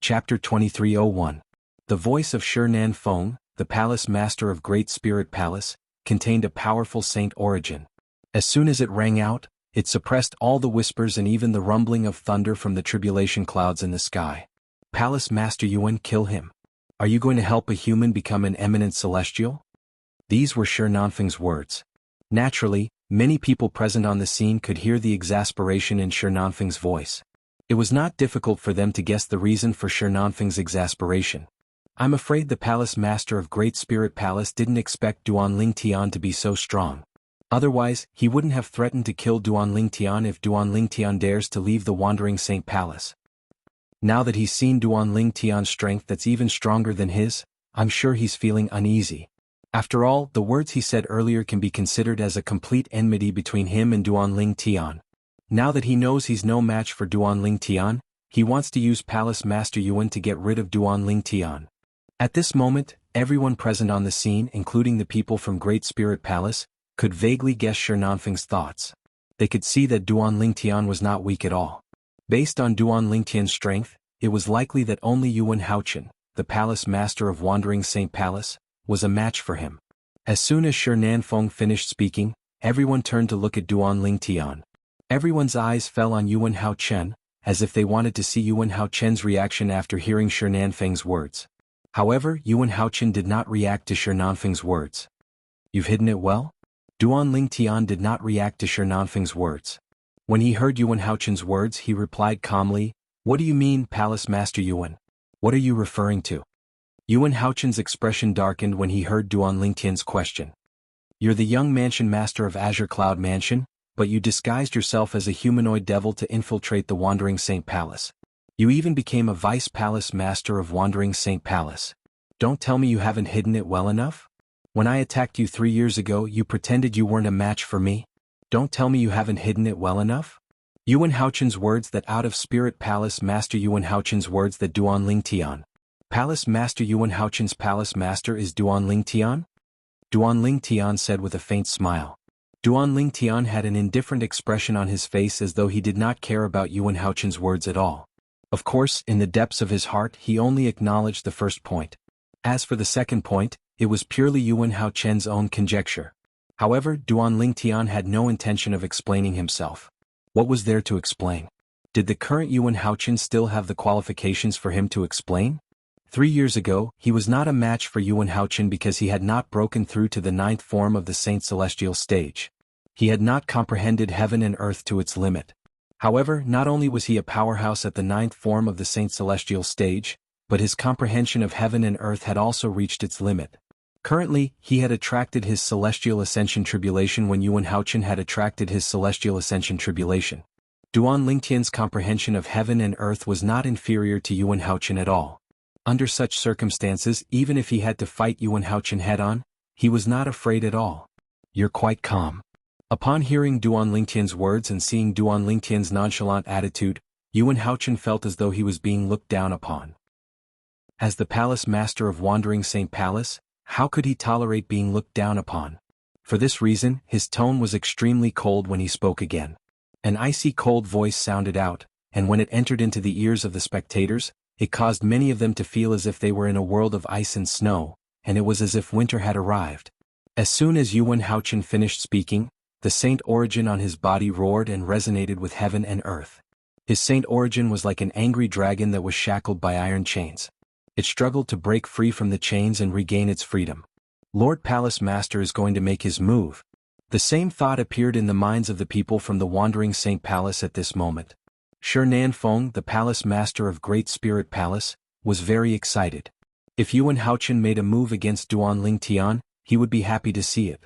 Chapter 2301. The voice of Shi Feng, the palace master of Great Spirit Palace, contained a powerful saint origin. As soon as it rang out, it suppressed all the whispers and even the rumbling of thunder from the tribulation clouds in the sky. Palace Master Yuan, kill him. Are you going to help a human become an eminent celestial? These were Shi Feng's words. Naturally, many people present on the scene could hear the exasperation in Shi Feng's voice. It was not difficult for them to guess the reason for Shi Feng's exasperation. I'm afraid the palace master of Great Spirit Palace didn't expect Duan Tian to be so strong. Otherwise, he wouldn't have threatened to kill Duan Tian if Duan Tian dares to leave the Wandering Saint Palace. Now that he's seen Duan Tian's strength that's even stronger than his, I'm sure he's feeling uneasy. After all, the words he said earlier can be considered as a complete enmity between him and Duan Tian. Now that he knows he's no match for Duan Tian, he wants to use Palace Master Yuan to get rid of Duan Tian. At this moment, everyone present on the scene, including the people from Great Spirit Palace, could vaguely guess Shi Feng's thoughts. They could see that Duan Tian was not weak at all. Based on Duan Tian's strength, it was likely that only Yuan Haochen, the Palace Master of Wandering Saint Palace, was a match for him. As soon as Shi Feng finished speaking, everyone turned to look at Duan Tian. Everyone's eyes fell on Yuan Haochen, as if they wanted to see Yuan Haochen's reaction after hearing Shi Feng's words. However, Yuan Haochen did not react to Shi Feng's words. You've hidden it well? Duan Tian did not react to Shi Feng's words. When he heard Yuan Haochen's words, he replied calmly, "What do you mean, Palace Master Yuan? What are you referring to?" Yuan Haochen's expression darkened when he heard Duan Tian's question. "You're the young mansion master of Azure Cloud Mansion, but you disguised yourself as a humanoid devil to infiltrate the Wandering Saint Palace. You even became a vice palace master of Wandering Saint Palace. Don't tell me you haven't hidden it well enough? When I attacked you 3 years ago, you pretended you weren't a match for me. Don't tell me you haven't hidden it well enough?" Yuan Haochen's words that out of Spirit Palace Master Yuan Haochen's words that Duan Tian. Palace Master Yuan Haochen's Palace Master is Duan Tian? Duan Tian said with a faint smile. Duan Tian had an indifferent expression on his face as though he did not care about Yuan Haochen's words at all. Of course, in the depths of his heart he only acknowledged the first point. As for the second point, it was purely Yuan Haochen's own conjecture. However, Duan Tian had no intention of explaining himself. What was there to explain? Did the current Yuan Haochen still have the qualifications for him to explain? 3 years ago, he was not a match for Yuan Haochen because he had not broken through to the 9th form of the Saint Celestial stage. He had not comprehended heaven and earth to its limit. However, not only was he a powerhouse at the 9th form of the Saint Celestial stage, but his comprehension of heaven and earth had also reached its limit. Currently, he had attracted his Celestial Ascension Tribulation when Yuan Haochen had attracted his Celestial Ascension Tribulation. Duan Tian's comprehension of heaven and earth was not inferior to Yuan Haochen at all. Under such circumstances, even if he had to fight Yuan Haochen head-on, he was not afraid at all. "You're quite calm." Upon hearing Duan Tian's words and seeing Duan Tian's nonchalant attitude, Yuan Haochen felt as though he was being looked down upon. As the Palace Master of Wandering Saint Palace, how could he tolerate being looked down upon? For this reason, his tone was extremely cold when he spoke again. An icy cold voice sounded out, and when it entered into the ears of the spectators, it caused many of them to feel as if they were in a world of ice and snow, and it was as if winter had arrived. As soon as Yuan Haochen finished speaking, the saint origin on his body roared and resonated with heaven and earth. His saint origin was like an angry dragon that was shackled by iron chains. It struggled to break free from the chains and regain its freedom. Lord Palace Master is going to make his move. The same thought appeared in the minds of the people from the Wandering Saint Palace at this moment. Shi Feng, the Palace Master of Great Spirit Palace, was very excited. If Yuan Haochen made a move against Duan Tian, he would be happy to see it.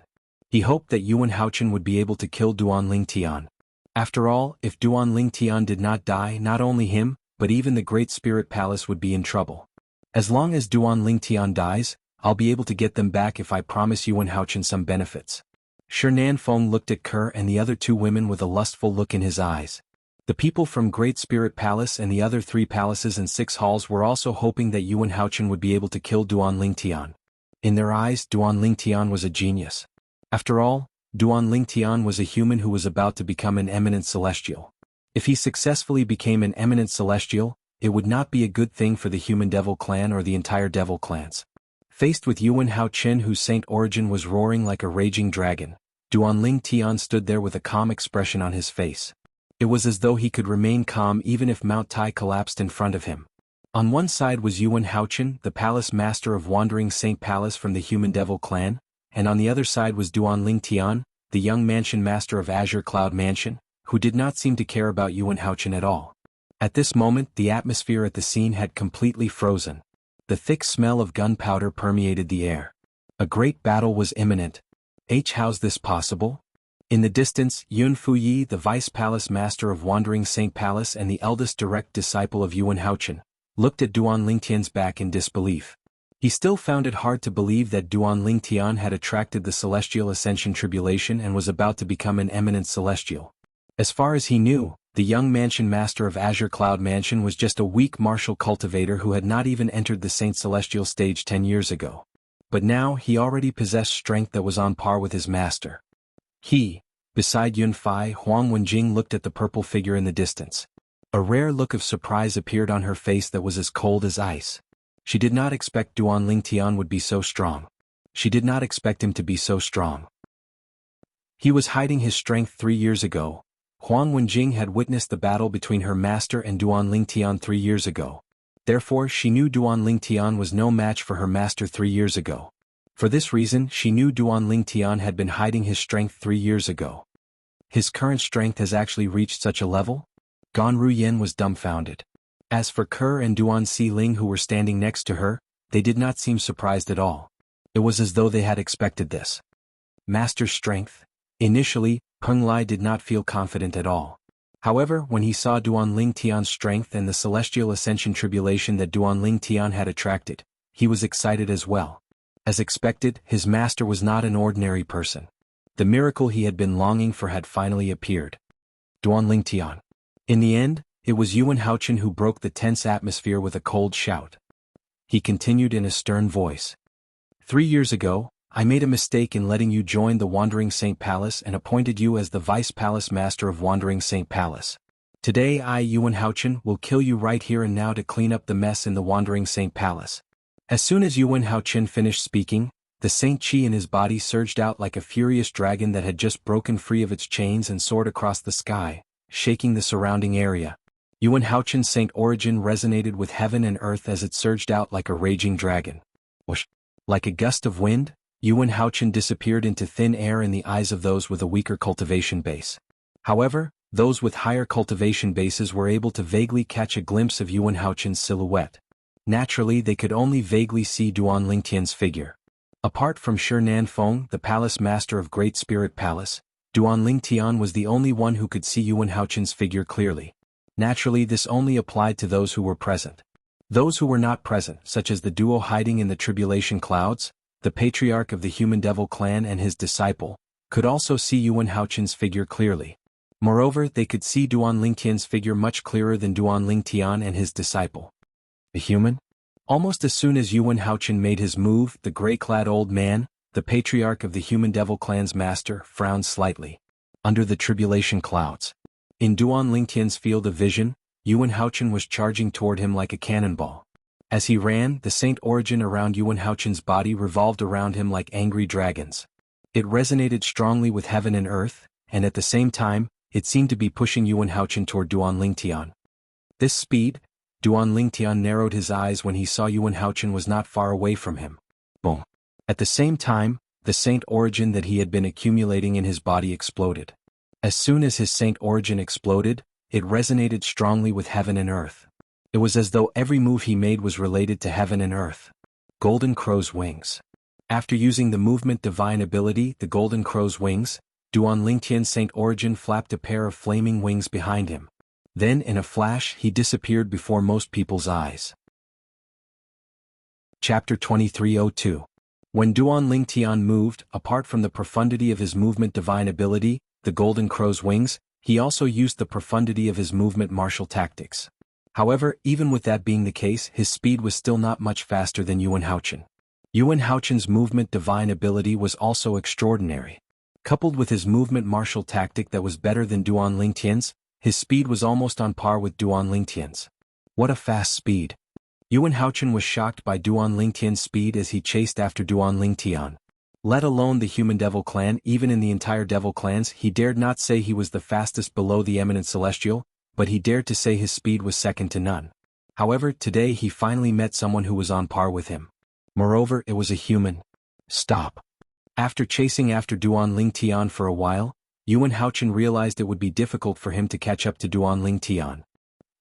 He hoped that Yuan Haochen would be able to kill Duan Tian. After all, if Duan Tian did not die, not only him, but even the Great Spirit Palace would be in trouble. As long as Duan Tian dies, I'll be able to get them back if I promise Yuan Haochen some benefits. Shi Feng looked at Kerr and the other 2 women with a lustful look in his eyes. The people from Great Spirit Palace and the other 3 palaces and 6 halls were also hoping that Yuan Haochen would be able to kill Duan Tian. In their eyes, Duan Tian was a genius. After all, Duan Tian was a human who was about to become an eminent celestial. If he successfully became an eminent celestial, it would not be a good thing for the human devil clan or the entire devil clans. Faced with Yuan Haochen, whose saint origin was roaring like a raging dragon, Duanling Tian stood there with a calm expression on his face. It was as though he could remain calm even if Mount Tai collapsed in front of him. On one side was Yuan Haochen, the palace master of Wandering Saint Palace from the human devil clan, and on the other side was Duanling Tian, the young mansion master of Azure Cloud Mansion, who did not seem to care about Yuan Haochen at all. At this moment the atmosphere at the scene had completely frozen. The thick smell of gunpowder permeated the air. A great battle was imminent. How's this possible? In the distance, Yun Fuyi, the vice palace master of Wandering Saint Palace and the eldest direct disciple of Yuan Haochen, looked at Duanling Tian's back in disbelief. He still found it hard to believe that Duanling Tian had attracted the celestial ascension tribulation and was about to become an eminent celestial. As far as he knew, the young mansion master of Azure Cloud Mansion was just a weak martial cultivator who had not even entered the Saint Celestial stage 10 years ago. But now he already possessed strength that was on par with his master. He, beside Yun Fai, Huang Wenjing looked at the purple figure in the distance. A rare look of surprise appeared on her face that was as cold as ice. She did not expect Duanling Tian would be so strong. She did not expect him to be so strong. He was hiding his strength 3 years ago. Huang Wenjing had witnessed the battle between her master and Duanling Tian 3 years ago. Therefore she knew Duanling Tian was no match for her master 3 years ago. For this reason she knew Duanling Tian had been hiding his strength 3 years ago. His current strength has actually reached such a level? Gan Ruyen was dumbfounded. As for Ke and Duan Xiling who were standing next to her, they did not seem surprised at all. It was as though they had expected this. Master's strength? Initially, Peng Lai did not feel confident at all. However, when he saw Duanling Tian's strength and the celestial ascension tribulation that Duanling Tian had attracted, he was excited as well. As expected, his master was not an ordinary person. The miracle he had been longing for had finally appeared. Duanling Tian. In the end, it was Yuan Haochen who broke the tense atmosphere with a cold shout. He continued in a stern voice. 3 years ago, I made a mistake in letting you join the Wandering Saint Palace and appointed you as the Vice Palace Master of Wandering Saint Palace. Today I, Yuan Haochen, will kill you right here and now to clean up the mess in the Wandering Saint Palace. As soon as Yuan Haochen finished speaking, the Saint Qi in his body surged out like a furious dragon that had just broken free of its chains and soared across the sky, shaking the surrounding area. Yuan Haochen's Saint origin resonated with heaven and earth as it surged out like a raging dragon. Whoosh! Like a gust of wind, Yuan Haochen disappeared into thin air in the eyes of those with a weaker cultivation base. However, those with higher cultivation bases were able to vaguely catch a glimpse of Yuan Haochen's silhouette. Naturally, they could only vaguely see Duanling Tian's figure. Apart from Shi Feng, the palace master of Great Spirit Palace, Duanling Tian was the only one who could see Yuan Haochen's figure clearly. Naturally, this only applied to those who were present. Those who were not present, such as the duo hiding in the tribulation clouds, the patriarch of the human devil clan and his disciple, could also see Yuan Haochen's figure clearly. Moreover, they could see Duanling Tian's figure much clearer than Duanling Tian and his disciple. A human? Almost as soon as Yuan Haochen made his move, the gray-clad old man, the patriarch of the human devil clan's master, frowned slightly. Under the tribulation clouds. In Duanling Tian's field of vision, Yuan Haochen was charging toward him like a cannonball. As he ran, the saint origin around Yuan Haochen's body revolved around him like angry dragons. It resonated strongly with heaven and earth, and at the same time, it seemed to be pushing Yuan Haochen toward Duanling Tian. This speed, Duanling Tian narrowed his eyes when he saw Yuan Haochen was not far away from him. Boom. At the same time, the saint origin that he had been accumulating in his body exploded. As soon as his saint origin exploded, it resonated strongly with heaven and earth. It was as though every move he made was related to heaven and earth. Golden Crow's Wings. After using the movement divine ability, the Golden Crow's Wings, Duanling Tian's saint origin flapped a pair of flaming wings behind him. Then in a flash he disappeared before most people's eyes. Chapter 2302. When Duanling Tian moved, apart from the profundity of his movement divine ability, the Golden Crow's Wings, he also used the profundity of his movement martial tactics. However, even with that being the case, his speed was still not much faster than Yuan Haochen. Yuan Haochen's movement divine ability was also extraordinary. Coupled with his movement martial tactic that was better than Duanling Tian's, his speed was almost on par with Duanling Tian's. What a fast speed. Yuan Haochen was shocked by Duan Lingtian's speed as he chased after Duan Lingtian. Let alone the human devil clan, even in the entire devil clans, he dared not say he was the fastest below the eminent celestial, but he dared to say his speed was second to none. However, today he finally met someone who was on par with him. Moreover, it was a human. Stop. After chasing after Duan Lingtian for a while, Yuan Haochen realized it would be difficult for him to catch up to Duan Lingtian.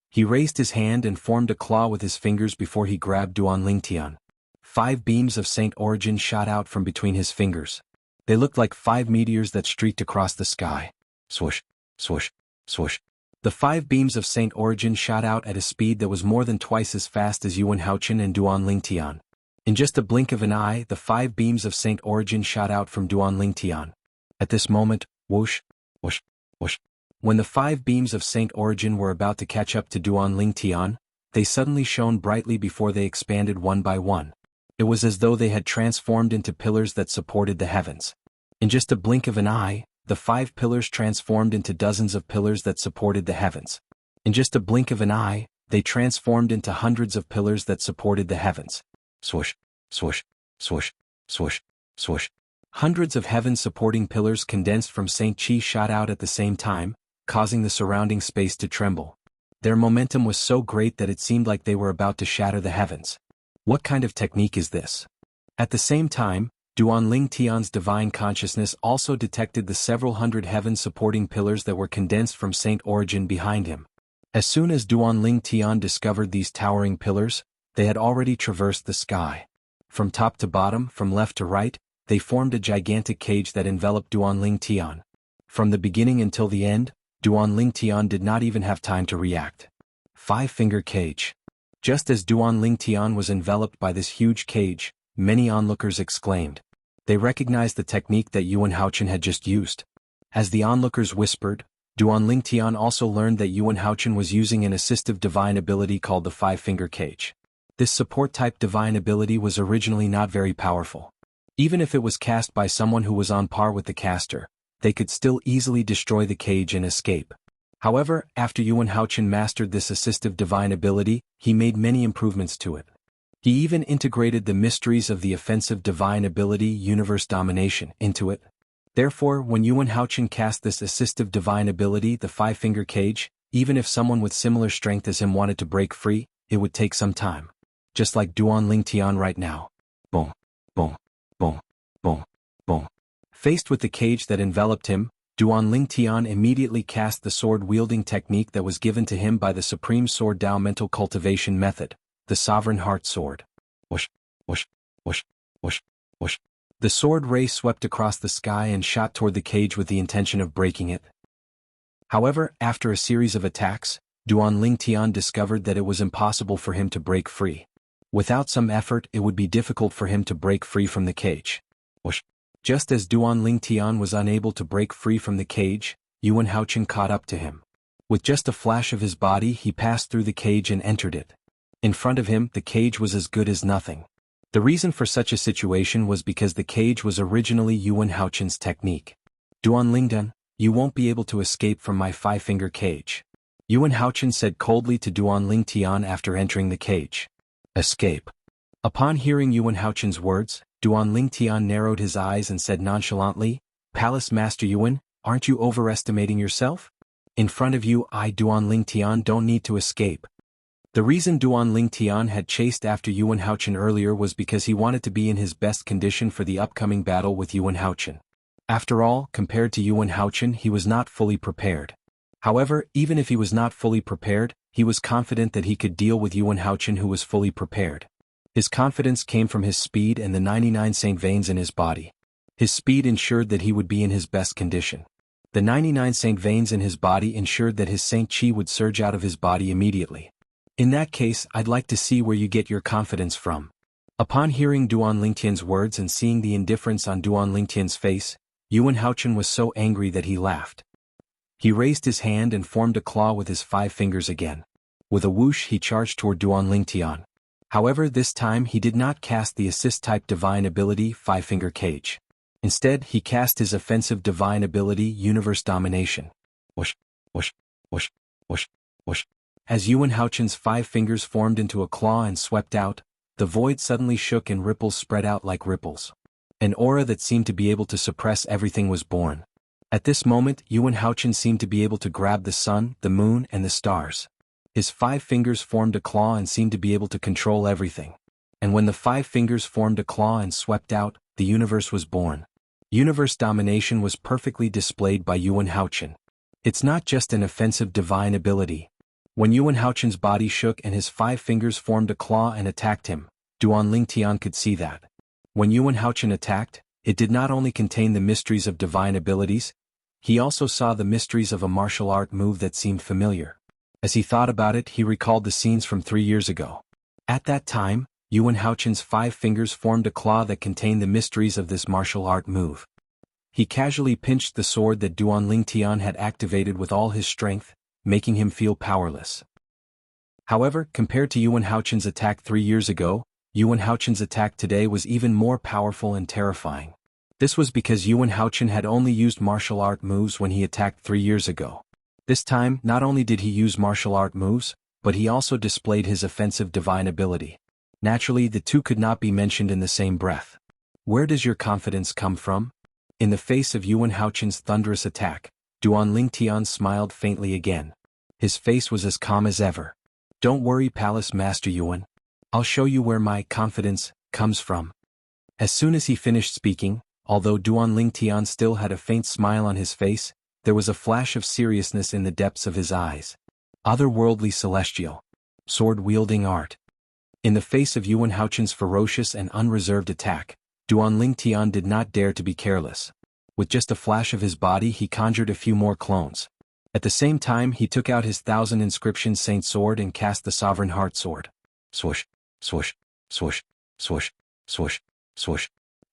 He raised his hand and formed a claw with his fingers before he grabbed Duan Lingtian. 5 beams of Saint Origin shot out from between his fingers. They looked like 5 meteors that streaked across the sky. Swoosh, swoosh, swoosh. The 5 beams of Saint Origin shot out at a speed that was more than twice as fast as Yuan Haochen and Duan Lingtian. In just a blink of an eye, the 5 beams of Saint Origin shot out from Duan Lingtian. At this moment, whoosh, whoosh, whoosh. When the 5 beams of Saint Origin were about to catch up to Duan Lingtian, they suddenly shone brightly before they expanded one by one. It was as though they had transformed into pillars that supported the heavens. In just a blink of an eye, the 5 pillars transformed into dozens of pillars that supported the heavens. In just a blink of an eye, they transformed into hundreds of pillars that supported the heavens. Swoosh, swoosh, swoosh, swoosh, swoosh. Hundreds of heaven-supporting pillars condensed from Saint Chi shot out at the same time, causing the surrounding space to tremble. Their momentum was so great that it seemed like they were about to shatter the heavens. What kind of technique is this? At the same time, Duan Lingtian's divine consciousness also detected the several hundred heaven-supporting pillars that were condensed from Saint Origin behind him. As soon as Duan Lingtian discovered these towering pillars, they had already traversed the sky. From top to bottom, from left to right, they formed a gigantic cage that enveloped Duan Lingtian. From the beginning until the end, Duan Lingtian did not even have time to react. 5-finger cage. Just as Duan Lingtian was enveloped by this huge cage, many onlookers exclaimed. They recognized the technique that Yuan Haochen had just used. As the onlookers whispered, Duan Lingtian also learned that Yuan Haochen was using an assistive divine ability called the 5-finger cage. This support-type divine ability was originally not very powerful. Even if it was cast by someone who was on par with the caster, they could still easily destroy the cage and escape. However, after Yuan Haochen mastered this assistive divine ability, he made many improvements to it. He even integrated the mysteries of the offensive divine ability Universe Domination into it. Therefore, when Yuan Haochen cast this assistive divine ability, the 5-finger cage, even if someone with similar strength as him wanted to break free, it would take some time. Just like Duan Lingtian right now. Boom, boom, boom, boom, boom. Faced with the cage that enveloped him, Duan Lingtian immediately cast the sword-wielding technique that was given to him by the Supreme Sword Dao mental cultivation method, the Sovereign Heart Sword. Whoosh, whoosh, whoosh, whoosh, whoosh. The sword ray swept across the sky and shot toward the cage with the intention of breaking it. However, after a series of attacks, Duan Lingtian discovered that it was impossible for him to break free. Without some effort, it would be difficult for him to break free from the cage. Whoosh. Just as Duan Lingtian was unable to break free from the cage, Yuan Haochen caught up to him. With just a flash of his body, he passed through the cage and entered it. In front of him, the cage was as good as nothing. The reason for such a situation was because the cage was originally Yuan Haochen's technique. Duan Lingtian, you won't be able to escape from my 5-finger cage. Yuan Haochen said coldly to Duan Lingtian after entering the cage. Escape. Upon hearing Yuan Haochen's words, Duan Lingtian narrowed his eyes and said nonchalantly, Palace Master Yuan, aren't you overestimating yourself? In front of you, I Duan Lingtian don't need to escape. The reason Duan Lingtian had chased after Yuan Haochen earlier was because he wanted to be in his best condition for the upcoming battle with Yuan Haochen. After all, compared to Yuan Haochen, he was not fully prepared. However, even if he was not fully prepared, he was confident that he could deal with Yuan Haochen who was fully prepared. His confidence came from his speed and the 99 saint veins in his body. His speed ensured that he would be in his best condition. The 99 saint veins in his body ensured that his Saint Chi would surge out of his body immediately. In that case, I'd like to see where you get your confidence from. Upon hearing Duan Lingtian's words and seeing the indifference on Duan Lingtian's face, Yuan Haochen was so angry that he laughed. He raised his hand and formed a claw with his 5 fingers again. With a whoosh, he charged toward Duan Lingtian. However, this time he did not cast the assist-type divine ability 5-finger cage. Instead, he cast his offensive divine ability Universe Domination. Whoosh, whoosh, whoosh, whoosh, whoosh. As Yuan Haochen's 5 fingers formed into a claw and swept out, the void suddenly shook and ripples spread out like ripples. An aura that seemed to be able to suppress everything was born. At this moment, Yuan Haochen seemed to be able to grab the sun, the moon, and the stars. His 5 fingers formed a claw and seemed to be able to control everything. And when the 5 fingers formed a claw and swept out, the universe was born. Universe domination was perfectly displayed by Yuan Haochen. It's not just an offensive divine ability. When Yuan Haochen's body shook and his 5 fingers formed a claw and attacked him, Duan Lingtian could see that. When Yuan Haochen attacked, it did not only contain the mysteries of divine abilities, he also saw the mysteries of a martial art move that seemed familiar. As he thought about it, he recalled the scenes from 3 years ago. At that time, Yuan Haochen's 5 fingers formed a claw that contained the mysteries of this martial art move. He casually pinched the sword that Duan Lingtian had activated with all his strength, making him feel powerless. However, compared to Yuan Haochen's attack 3 years ago, Yuan Haochen's attack today was even more powerful and terrifying. This was because Yuan Haochen had only used martial art moves when he attacked 3 years ago. This time, not only did he use martial art moves, but he also displayed his offensive divine ability. Naturally, the two could not be mentioned in the same breath. Where does your confidence come from? In the face of Yuan Haochen's thunderous attack, Duan Lingtian smiled faintly again. His face was as calm as ever. Don't worry, Palace Master Yuan. I'll show you where my confidence comes from. As soon as he finished speaking, although Duan Lingtian still had a faint smile on his face, there was a flash of seriousness in the depths of his eyes. Otherworldly celestial. Sword-wielding art. In the face of Yuan Haochen's ferocious and unreserved attack, Duan Lingtian did not dare to be careless. With just a flash of his body he conjured a few more clones. At the same time he took out his 1000 inscription Saint Sword and cast the Sovereign Heart Sword. Swoosh, swoosh, swoosh, swoosh, swoosh, swoosh.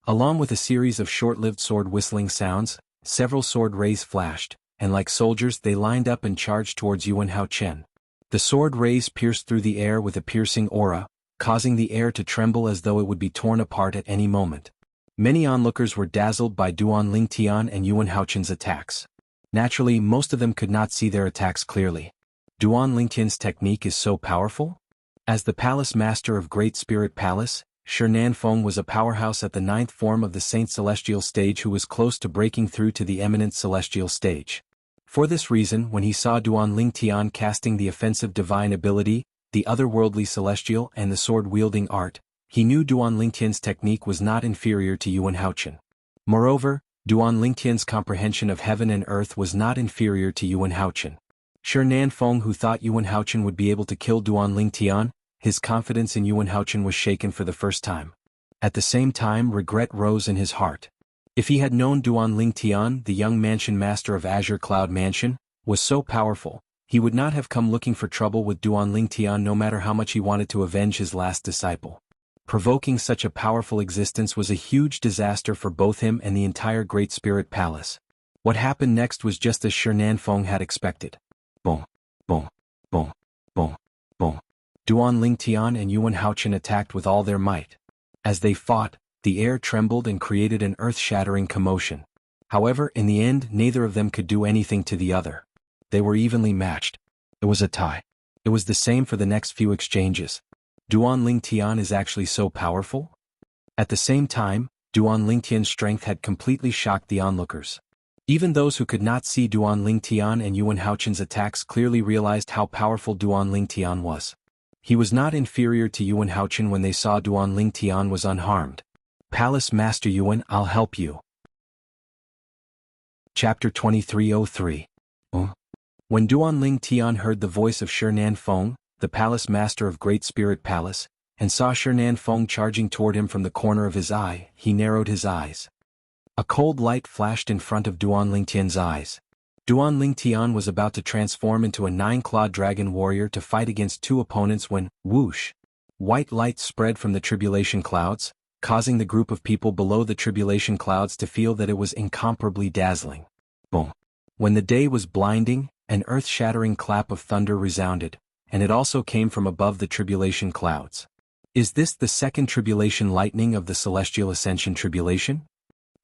Along with a series of short-lived sword whistling sounds, several sword rays flashed, and like soldiers they lined up and charged towards Yuan Haochen. The sword rays pierced through the air with a piercing aura, causing the air to tremble as though it would be torn apart at any moment. Many onlookers were dazzled by Duan Lingtian and Yuan Haochen's attacks. Naturally, most of them could not see their attacks clearly. Duan Lingtian's technique is so powerful? As the Palace Master of Great Spirit Palace, Shi Feng was a powerhouse at the 9th form of the Saint Celestial stage who was close to breaking through to the Eminent Celestial stage. For this reason, when he saw Duan Lingtian casting the offensive divine ability, the otherworldly celestial and the sword-wielding art, he knew Duan Lingtian's technique was not inferior to Yuan Haochen. Moreover, Duan Lingtian's comprehension of heaven and earth was not inferior to Yuan Haochen. Shi Feng, who thought Yuan Haochen would be able to kill Duan Lingtian, his confidence in Yuan Haochen was shaken for the first time. At the same time, regret rose in his heart. If he had known Duan Lingtian, the young mansion master of Azure Cloud Mansion, was so powerful, he would not have come looking for trouble with Duan Lingtian no matter how much he wanted to avenge his last disciple. Provoking such a powerful existence was a huge disaster for both him and the entire Great Spirit Palace. What happened next was just as Shi Feng had expected. Boom, boom, boom, boom, boom. Duan Lingtian and Yuan Haochen attacked with all their might. As they fought, the air trembled and created an earth-shattering commotion. However, in the end, neither of them could do anything to the other. They were evenly matched. It was a tie. It was the same for the next few exchanges. Duan Lingtian is actually so powerful? At the same time, Duan Lingtian's strength had completely shocked the onlookers. Even those who could not see Duan Lingtian and Yuan Haochen's attacks clearly realized how powerful Duan Lingtian was. He was not inferior to Yuan Haochen when they saw Duan Lingtian was unharmed. Palace Master Yuan, I'll help you. Chapter 2303. When Duan Lingtian heard the voice of Shi Feng, the Palace Master of Great Spirit Palace, and saw Shi Feng charging toward him from the corner of his eye, he narrowed his eyes. A cold light flashed in front of Duan Lingtian's eyes. Duan Lingtian was about to transform into a 9-clawed dragon warrior to fight against 2 opponents when, whoosh! White light spread from the tribulation clouds, causing the group of people below the tribulation clouds to feel that it was incomparably dazzling. Boom! When the day was blinding, an earth-shattering clap of thunder resounded, and it also came from above the tribulation clouds. Is this the second tribulation lightning of the Celestial Ascension tribulation?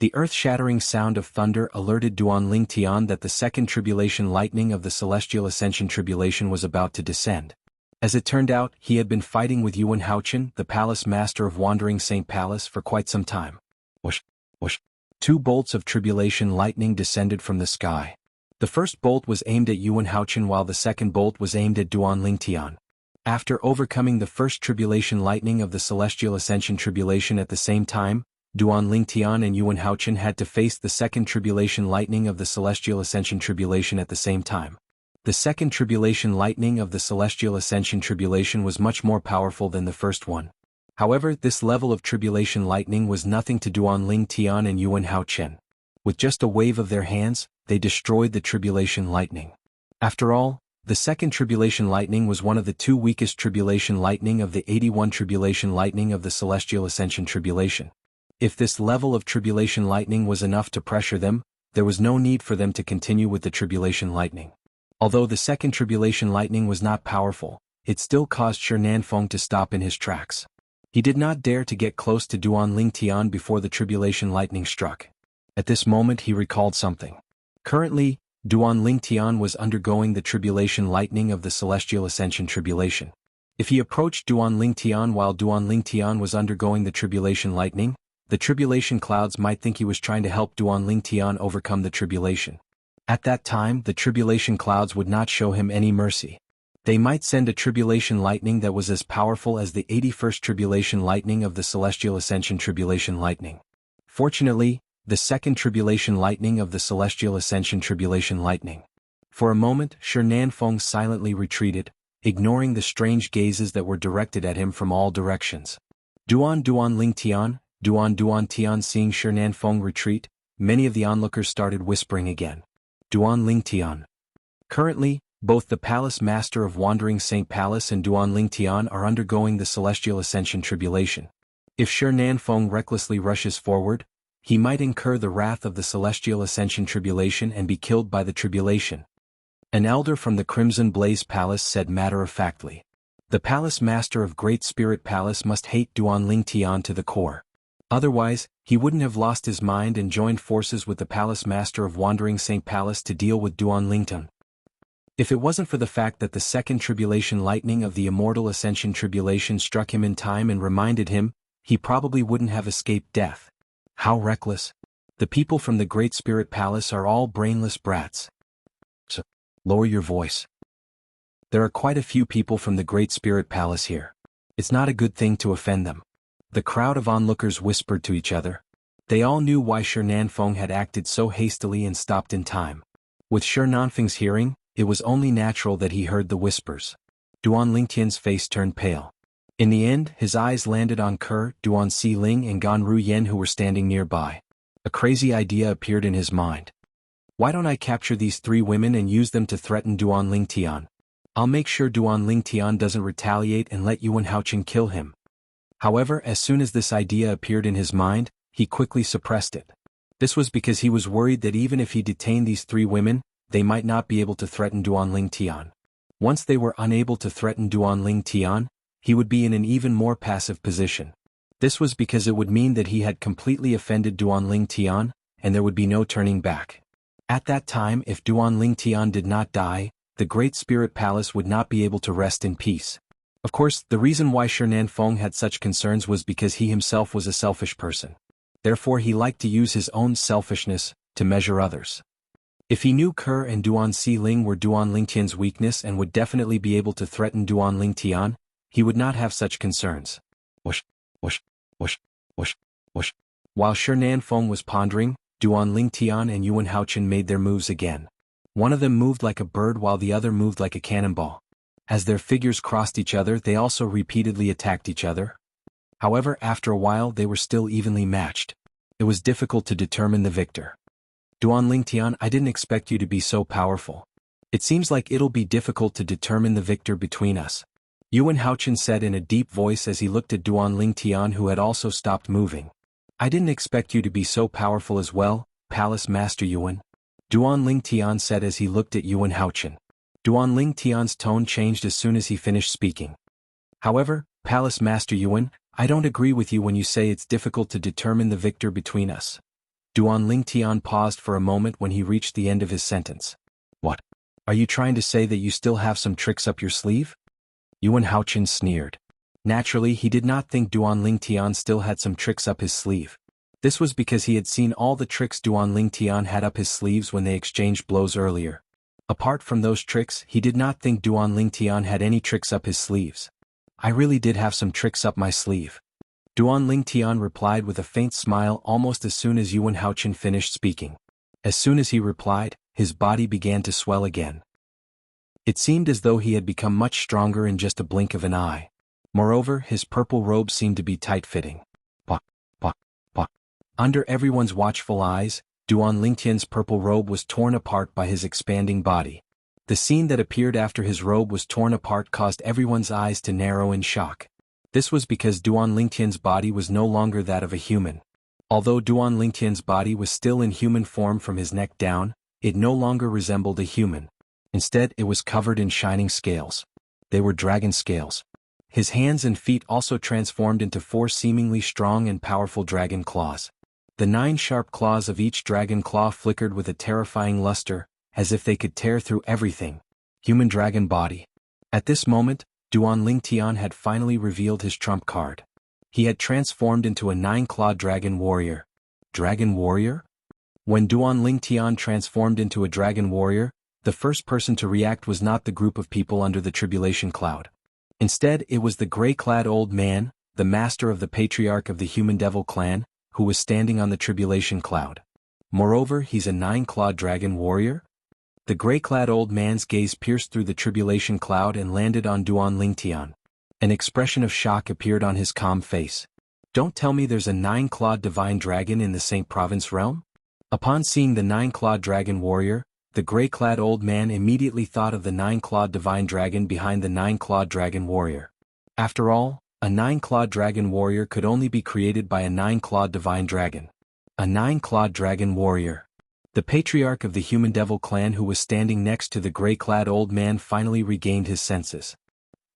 The earth-shattering sound of thunder alerted Duan Tian that the second tribulation lightning of the Celestial Ascension tribulation was about to descend. As it turned out, he had been fighting with Yuan Haochen, the palace master of Wandering Saint Palace, for quite some time. Whoosh, whoosh. 2 bolts of tribulation lightning descended from the sky. The first bolt was aimed at Yuan Haochen while the second bolt was aimed at Duan Tian. After overcoming the first tribulation lightning of the Celestial Ascension tribulation at the same time, Duan Tian and Yuan Haochen had to face the second tribulation lightning of the Celestial Ascension tribulation at the same time. The second tribulation lightning of the Celestial Ascension tribulation was much more powerful than the first one. However, this level of tribulation lightning was nothing to Duan Tian and Yuan Haochen. With just a wave of their hands, they destroyed the tribulation lightning. After all, the second tribulation lightning was one of the 2 weakest tribulation lightning of the 81 tribulation lightning of the Celestial Ascension tribulation. If this level of tribulation lightning was enough to pressure them, there was no need for them to continue with the tribulation lightning. Although the second tribulation lightning was not powerful, it still caused Shi Nanfeng to stop in his tracks. He did not dare to get close to Duan Tian before the tribulation lightning struck. At this moment he recalled something. Currently, Duan Tian was undergoing the tribulation lightning of the Celestial Ascension tribulation. If he approached Duan Tian while Duan Tian was undergoing the tribulation lightning, the tribulation clouds might think he was trying to help Duan Tian overcome the tribulation. At that time, the tribulation clouds would not show him any mercy. They might send a tribulation lightning that was as powerful as the 81st tribulation lightning of the Celestial Ascension tribulation lightning. Fortunately, the second tribulation lightning of the Celestial Ascension tribulation lightning. For a moment, Shi Nanfeng silently retreated, ignoring the strange gazes that were directed at him from all directions. Duan Tian seeing Shi Nanfeng retreat, many of the onlookers started whispering again. Duan Tian. Currently, both the Palace Master of Wandering Saint Palace and Duan Tian are undergoing the Celestial Ascension tribulation. If Shi Nanfeng recklessly rushes forward, he might incur the wrath of the Celestial Ascension tribulation and be killed by the tribulation. An elder from the Crimson Blaze Palace said matter-of-factly. The Palace Master of Great Spirit Palace must hate Duan Tian to the core. Otherwise, he wouldn't have lost his mind and joined forces with the Palace Master of Wandering Saint Palace to deal with Duan Tian. If it wasn't for the fact that the second tribulation lightning of the Immortal Ascension tribulation struck him in time and reminded him, he probably wouldn't have escaped death. How reckless. The people from the Great Spirit Palace are all brainless brats. So, lower your voice. There are quite a few people from the Great Spirit Palace here. It's not a good thing to offend them. The crowd of onlookers whispered to each other. They all knew why Shi Nanfeng had acted so hastily and stopped in time. With Shi Nanfeng's hearing, it was only natural that he heard the whispers. Duan Tian's face turned pale. In the end, his eyes landed on Ke, Duan Ling and Gan Ruyen who were standing nearby. A crazy idea appeared in his mind. Why don't I capture these 3 women and use them to threaten Duan Tian? I'll make sure Duan Tian doesn't retaliate and let Yuan Haochen kill him. However, as soon as this idea appeared in his mind, he quickly suppressed it. This was because he was worried that even if he detained these 3 women, they might not be able to threaten Duan Tian. Once they were unable to threaten Duan Tian, he would be in an even more passive position. This was because it would mean that he had completely offended Duan Tian, and there would be no turning back. At that time, if Duan Tian did not die, the Great Spirit Palace would not be able to rest in peace. Of course, the reason why Shi Nanfeng had such concerns was because he himself was a selfish person. Therefore he liked to use his own selfishness to measure others. If he knew Ke and Duan Ling were Duan Tian's weakness and would definitely be able to threaten Duan Tian, he would not have such concerns. Whoosh, whoosh, whoosh, whoosh, whoosh. While Shi Nanfeng was pondering, Duan Tian and Yuan Haochen made their moves again. One of them moved like a bird while the other moved like a cannonball. As their figures crossed each other, they also repeatedly attacked each other. However, after a while they were still evenly matched. It was difficult to determine the victor. Duan Tian, I didn't expect you to be so powerful. It seems like it'll be difficult to determine the victor between us. Yuan Haochen said in a deep voice as he looked at Duan Tian who had also stopped moving. I didn't expect you to be so powerful as well, Palace Master Yuan. Duan Tian said as he looked at Yuan Haochen. Duan Tian's tone changed as soon as he finished speaking. However, Palace Master Yuan, I don't agree with you when you say it's difficult to determine the victor between us. Duan Lingtian paused for a moment when he reached the end of his sentence. What? Are you trying to say that you still have some tricks up your sleeve? Yuan Haochen sneered. Naturally, he did not think Duan Lingtian still had some tricks up his sleeve. This was because he had seen all the tricks Duan Lingtian had up his sleeves when they exchanged blows earlier. Apart from those tricks, he did not think Duan Lingtian had any tricks up his sleeves. I really did have some tricks up my sleeve. Duan Lingtian replied with a faint smile almost as soon as Yuan Haochen finished speaking. As soon as he replied, his body began to swell again. It seemed as though he had become much stronger in just a blink of an eye. Moreover, his purple robe seemed to be tight-fitting. Pok, pok, pok. Under everyone's watchful eyes, Duan Lingtian's purple robe was torn apart by his expanding body. The scene that appeared after his robe was torn apart caused everyone's eyes to narrow in shock. This was because Duan Lingtian's body was no longer that of a human. Although Duan Lingtian's body was still in human form from his neck down, it no longer resembled a human. Instead, it was covered in shining scales. They were dragon scales. His hands and feet also transformed into 4 seemingly strong and powerful dragon claws. The 9 sharp claws of each dragon claw flickered with a terrifying luster, as if they could tear through everything. Human dragon body. At this moment, Duan Lingtian had finally revealed his trump card. He had transformed into a 9-clawed dragon warrior. Dragon warrior? When Duan Lingtian transformed into a dragon warrior, the first person to react was not the group of people under the tribulation cloud. Instead, it was the gray-clad old man, the master of the patriarch of the human devil clan, who was standing on the tribulation cloud. Moreover, he's a 9-clawed dragon warrior? The gray-clad old man's gaze pierced through the tribulation cloud and landed on Duan Lingtian. An expression of shock appeared on his calm face. Don't tell me there's a 9-clawed divine dragon in the Saint Province realm? Upon seeing the 9-clawed dragon warrior, the gray-clad old man immediately thought of the 9-clawed divine dragon behind the 9-clawed dragon warrior. After all, a 9-clawed dragon warrior could only be created by a 9-clawed divine dragon. A 9-clawed dragon warrior. The patriarch of the human devil clan who was standing next to the gray-clad old man finally regained his senses.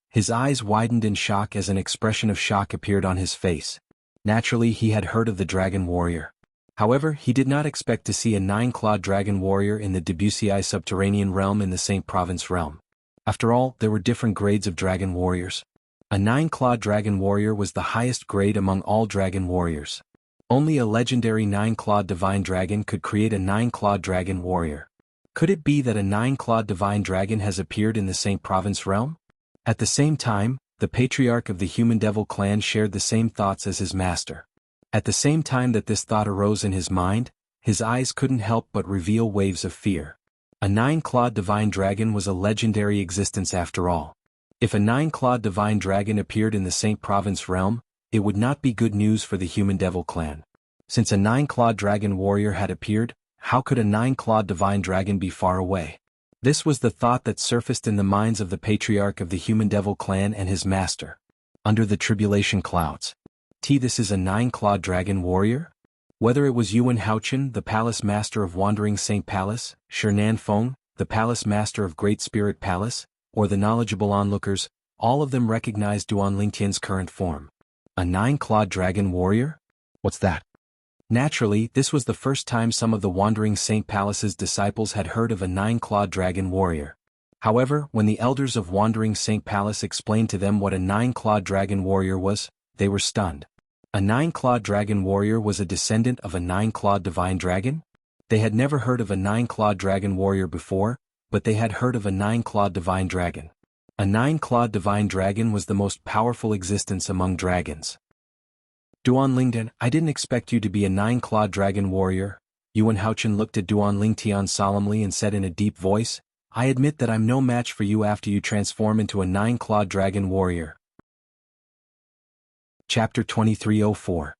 His eyes widened in shock as an expression of shock appeared on his face. Naturally, he had heard of the dragon warrior. However, he did not expect to see a 9-clawed dragon warrior in the Debussy subterranean realm in the Saint Province realm. After all, there were different grades of dragon warriors. A 9-clawed dragon warrior was the highest grade among all dragon warriors. Only a legendary 9-clawed divine dragon could create a 9-clawed dragon warrior. Could it be that a 9-clawed divine dragon has appeared in the Saint Province realm? At the same time, the patriarch of the human devil clan shared the same thoughts as his master. At the same time that this thought arose in his mind, his eyes couldn't help but reveal waves of fear. A 9-clawed divine dragon was a legendary existence after all. If a 9-clawed divine dragon appeared in the Saint Province realm, it would not be good news for the human devil clan. Since a 9-clawed dragon warrior had appeared, how could a 9-clawed divine dragon be far away? This was the thought that surfaced in the minds of the patriarch of the human devil clan and his master. Under the tribulation clouds. This is a 9-clawed dragon warrior? Whether it was Yuan Haochen, the palace master of Wandering Saint Palace, Shernan Feng, the palace master of Great Spirit Palace, or the knowledgeable onlookers, all of them recognized Duan Lingtian's current form. A 9-clawed dragon warrior? What's that? Naturally, this was the first time some of the Wandering Saint Palace's disciples had heard of a 9-clawed dragon warrior. However, when the elders of Wandering Saint Palace explained to them what a 9-clawed dragon warrior was, they were stunned. A 9-clawed dragon warrior was a descendant of a 9-clawed divine dragon? They had never heard of a 9-clawed dragon warrior before, but they had heard of a 9-clawed divine dragon. A 9-clawed divine dragon was the most powerful existence among dragons. Duan Lingtian, I didn't expect you to be a 9-clawed dragon warrior. Yuan Haochen looked at Duan Lingtian solemnly and said in a deep voice, I admit that I'm no match for you after you transform into a 9-clawed dragon warrior. Chapter 2304.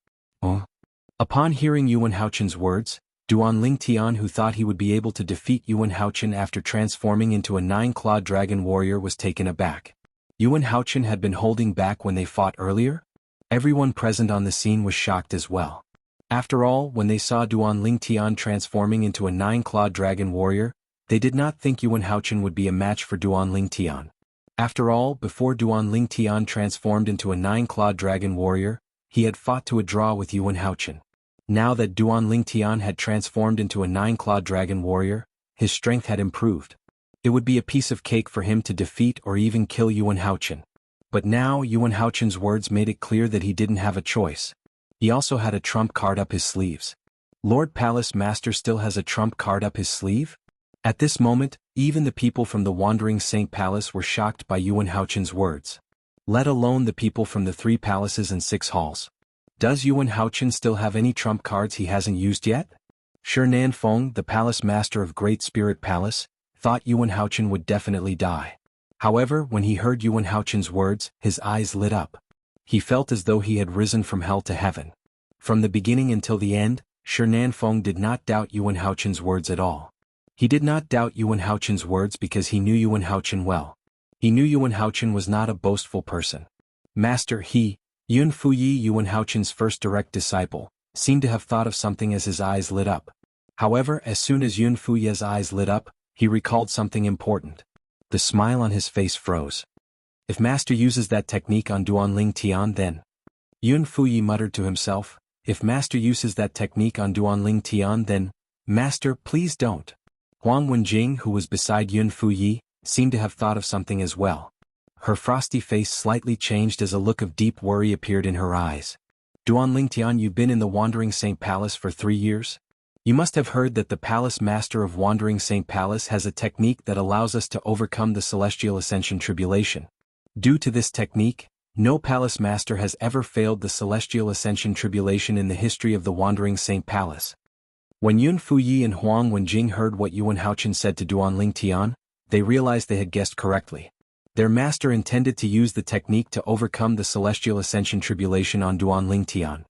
Upon hearing Yuan Haochen's words, Duan Lingtian, who thought he would be able to defeat Yuan Haochen after transforming into a 9-clawed dragon warrior, was taken aback. Yuan Haochen had been holding back when they fought earlier? Everyone present on the scene was shocked as well. After all, when they saw Duan Lingtian transforming into a 9-clawed dragon warrior, they did not think Yuan Haochen would be a match for Duan Lingtian. After all, before Duan Lingtian transformed into a 9-clawed dragon warrior, he had fought to a draw with Yuan Haochen. Now that Duan Lingtian had transformed into a 9-clawed dragon warrior, his strength had improved. It would be a piece of cake for him to defeat or even kill Yuan Haochen. But now Yuan Haochen's words made it clear that he didn't have a choice. He also had a trump card up his sleeves. Lord Palace Master still has a trump card up his sleeve? At this moment, even the people from the Wandering Saint Palace were shocked by Yuan Haochen's words. Let alone the people from the 3 palaces and 6 halls. Does Yuan Haochen still have any trump cards he hasn't used yet? Shi Feng, the Palace Master of Great Spirit Palace, thought Yuan Haochen would definitely die. However, when he heard Yuan Haochen's words, his eyes lit up. He felt as though he had risen from hell to heaven. From the beginning until the end, Shi Feng did not doubt Yuan Haochen's words at all. He did not doubt Yuan Haochen's words because he knew Yuan Haochen well. He knew Yuan Haochen was not a boastful person. Master Yun Fuyi, Yuan Haochen's first direct disciple, seemed to have thought of something as his eyes lit up. However, as soon as Yun Fuyi's eyes lit up, he recalled something important. The smile on his face froze. If Master uses that technique on Duan Lingtian, then... Yun Fuyi muttered to himself, if Master uses that technique on Duan Lingtian, then... Master, please don't. Huang Wenjing, who was beside Yun Fuyi, seemed to have thought of something as well. Her frosty face slightly changed as a look of deep worry appeared in her eyes. Duan Lingtian, you've been in the Wandering Saint Palace for 3 years? You must have heard that the Palace Master of Wandering Saint Palace has a technique that allows us to overcome the Celestial Ascension Tribulation. Due to this technique, no Palace Master has ever failed the Celestial Ascension Tribulation in the history of the Wandering Saint Palace. When Yun Fuyi and Huang Wenjing heard what Yuan Haochen said to Duan Lingtian, they realized they had guessed correctly. Their master intended to use the technique to overcome the Celestial Ascension Tribulation on Duan Lingtian.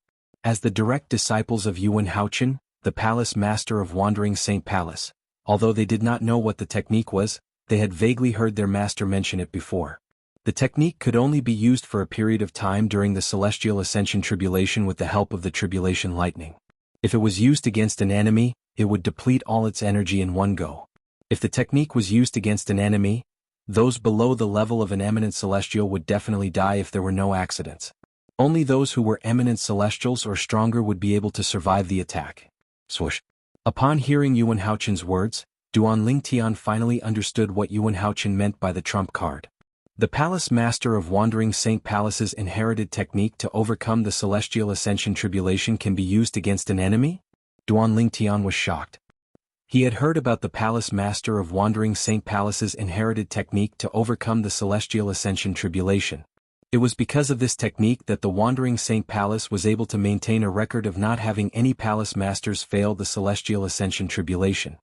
As the direct disciples of Yuan Haochen, the Palace Master of Wandering Saint Palace, although they did not know what the technique was, they had vaguely heard their master mention it before. The technique could only be used for a period of time during the Celestial Ascension Tribulation with the help of the Tribulation Lightning. If it was used against an enemy, it would deplete all its energy in one go. If the technique was used against an enemy, those below the level of an eminent celestial would definitely die if there were no accidents. Only those who were eminent celestials or stronger would be able to survive the attack. Swoosh. Upon hearing Yuan Haochen's words, Duan Lingtian finally understood what Yuan Haochen meant by the trump card. The Palace Master of Wandering Saint Palace's inherited technique to overcome the Celestial Ascension Tribulation can be used against an enemy? Duan Lingtian was shocked. He had heard about the Palace Master of Wandering Saint Palace's inherited technique to overcome the Celestial Ascension Tribulation. It was because of this technique that the Wandering Saint Palace was able to maintain a record of not having any Palace Masters fail the Celestial Ascension Tribulation.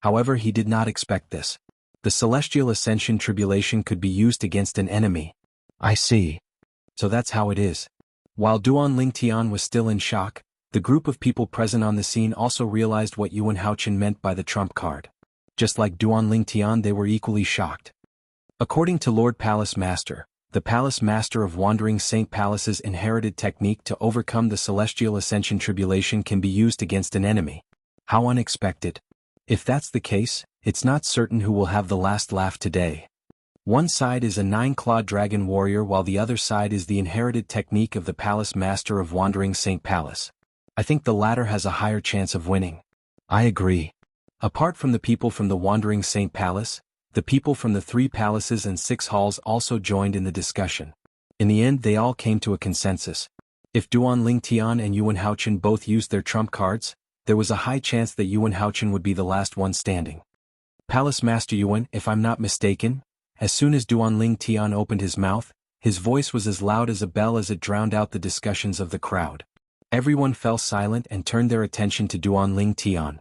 However, he did not expect this. The Celestial Ascension Tribulation could be used against an enemy. I see. So that's how it is. While Duan Lingtian was still in shock, the group of people present on the scene also realized what Yuan Haochen meant by the trump card. Just like Duan Lingtian, they were equally shocked. According to Lord Palace Master, the Palace Master of Wandering Saint Palace's inherited technique to overcome the Celestial Ascension Tribulation can be used against an enemy. How unexpected. If that's the case, it's not certain who will have the last laugh today. One side is a 9-clawed dragon warrior while the other side is the inherited technique of the Palace Master of Wandering Saint Palace. I think the latter has a higher chance of winning. I agree. Apart from the people from the Wandering Saint Palace, the people from the 3 palaces and 6 halls also joined in the discussion. In the end, they all came to a consensus. If Duan Lingtian and Yuan Haochen both used their trump cards, there was a high chance that Yuan Haochen would be the last one standing. Palace Master Yuan, if I'm not mistaken, as soon as Duan Lingtian opened his mouth, his voice was as loud as a bell as it drowned out the discussions of the crowd. Everyone fell silent and turned their attention to Duan Lingtian.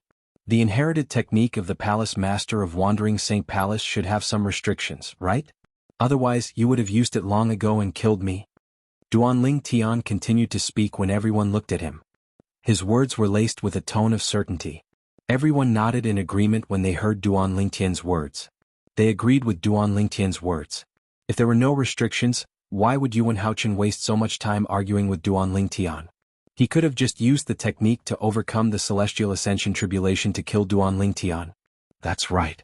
The inherited technique of the Palace Master of Wandering Saint Palace should have some restrictions, right? Otherwise, you would have used it long ago and killed me. Duan Lingtian continued to speak when everyone looked at him. His words were laced with a tone of certainty. Everyone nodded in agreement when they heard Duan Lingtian's words. They agreed with Duan Lingtian's words. If there were no restrictions, why would Yuan Haochen waste so much time arguing with Duan Lingtian? He could have just used the technique to overcome the Celestial Ascension Tribulation to kill Duan Lingtian. That's right.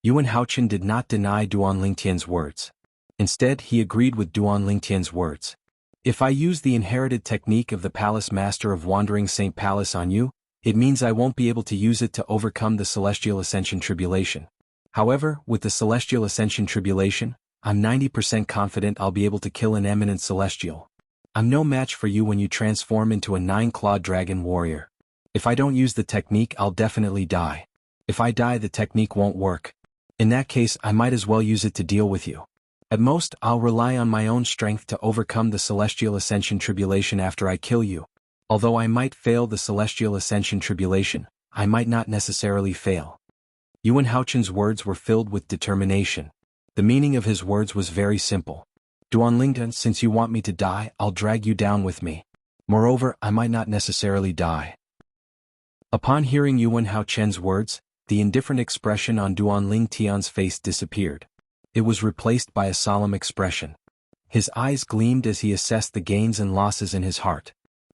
Yuan Haochen did not deny Duan Lingtian's words. Instead, he agreed with Duan Lingtian's words. If I use the inherited technique of the Palace Master of Wandering Saint Palace on you, it means I won't be able to use it to overcome the Celestial Ascension Tribulation. However, with the Celestial Ascension Tribulation, I'm 90% confident I'll be able to kill an eminent Celestial. I'm no match for you when you transform into a 9-clawed dragon warrior. If I don't use the technique, I'll definitely die. If I die, the technique won't work. In that case, I might as well use it to deal with you. At most, I'll rely on my own strength to overcome the Celestial Ascension Tribulation after I kill you. Although I might fail the Celestial Ascension Tribulation, I might not necessarily fail. Yuan Haochen's words were filled with determination. The meaning of his words was very simple. Duanlingtan, since you want me to die, I'll drag you down with me. Moreover, I might not necessarily die. Upon hearing Yuan Haochen's words, the indifferent expression on Duanling Tian's face disappeared. It was replaced by a solemn expression. His eyes gleamed as he assessed the gains and losses in his heart.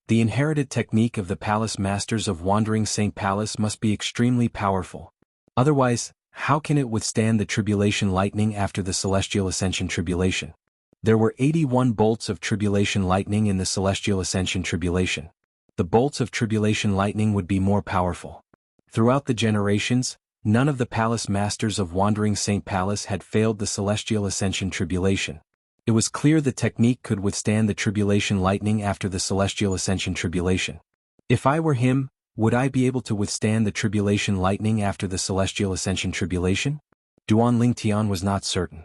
The inherited technique of the Palace Masters of Wandering Saint Palace must be extremely powerful. Otherwise, how can it withstand the tribulation lightning after the Celestial Ascension Tribulation? There were 81 bolts of tribulation lightning in the Celestial Ascension Tribulation. The bolts of tribulation lightning would be more powerful. Throughout the generations, none of the Palace Masters of Wandering Saint Palace had failed the Celestial Ascension Tribulation. It was clear the technique could withstand the tribulation lightning after the Celestial Ascension Tribulation. If I were him, would I be able to withstand the tribulation lightning after the Celestial Ascension Tribulation? Duanling Tian was not certain.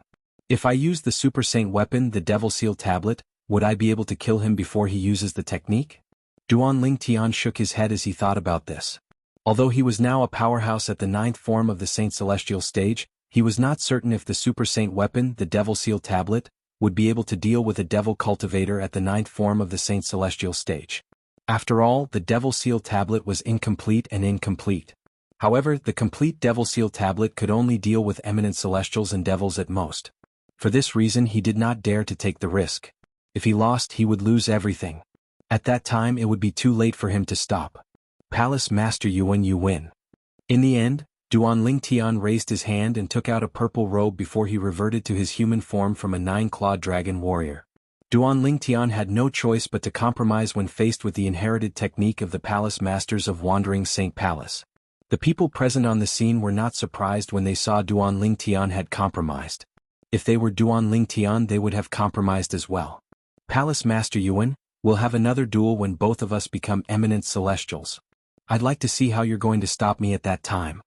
If I used the Super Saint weapon, the Devil Seal Tablet, would I be able to kill him before he uses the technique? Duanling Tian shook his head as he thought about this. Although he was now a powerhouse at the 9th form of the Saint Celestial stage, he was not certain if the Super Saint weapon, the Devil Seal Tablet, would be able to deal with a Devil Cultivator at the 9th form of the Saint Celestial stage. After all, the Devil Seal Tablet was incomplete and incomplete. However, the complete Devil Seal Tablet could only deal with eminent Celestials and Devils at most. For this reason he did not dare to take the risk. If he lost, he would lose everything. At that time it would be too late for him to stop. Palace Master Yuan, you win. In the end, Duanling Tian raised his hand and took out a purple robe before he reverted to his human form from a 9-clawed dragon warrior. Duanling Tian had no choice but to compromise when faced with the inherited technique of the Palace Masters of Wandering Saint Palace. The people present on the scene were not surprised when they saw Duanling Tian had compromised. If they were Duanling Tian, they would have compromised as well. Palace Master Yuan, we'll have another duel when both of us become eminent Celestials. I'd like to see how you're going to stop me at that time.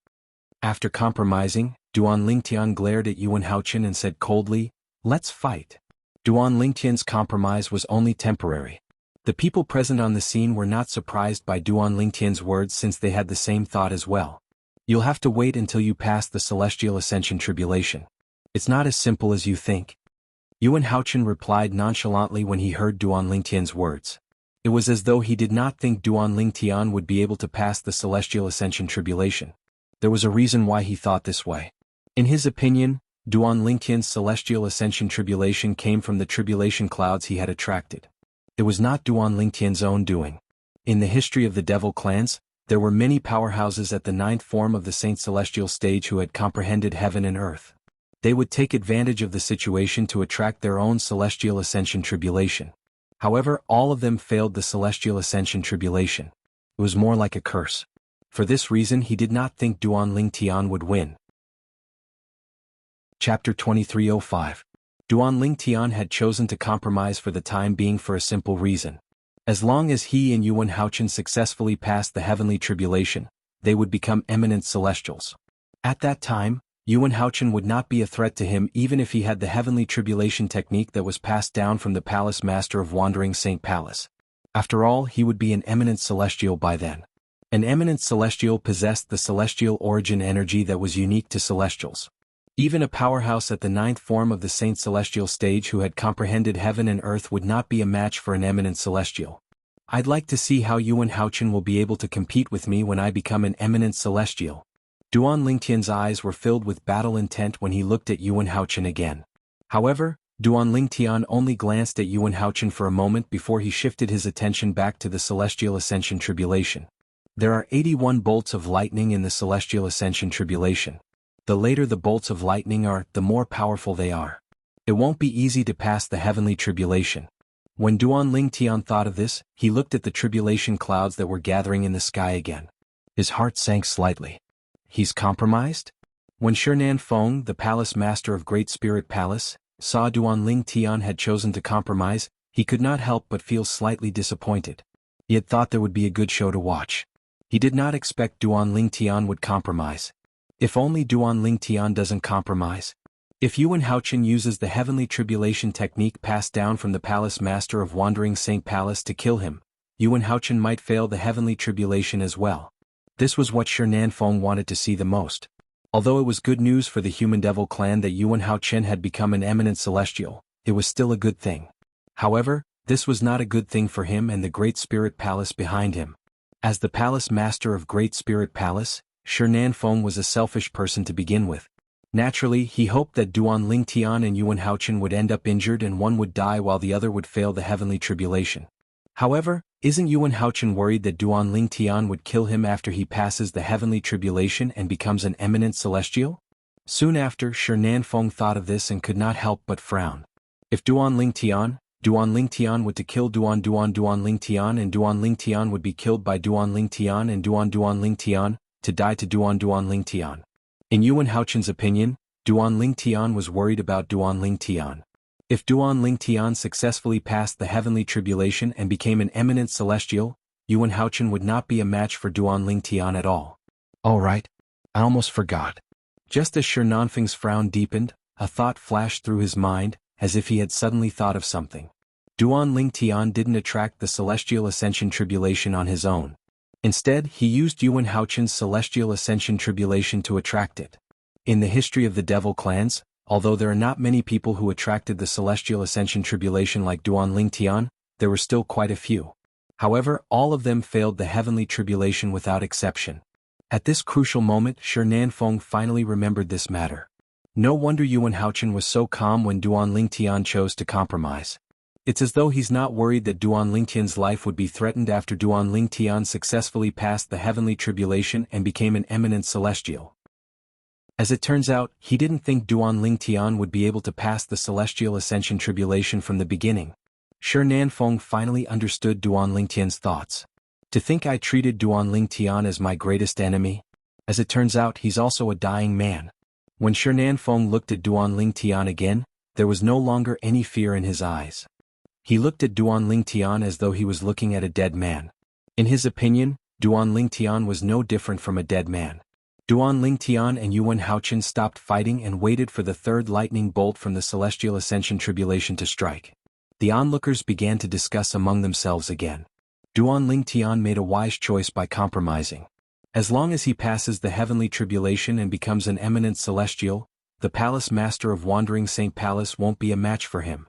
After compromising, Duanling Tian glared at Yuan Haochen and said coldly, "Let's fight." Duanling Tian's compromise was only temporary. The people present on the scene were not surprised by Duanling Tian's words since they had the same thought as well. You'll have to wait until you pass the Celestial Ascension Tribulation. It's not as simple as you think. Yuan Haochen replied nonchalantly when he heard Duanling Tian's words. It was as though he did not think Duanling Tian would be able to pass the Celestial Ascension Tribulation. There was a reason why he thought this way. In his opinion, Duanling Tian's Celestial Ascension Tribulation came from the tribulation clouds he had attracted. It was not Duanling Tian's own doing. In the history of the Devil clans, there were many powerhouses at the 9th form of the Saint Celestial stage who had comprehended heaven and earth. They would take advantage of the situation to attract their own Celestial Ascension Tribulation. However, all of them failed the Celestial Ascension Tribulation. It was more like a curse. For this reason he did not think Duanling Tian would win. Chapter 2305. Duanling Tian had chosen to compromise for the time being for a simple reason. As long as he and Yuan Haochen successfully passed the heavenly tribulation, they would become eminent Celestials. At that time, Yuan Haochen would not be a threat to him even if he had the heavenly tribulation technique that was passed down from the Palace Master of Wandering Saint Palace. After all, he would be an eminent Celestial by then. An eminent Celestial possessed the celestial origin energy that was unique to Celestials. Even a powerhouse at the 9th form of the Saint Celestial stage who had comprehended heaven and earth would not be a match for an eminent Celestial. I'd like to see how Yuan Haochen will be able to compete with me when I become an eminent Celestial. Duanling Tian's eyes were filled with battle intent when he looked at Yuan Haochen again. However, Duanling Tian only glanced at Yuan Haochen for a moment before he shifted his attention back to the Celestial Ascension Tribulation. There are 81 bolts of lightning in the Celestial Ascension Tribulation. The later the bolts of lightning are, the more powerful they are. It won't be easy to pass the heavenly tribulation. When Duan Ling Tian thought of this, he looked at the tribulation clouds that were gathering in the sky again. His heart sank slightly. He's compromised? When Shernan Feng, the palace master of Great Spirit Palace, saw Duan Ling Tian had chosen to compromise, he could not help but feel slightly disappointed. He had thought there would be a good show to watch. He did not expect Duan Ling Tian would compromise. If only Duan Ling Tian doesn't compromise. If Yuan Haochen uses the heavenly tribulation technique passed down from the palace master of Wandering Saint Palace to kill him, Yuan Haochen might fail the heavenly tribulation as well. This was what Shernan Feng wanted to see the most. Although it was good news for the human devil clan that Yuan Haochen had become an eminent celestial, it was still a good thing. However, this was not a good thing for him and the Great Spirit Palace behind him. As the palace master of Great Spirit Palace, Shernan Feng was a selfish person to begin with. Naturally, he hoped that Duan Ling Tian and Yuan Haochen would end up injured and one would die while the other would fail the heavenly tribulation. However, isn't Yuan Haochen worried that Duan Ling Tian would kill him after he passes the heavenly tribulation and becomes an eminent celestial? Soon after, Shernan Feng thought of this and could not help but frown. If Duan Ling Tian would to kill Duan Ling Tian and Duan Ling Tian would be killed by Duan Ling Tian and Duan Ling Tian, to die to Duan Ling Tian. In Yuan Haochen's opinion, Duan Ling Tian was worried about Duan Ling Tian. If Duan Ling Tian successfully passed the heavenly tribulation and became an eminent celestial, Yuan Haochen would not be a match for Duan Ling Tian at all. All right, I almost forgot. Just as Shernan Feng's frown deepened, a thought flashed through his mind, as if he had suddenly thought of something. Duan Ling Tian didn't attract the celestial ascension tribulation on his own. Instead, he used Yuan Haochen's celestial ascension tribulation to attract it. In the history of the devil clans, although there are not many people who attracted the celestial ascension tribulation like Duan Ling Tian, there were still quite a few. However, all of them failed the heavenly tribulation without exception. At this crucial moment, Shernan Feng finally remembered this matter. No wonder Yuan Haochen was so calm when Duan Ling Tian chose to compromise. It's as though he's not worried that Duan Ling Tian's life would be threatened after Duan Ling Tian successfully passed the heavenly tribulation and became an eminent celestial. As it turns out, he didn't think Duan Ling Tian would be able to pass the celestial ascension tribulation from the beginning. Shernan Feng finally understood Duan Ling Tian's thoughts. To think I treated Duan Ling Tian as my greatest enemy? As it turns out, he's also a dying man. When Shernan Feng looked at Duan Ling Tian again, there was no longer any fear in his eyes. He looked at Duan Ling Tian as though he was looking at a dead man. In his opinion, Duan Ling Tian was no different from a dead man. Duan Ling Tian and Yuan Haochen stopped fighting and waited for the third lightning bolt from the celestial ascension tribulation to strike. The onlookers began to discuss among themselves again. Duan Ling Tian made a wise choice by compromising. As long as he passes the heavenly tribulation and becomes an eminent celestial, the palace master of Wandering Saint Palace won't be a match for him.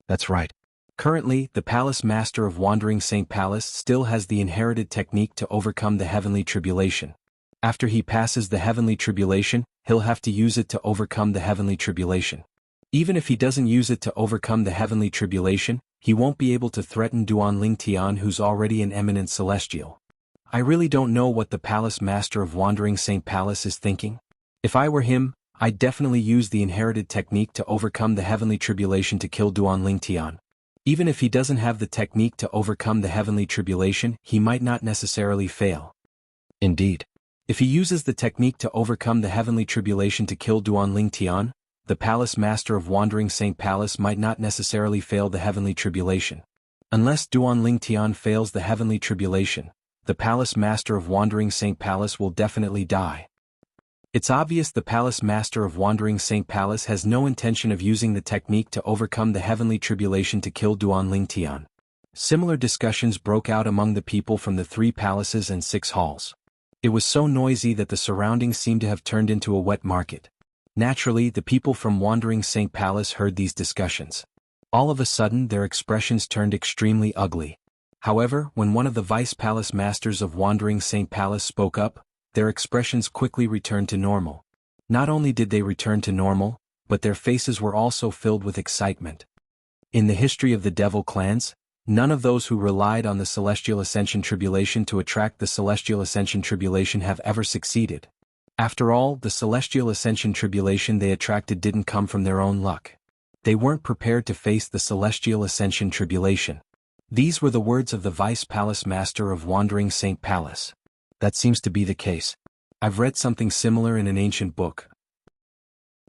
That's right. Currently, the palace master of Wandering Saint Palace still has the inherited technique to overcome the heavenly tribulation. After he passes the heavenly tribulation, he'll have to use it to overcome the heavenly tribulation. Even if he doesn't use it to overcome the heavenly tribulation, he won't be able to threaten Duan Ling Tian, who's already an eminent celestial. I really don't know what the palace master of Wandering Saint Palace is thinking. If I were him, I'd definitely use the inherited technique to overcome the heavenly tribulation to kill Duan Ling Tian. Even if he doesn't have the technique to overcome the heavenly tribulation, he might not necessarily fail. Indeed. If he uses the technique to overcome the heavenly tribulation to kill Duan Ling Tian, the palace master of Wandering Saint Palace might not necessarily fail the heavenly tribulation. Unless Duan Ling Tian fails the heavenly tribulation, the palace master of Wandering Saint Palace will definitely die. It's obvious the palace master of Wandering Saint Palace has no intention of using the technique to overcome the heavenly tribulation to kill Duan Ling Tian. Similar discussions broke out among the people from the 3 palaces and 6 halls. It was so noisy that the surroundings seemed to have turned into a wet market. Naturally, the people from Wandering Saint Palace heard these discussions. All of a sudden, their expressions turned extremely ugly. However, when one of the vice palace masters of Wandering Saint Palace spoke up, their expressions quickly returned to normal. Not only did they return to normal, but their faces were also filled with excitement. In the history of the devil clans, none of those who relied on the celestial ascension tribulation to attract the celestial ascension tribulation have ever succeeded. After all, the celestial ascension tribulation they attracted didn't come from their own luck. They weren't prepared to face the celestial ascension tribulation. These were the words of the Vice Palace Master of Wandering Saint Palace. That seems to be the case. I've read something similar in an ancient book.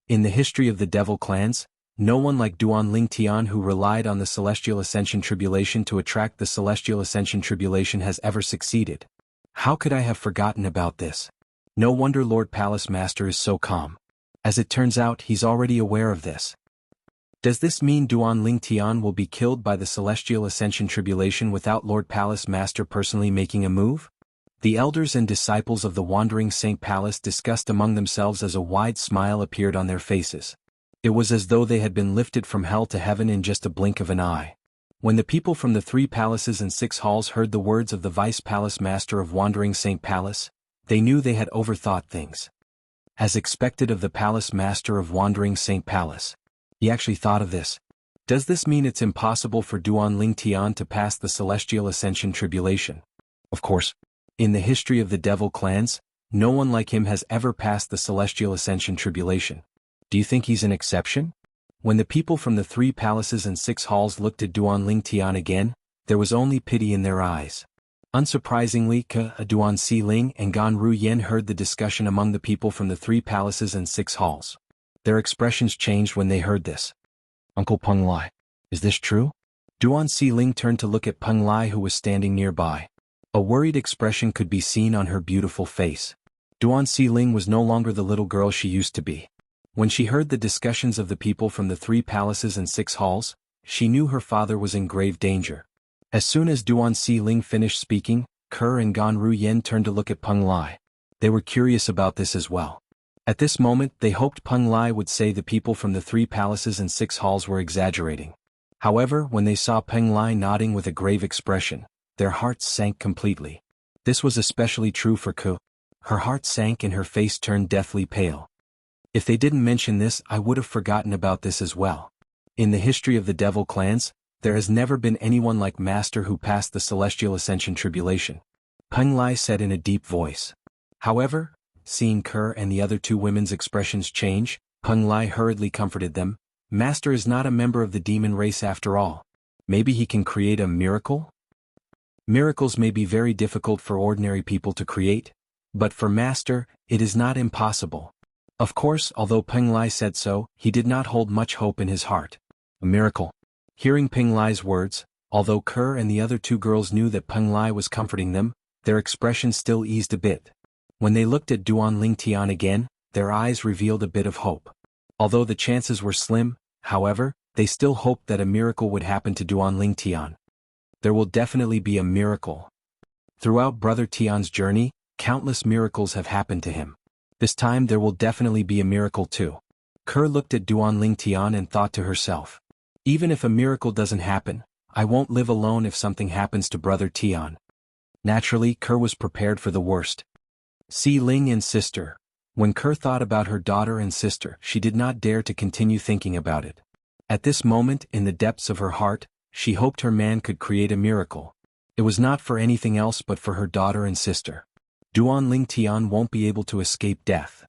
In the history of the devil clans, no one like Duan Ling Tian, who relied on the celestial ascension tribulation to attract the celestial ascension tribulation, has ever succeeded. How could I have forgotten about this? No wonder Lord Palace Master is so calm. As it turns out, he's already aware of this. Does this mean Duan Ling Tian will be killed by the celestial ascension tribulation without Lord Palace Master personally making a move? The elders and disciples of the Wandering Saint Palace discussed among themselves as a wide smile appeared on their faces. It was as though they had been lifted from hell to heaven in just a blink of an eye. When the people from the 3 palaces and 6 halls heard the words of the Vice Palace Master of Wandering Saint Palace, they knew they had overthought things. As expected of the Palace Master of Wandering Saint Palace, he actually thought of this. Does this mean it's impossible for Duan Ling Tian to pass the celestial ascension tribulation? Of course. In the history of the devil clans, no one like him has ever passed the celestial ascension tribulation. Do you think he's an exception? When the people from the 3 palaces and 6 halls looked at Duan Ling Tian again, there was only pity in their eyes. Unsurprisingly, Duan Si Ling and Gan Ru Yen heard the discussion among the people from the 3 palaces and 6 halls. Their expressions changed when they heard this. Uncle Peng Lai, is this true? Duan Si Ling turned to look at Peng Lai, who was standing nearby. A worried expression could be seen on her beautiful face. Duan Si Ling was no longer the little girl she used to be. When she heard the discussions of the people from the 3 palaces and 6 halls, she knew her father was in grave danger. As soon as Duan Si Ling finished speaking, Kerr and Gan Ru Yen turned to look at Peng Lai. They were curious about this as well. At this moment, they hoped Peng Lai would say the people from the 3 palaces and 6 halls were exaggerating. However, when they saw Peng Lai nodding with a grave expression, their hearts sank completely. This was especially true for Ke. Her heart sank and her face turned deathly pale. If they didn't mention this, I would have forgotten about this as well. In the history of the devil clans, there has never been anyone like Master who passed the celestial ascension tribulation. Peng Lai said in a deep voice. However, seeing Kerr and the other 2 women's expressions change, Peng Lai hurriedly comforted them. Master is not a member of the demon race after all. Maybe he can create a miracle? Miracles may be very difficult for ordinary people to create, but for Master, it is not impossible. Of course, although Peng Lai said so, he did not hold much hope in his heart. A miracle. Hearing Peng Lai's words, although Kerr and the other 2 girls knew that Peng Lai was comforting them, their expression still eased a bit. When they looked at Duan Ling Tian again, their eyes revealed a bit of hope. Although the chances were slim, however, they still hoped that a miracle would happen to Duan Ling Tian. There will definitely be a miracle. Throughout Brother Tian's journey, countless miracles have happened to him. This time there will definitely be a miracle too. Kerr looked at Duan Ling Tian and thought to herself. Even if a miracle doesn't happen, I won't live alone if something happens to Brother Tian. Naturally, Kerr was prepared for the worst. Si Ling and sister. When Kerr thought about her daughter and sister, she did not dare to continue thinking about it. At this moment, in the depths of her heart, she hoped her man could create a miracle. It was not for anything else but for her daughter and sister. Duan Ling Tian won't be able to escape death.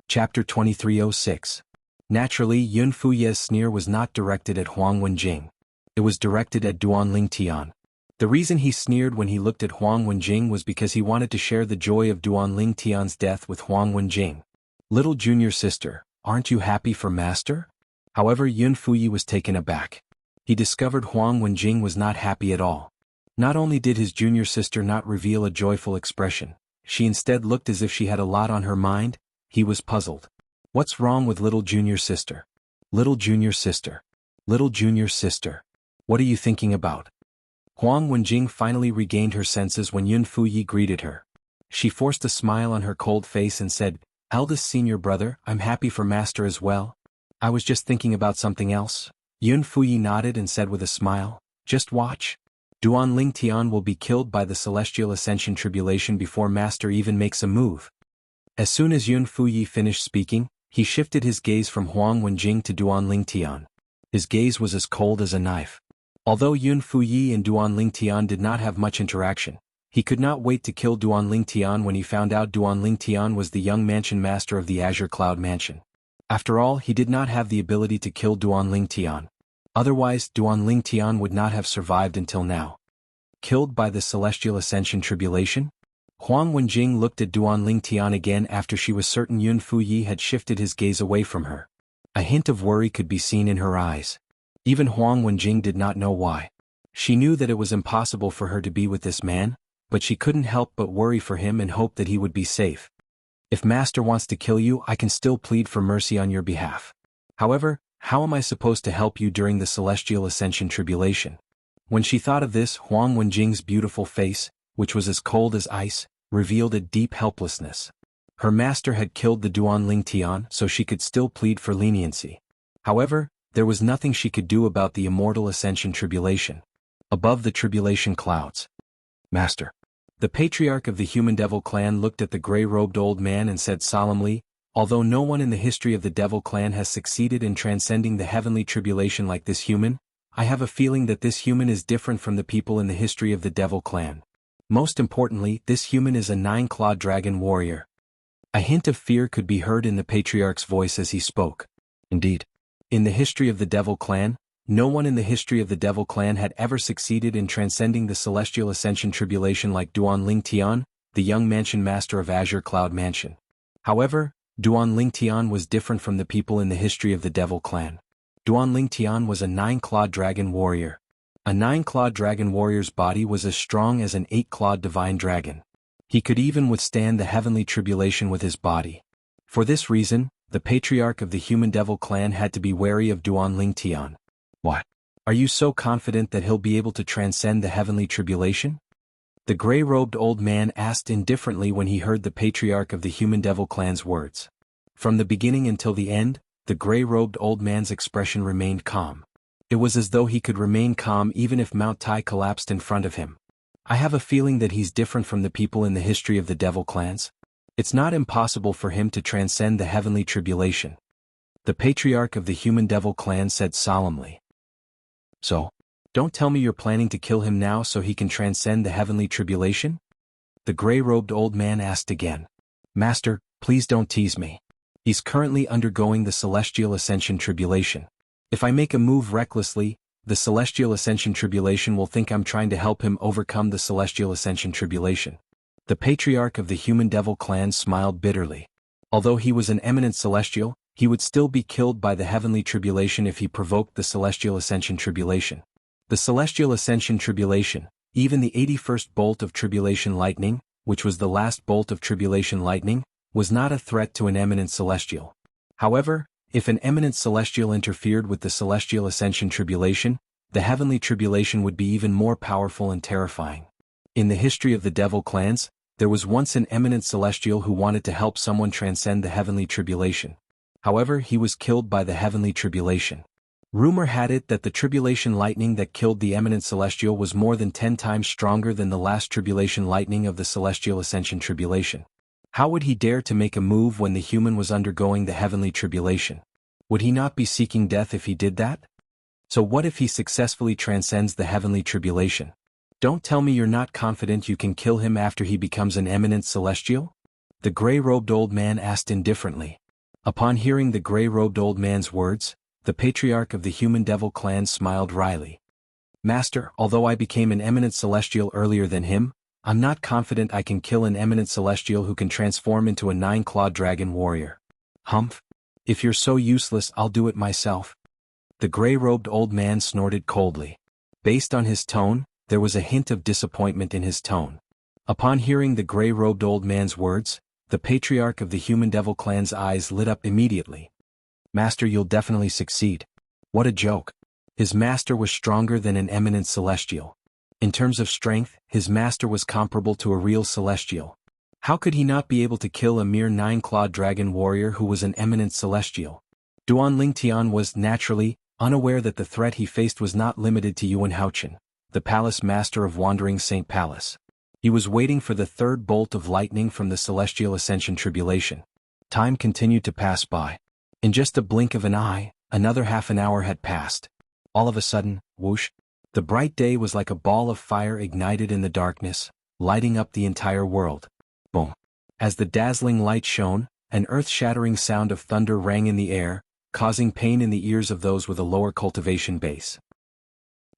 Chapter 2306. Naturally, Yun Fuye's sneer was not directed at Huang Wenjing. It was directed at Duan Ling Tian. The reason he sneered when he looked at Huang Wenjing was because he wanted to share the joy of Duan Ling Tian's death with Huang Wenjing. Little junior sister, aren't you happy for Master? However, Yun Fuyi was taken aback. He discovered Huang Wenjing was not happy at all. Not only did his junior sister not reveal a joyful expression, she instead looked as if she had a lot on her mind. He was puzzled. What's wrong with little junior sister? Little junior sister. Little junior sister. What are you thinking about? Huang Wenjing finally regained her senses when Yun Fuyi greeted her. She forced a smile on her cold face and said, Eldest senior brother, I'm happy for Master as well. I was just thinking about something else. Yun Fuyi nodded and said with a smile, Just watch. Duan Ling Tian will be killed by the celestial ascension tribulation before Master even makes a move. As soon as Yun Fuyi finished speaking, he shifted his gaze from Huang Wenjing to Duan Ling Tian. His gaze was as cold as a knife. Although Yun Fuyi and Duan Ling Tian did not have much interaction, he could not wait to kill Duan Ling Tian when he found out Duan Ling Tian was the young mansion master of the Azure Cloud Mansion. After all, he did not have the ability to kill Duanling Tian. Otherwise, Duanling Tian would not have survived until now. Killed by the Celestial Ascension Tribulation? Huang Wenjing looked at Duanling Tian again after she was certain Yun Fuyi had shifted his gaze away from her. A hint of worry could be seen in her eyes. Even Huang Wenjing did not know why. She knew that it was impossible for her to be with this man, but she couldn't help but worry for him and hope that he would be safe. If Master wants to kill you, I can still plead for mercy on your behalf. However, how am I supposed to help you during the Celestial Ascension Tribulation? When she thought of this, Huang Wenjing's beautiful face, which was as cold as ice, revealed a deep helplessness. Her master had killed the Duanling Tian, so she could still plead for leniency. However, there was nothing she could do about the Immortal Ascension Tribulation. Above the tribulation clouds. Master. The patriarch of the Human Devil Clan looked at the gray-robed old man and said solemnly, although no one in the history of the Devil Clan has succeeded in transcending the heavenly tribulation like this human, I have a feeling that this human is different from the people in the history of the Devil Clan. Most importantly, this human is a 9-clawed dragon warrior. A hint of fear could be heard in the patriarch's voice as he spoke. Indeed. In the history of the Devil Clan, no one in the history of the Devil Clan had ever succeeded in transcending the Celestial Ascension Tribulation like Duanling Tian, the young mansion master of Azure Cloud Mansion. However, Duanling Tian was different from the people in the history of the Devil Clan. Duanling Tian was a 9-clawed dragon warrior. A 9-clawed dragon warrior's body was as strong as an 8-clawed divine dragon. He could even withstand the heavenly tribulation with his body. For this reason, the patriarch of the Human Devil Clan had to be wary of Duanling Tian. What? Are you so confident that he'll be able to transcend the heavenly tribulation? The gray-robed old man asked indifferently when he heard the patriarch of the Human Devil Clan's words. From the beginning until the end, the gray-robed old man's expression remained calm. It was as though he could remain calm even if Mount Tai collapsed in front of him. I have a feeling that he's different from the people in the history of the Devil Clans. It's not impossible for him to transcend the heavenly tribulation. The patriarch of the Human Devil Clan said solemnly. So, don't tell me you're planning to kill him now so he can transcend the heavenly tribulation? The gray-robed old man asked again. Master, please don't tease me. He's currently undergoing the Celestial Ascension Tribulation. If I make a move recklessly, the Celestial Ascension Tribulation will think I'm trying to help him overcome the Celestial Ascension Tribulation. The patriarch of the Human Devil Clan smiled bitterly. Although he was an eminent celestial, he would still be killed by the heavenly tribulation if he provoked the Celestial Ascension Tribulation. The Celestial Ascension Tribulation, even the 81st bolt of tribulation lightning, which was the last bolt of tribulation lightning, was not a threat to an eminent celestial. However, if an eminent celestial interfered with the Celestial Ascension Tribulation, the heavenly tribulation would be even more powerful and terrifying. In the history of the Devil Clans, there was once an eminent celestial who wanted to help someone transcend the heavenly tribulation. However, he was killed by the heavenly tribulation. Rumor had it that the tribulation lightning that killed the eminent celestial was more than 10 times stronger than the last tribulation lightning of the Celestial Ascension Tribulation. How would he dare to make a move when the human was undergoing the heavenly tribulation? Would he not be seeking death if he did that? So what if he successfully transcends the heavenly tribulation? Don't tell me you're not confident you can kill him after he becomes an eminent celestial? The gray-robed old man asked indifferently. Upon hearing the gray-robed old man's words, the patriarch of the Human Devil Clan smiled wryly. Master, although I became an eminent celestial earlier than him, I'm not confident I can kill an eminent celestial who can transform into a 9-clawed dragon warrior. Humph. If you're so useless, I'll do it myself. The gray-robed old man snorted coldly. Based on his tone, there was a hint of disappointment in his tone. Upon hearing the gray-robed old man's words, the patriarch of the Human Devil Clan's eyes lit up immediately. Master, you'll definitely succeed. What a joke. His master was stronger than an eminent celestial. In terms of strength, his master was comparable to a real celestial. How could he not be able to kill a mere 9-clawed dragon warrior who was an eminent celestial? Duanling Tian was, naturally, unaware that the threat he faced was not limited to Yuan Haochen, the palace master of Wandering Saint Palace. He was waiting for the third bolt of lightning from the Celestial Ascension Tribulation. Time continued to pass by. In just a blink of an eye, another half an hour had passed. All of a sudden, whoosh, the bright day was like a ball of fire ignited in the darkness, lighting up the entire world. Boom. As the dazzling light shone, An earth-shattering sound of thunder rang in the air, causing pain in the ears of those with a lower cultivation base.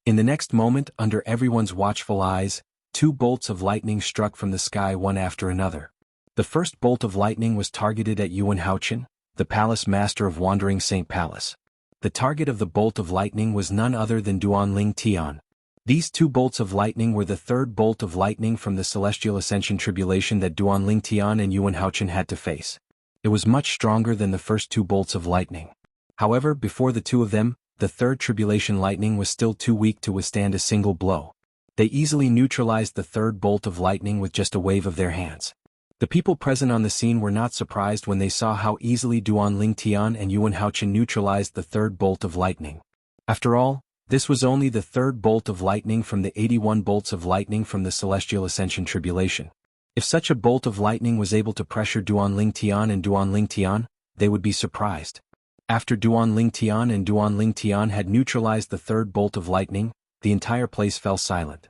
In the next moment, under everyone's watchful eyes, 2 bolts of lightning struck from the sky one after another. The first bolt of lightning was targeted at Yuan Haochen, the palace master of Wandering Saint Palace. The target of the bolt of lightning was none other than Duanling Tian. These 2 bolts of lightning were the third bolt of lightning from the Celestial Ascension Tribulation that Duanling Tian and Yuan Haochen had to face. It was much stronger than the first 2 bolts of lightning. However, before the 2 of them, the third tribulation lightning was still too weak to withstand a single blow. They easily neutralized the third bolt of lightning with just a wave of their hands. The people present on the scene were not surprised when they saw how easily Duanling Tian and Yuan Haochen neutralized the third bolt of lightning. After all, this was only the third bolt of lightning from the 81 bolts of lightning from the Celestial Ascension Tribulation. If such a bolt of lightning was able to pressure Duanling Tian and Duanling Tian, they would be surprised. After Duanling Tian and Duanling Tian had neutralized the third bolt of lightning, the entire place fell silent.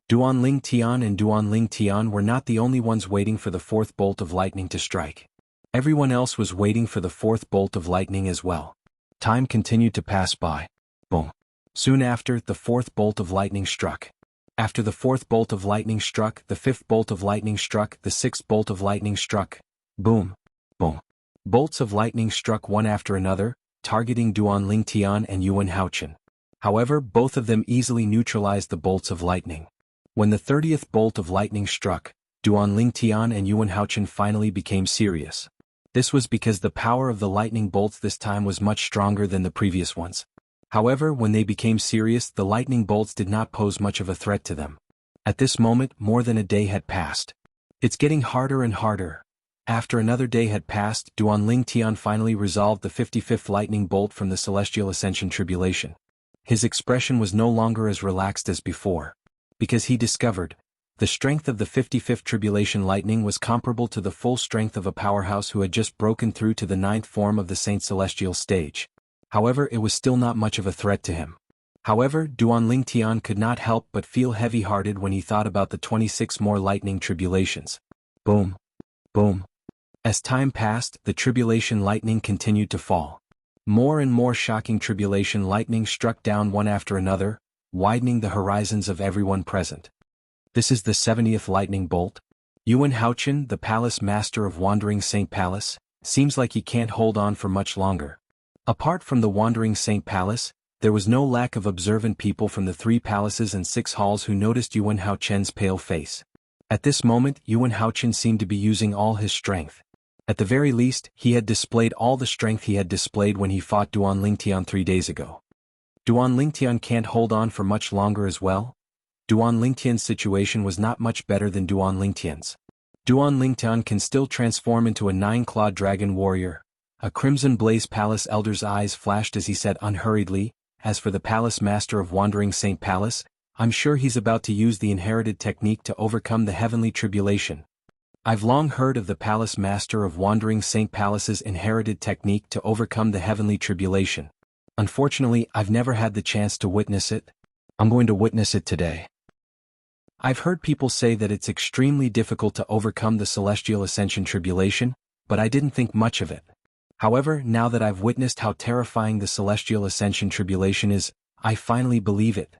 Duanling Tian and Duanling Tian were not the only ones waiting for the fourth bolt of lightning to strike. Everyone else was waiting for the fourth bolt of lightning as well. Time continued to pass by. Boom. Soon after, the fourth bolt of lightning struck. After the fourth bolt of lightning struck, the fifth bolt of lightning struck, the sixth bolt of lightning struck. Boom. Boom. Bolts of lightning struck one after another, targeting Duanling Tian and Yuan Haochen. However, both of them easily neutralized the bolts of lightning. When the 30th bolt of lightning struck, Duanling Tian and Yuan Haochen finally became serious. This was because the power of the lightning bolts this time was much stronger than the previous ones. However, when they became serious, the lightning bolts did not pose much of a threat to them. At this moment, more than a day had passed. It's getting harder and harder. After another day had passed, Duanling Tian finally resolved the 55th lightning bolt from the Celestial Ascension Tribulation. His expression was no longer as relaxed as before. Because he discovered, the strength of the 55th Tribulation lightning was comparable to the full strength of a powerhouse who had just broken through to the 9th form of the Saint Celestial stage. However, it was still not much of a threat to him. However, Duanling Tian could not help but feel heavy-hearted when he thought about the 26 more lightning tribulations. Boom. Boom. As time passed, the tribulation lightning continued to fall. More and more shocking tribulation lightning struck down one after another, widening the horizons of everyone present. This is the 70th lightning bolt. Yuan Haochen, the palace master of Wandering Saint Palace, seems like he can't hold on for much longer. Apart from the Wandering Saint Palace, there was no lack of observant people from the 3 palaces and 6 halls who noticed Yuan Haochen's pale face. At this moment, Yuan Haochen seemed to be using all his strength. At the very least, he had displayed all the strength he had displayed when he fought Duanling Tian 3 days ago. Duanling Tian can't hold on for much longer as well? Duanling Tian's situation was not much better than Duanling Tian's. Duanling Tian can still transform into a 9-clawed dragon warrior. A crimson blaze palace elder's eyes flashed as he said unhurriedly, as for the palace master of Wandering Saint Palace, I'm sure he's about to use the inherited technique to overcome the heavenly tribulation. I've long heard of the palace master of Wandering Saint Palace's inherited technique to overcome the heavenly tribulation. Unfortunately, I've never had the chance to witness it. I'm going to witness it today. I've heard people say that it's extremely difficult to overcome the Celestial Ascension Tribulation, but I didn't think much of it. However, now that I've witnessed how terrifying the Celestial Ascension Tribulation is, I finally believe it.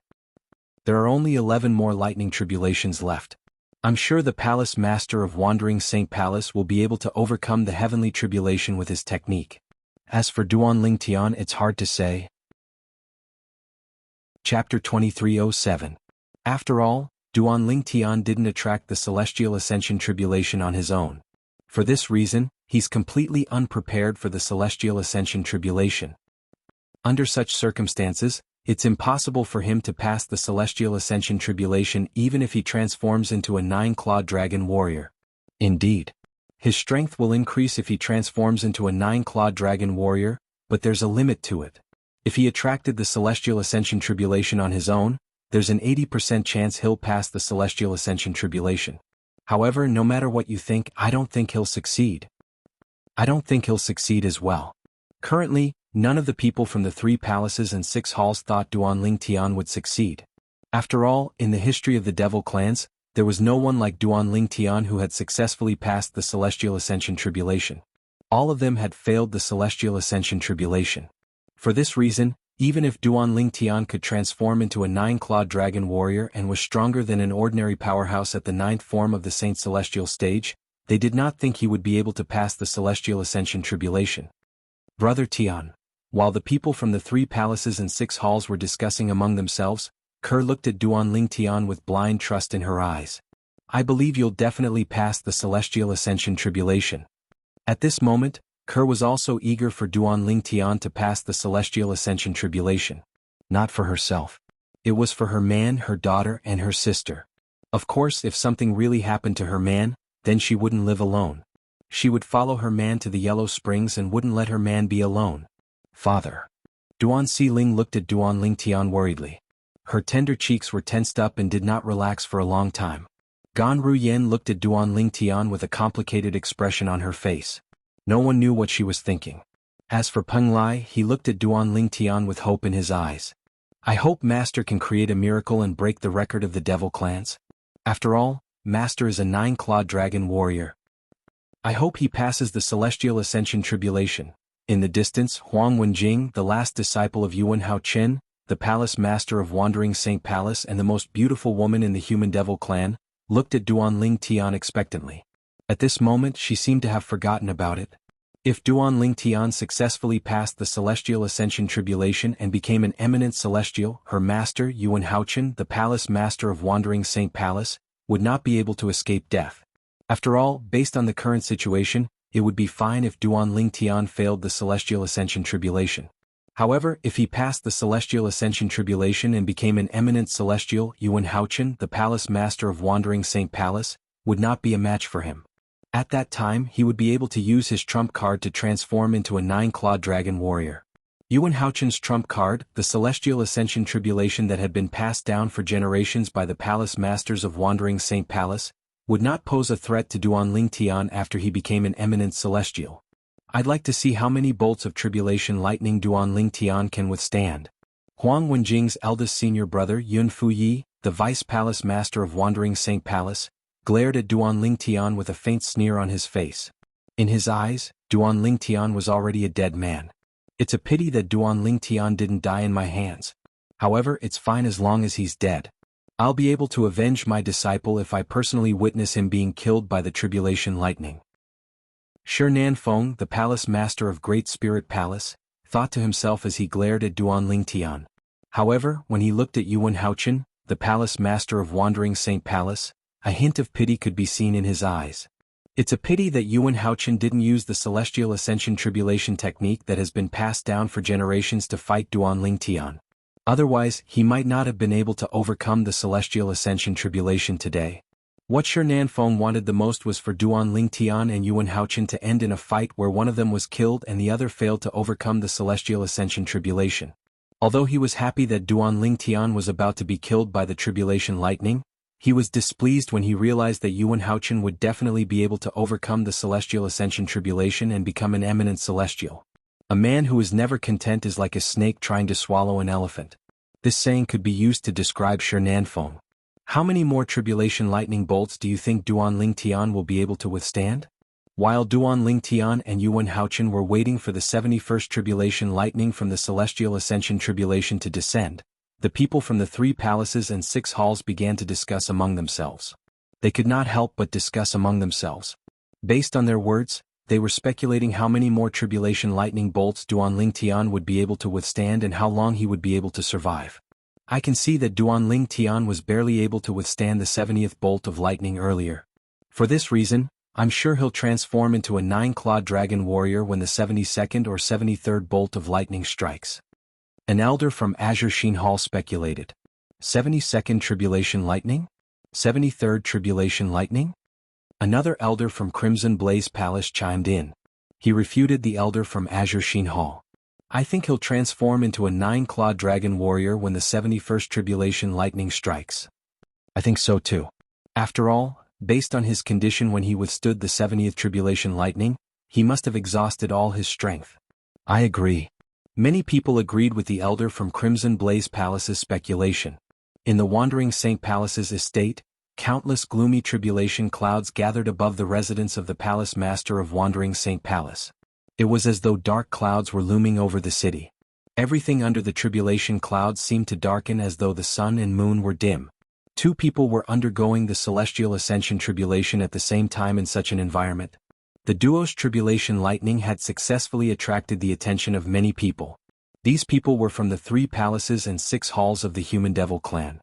There are only 11 more lightning tribulations left. I'm sure the palace master of Wandering Saint Palace will be able to overcome the heavenly tribulation with his technique. As for Duanling Tian, it's hard to say. Chapter 2307. After all, Duanling Tian didn't attract the Celestial Ascension Tribulation on his own. For this reason, he's completely unprepared for the Celestial Ascension Tribulation. Under such circumstances, it's impossible for him to pass the Celestial Ascension Tribulation even if he transforms into a 9-clawed dragon warrior. Indeed, his strength will increase if he transforms into a 9-clawed dragon warrior, but there's a limit to it. If he attracted the Celestial Ascension Tribulation on his own, there's an 80% chance he'll pass the Celestial Ascension Tribulation. However, no matter what you think, I don't think he'll succeed. I don't think he'll succeed as well. Currently, none of the people from the 3 palaces and 6 halls thought Duanling Tian would succeed. After all, in the history of the Devil clans, there was no one like Duanling Tian who had successfully passed the Celestial Ascension Tribulation. All of them had failed the Celestial Ascension Tribulation. For this reason, even if Duan Lingtian could transform into a 9-clawed dragon warrior and was stronger than an ordinary powerhouse at the 9th form of the Saint Celestial stage, they did not think he would be able to pass the Celestial Ascension Tribulation. Brother Tian. While the people from the 3 palaces and 6 halls were discussing among themselves, Kerr looked at Duan Lingtian with blind trust in her eyes. I believe you'll definitely pass the Celestial Ascension Tribulation. At this moment, Kerr was also eager for Duan Lingtian to pass the Celestial Ascension Tribulation. Not for herself. It was for her man, her daughter, and her sister. Of course, if something really happened to her man, then she wouldn't live alone. She would follow her man to the Yellow Springs and wouldn't let her man be alone. Father. Duan Xiling looked at Duan Lingtian worriedly. Her tender cheeks were tensed up and did not relax for a long time. Gan Ruyen looked at Duan Lingtian with a complicated expression on her face. No one knew what she was thinking. As for Peng Lai, he looked at Duan Lingtian with hope in his eyes. I hope Master can create a miracle and break the record of the devil clans. After all, Master is a 9-clawed dragon warrior. I hope he passes the Celestial Ascension Tribulation. In the distance, Huang Wenjing, the last disciple of Yuan Hao Chen, the palace master of Wandering Saint Palace and the most beautiful woman in the human devil clan, looked at Duan Lingtian expectantly. At this moment she seemed to have forgotten about it. If Duan Lingtian successfully passed the Celestial Ascension Tribulation and became an eminent celestial, her master, Yuan Haochen, the palace master of Wandering Saint Palace, would not be able to escape death. After all, based on the current situation, it would be fine if Duan Lingtian failed the Celestial Ascension Tribulation. However, if he passed the Celestial Ascension Tribulation and became an eminent celestial, Yuan Haochen, the palace master of Wandering Saint Palace, would not be a match for him. At that time, he would be able to use his trump card to transform into a 9-clawed dragon warrior. Yuan Haochen's trump card, the Celestial Ascension Tribulation that had been passed down for generations by the palace masters of Wandering Saint Palace, would not pose a threat to Duan Lingtian after he became an eminent celestial. I'd like to see how many bolts of tribulation lightning Duan Lingtian can withstand. Huang Wenjing's eldest senior brother Yun Fuyi, the vice palace master of Wandering Saint Palace, glared at Duan Lingtian with a faint sneer on his face. In his eyes, Duan Lingtian was already a dead man. It's a pity that Duan Lingtian didn't die in my hands. However, it's fine as long as he's dead. I'll be able to avenge my disciple if I personally witness him being killed by the tribulation lightning. Shi Nanfeng, the palace master of Great Spirit Palace, thought to himself as he glared at Duan Lingtian. However, when he looked at Yuan Haochen, the palace master of Wandering Saint Palace, a hint of pity could be seen in his eyes. It's a pity that Yuan Haochen didn't use the Celestial Ascension Tribulation technique that has been passed down for generations to fight Duan Lingtian. Otherwise, he might not have been able to overcome the Celestial Ascension Tribulation today. What Shi Nanfeng wanted the most was for Duan Lingtian and Yuan Haochen to end in a fight where one of them was killed and the other failed to overcome the Celestial Ascension Tribulation. Although he was happy that Duan Lingtian was about to be killed by the tribulation lightning, he was displeased when he realized that Yuan Haochen would definitely be able to overcome the Celestial Ascension Tribulation and become an eminent celestial. A man who is never content is like a snake trying to swallow an elephant. This saying could be used to describe Shi Nanfeng. How many more tribulation lightning bolts do you think Duan Lingtian will be able to withstand? While Duan Lingtian and Yuan Haochen were waiting for the 71st tribulation lightning from the Celestial Ascension Tribulation to descend, the people from the 3 palaces and 6 halls began to discuss among themselves. They could not help but discuss among themselves. Based on their words, they were speculating how many more tribulation lightning bolts Duan Lingtian would be able to withstand and how long he would be able to survive. I can see that Duan Lingtian was barely able to withstand the 70th bolt of lightning earlier. For this reason, I'm sure he'll transform into a 9-clawed dragon warrior when the 72nd or 73rd bolt of lightning strikes. An elder from Azure Sheen Hall speculated. 72nd tribulation lightning? 73rd tribulation lightning? Another elder from Crimson Blaze Palace chimed in. He refuted the elder from Azure Sheen Hall. I think he'll transform into a 9-clawed dragon warrior when the 71st tribulation lightning strikes. I think so too. After all, based on his condition when he withstood the 70th tribulation lightning, he must have exhausted all his strength. I agree. Many people agreed with the elder from Crimson Blaze Palace's speculation. In the Wandering Saint Palace's estate, countless gloomy tribulation clouds gathered above the residence of the palace master of Wandering Saint Palace. It was as though dark clouds were looming over the city. Everything under the tribulation clouds seemed to darken as though the sun and moon were dim. Two people were undergoing the celestial ascension tribulation at the same time in such an environment. The duo's tribulation lightning had successfully attracted the attention of many people. These people were from the 3 palaces and 6 halls of the human devil clan.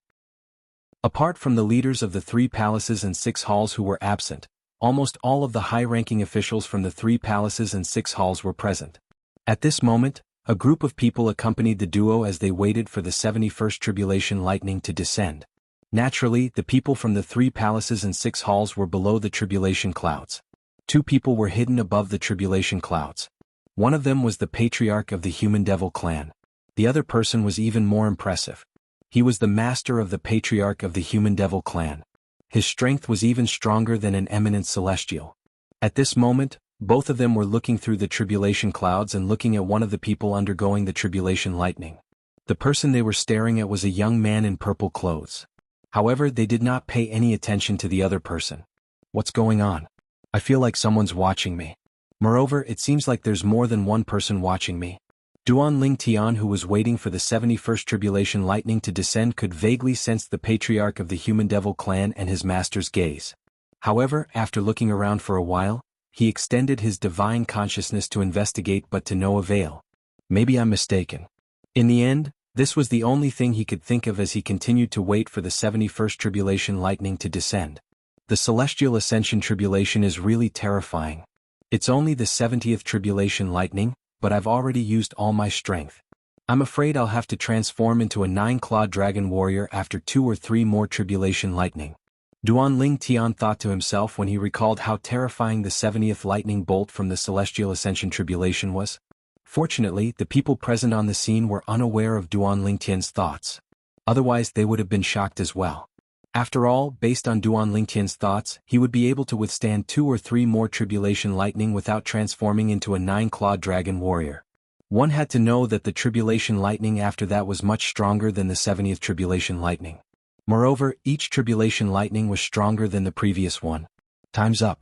Apart from the leaders of the 3 palaces and 6 halls who were absent, almost all of the high-ranking officials from the 3 palaces and 6 halls were present. At this moment, a group of people accompanied the duo as they waited for the 71st tribulation lightning to descend. Naturally, the people from the 3 palaces and 6 halls were below the tribulation clouds. 2 people were hidden above the tribulation clouds. One of them was the patriarch of the human devil clan. The other person was even more impressive. He was the master of the patriarch of the human devil clan. His strength was even stronger than an eminent celestial. At this moment, both of them were looking through the tribulation clouds and looking at one of the people undergoing the tribulation lightning. The person they were staring at was a young man in purple clothes. However, they did not pay any attention to the other person. What's going on? I feel like someone's watching me. Moreover, it seems like there's more than one person watching me. Duan Ling Tian, who was waiting for the 71st tribulation lightning to descend, could vaguely sense the patriarch of the human devil clan and his master's gaze. However, after looking around for a while, he extended his divine consciousness to investigate, but to no avail. Maybe I'm mistaken. In the end, this was the only thing he could think of as he continued to wait for the 71st tribulation lightning to descend. The celestial ascension tribulation is really terrifying. It's only the 70th tribulation lightning, but I've already used all my strength. I'm afraid I'll have to transform into a 9-clawed dragon warrior after 2 or 3 more tribulation lightning. Duan Ling Tian thought to himself when he recalled how terrifying the 70th lightning bolt from the celestial ascension tribulation was. Fortunately, the people present on the scene were unaware of Duan Ling Tian's thoughts. Otherwise, they would have been shocked as well. After all, based on Duan Ling Tian's thoughts, he would be able to withstand 2 or 3 more tribulation lightning without transforming into a 9-clawed dragon warrior. One had to know that the tribulation lightning after that was much stronger than the 70th tribulation lightning. Moreover, each tribulation lightning was stronger than the previous one. Time's up.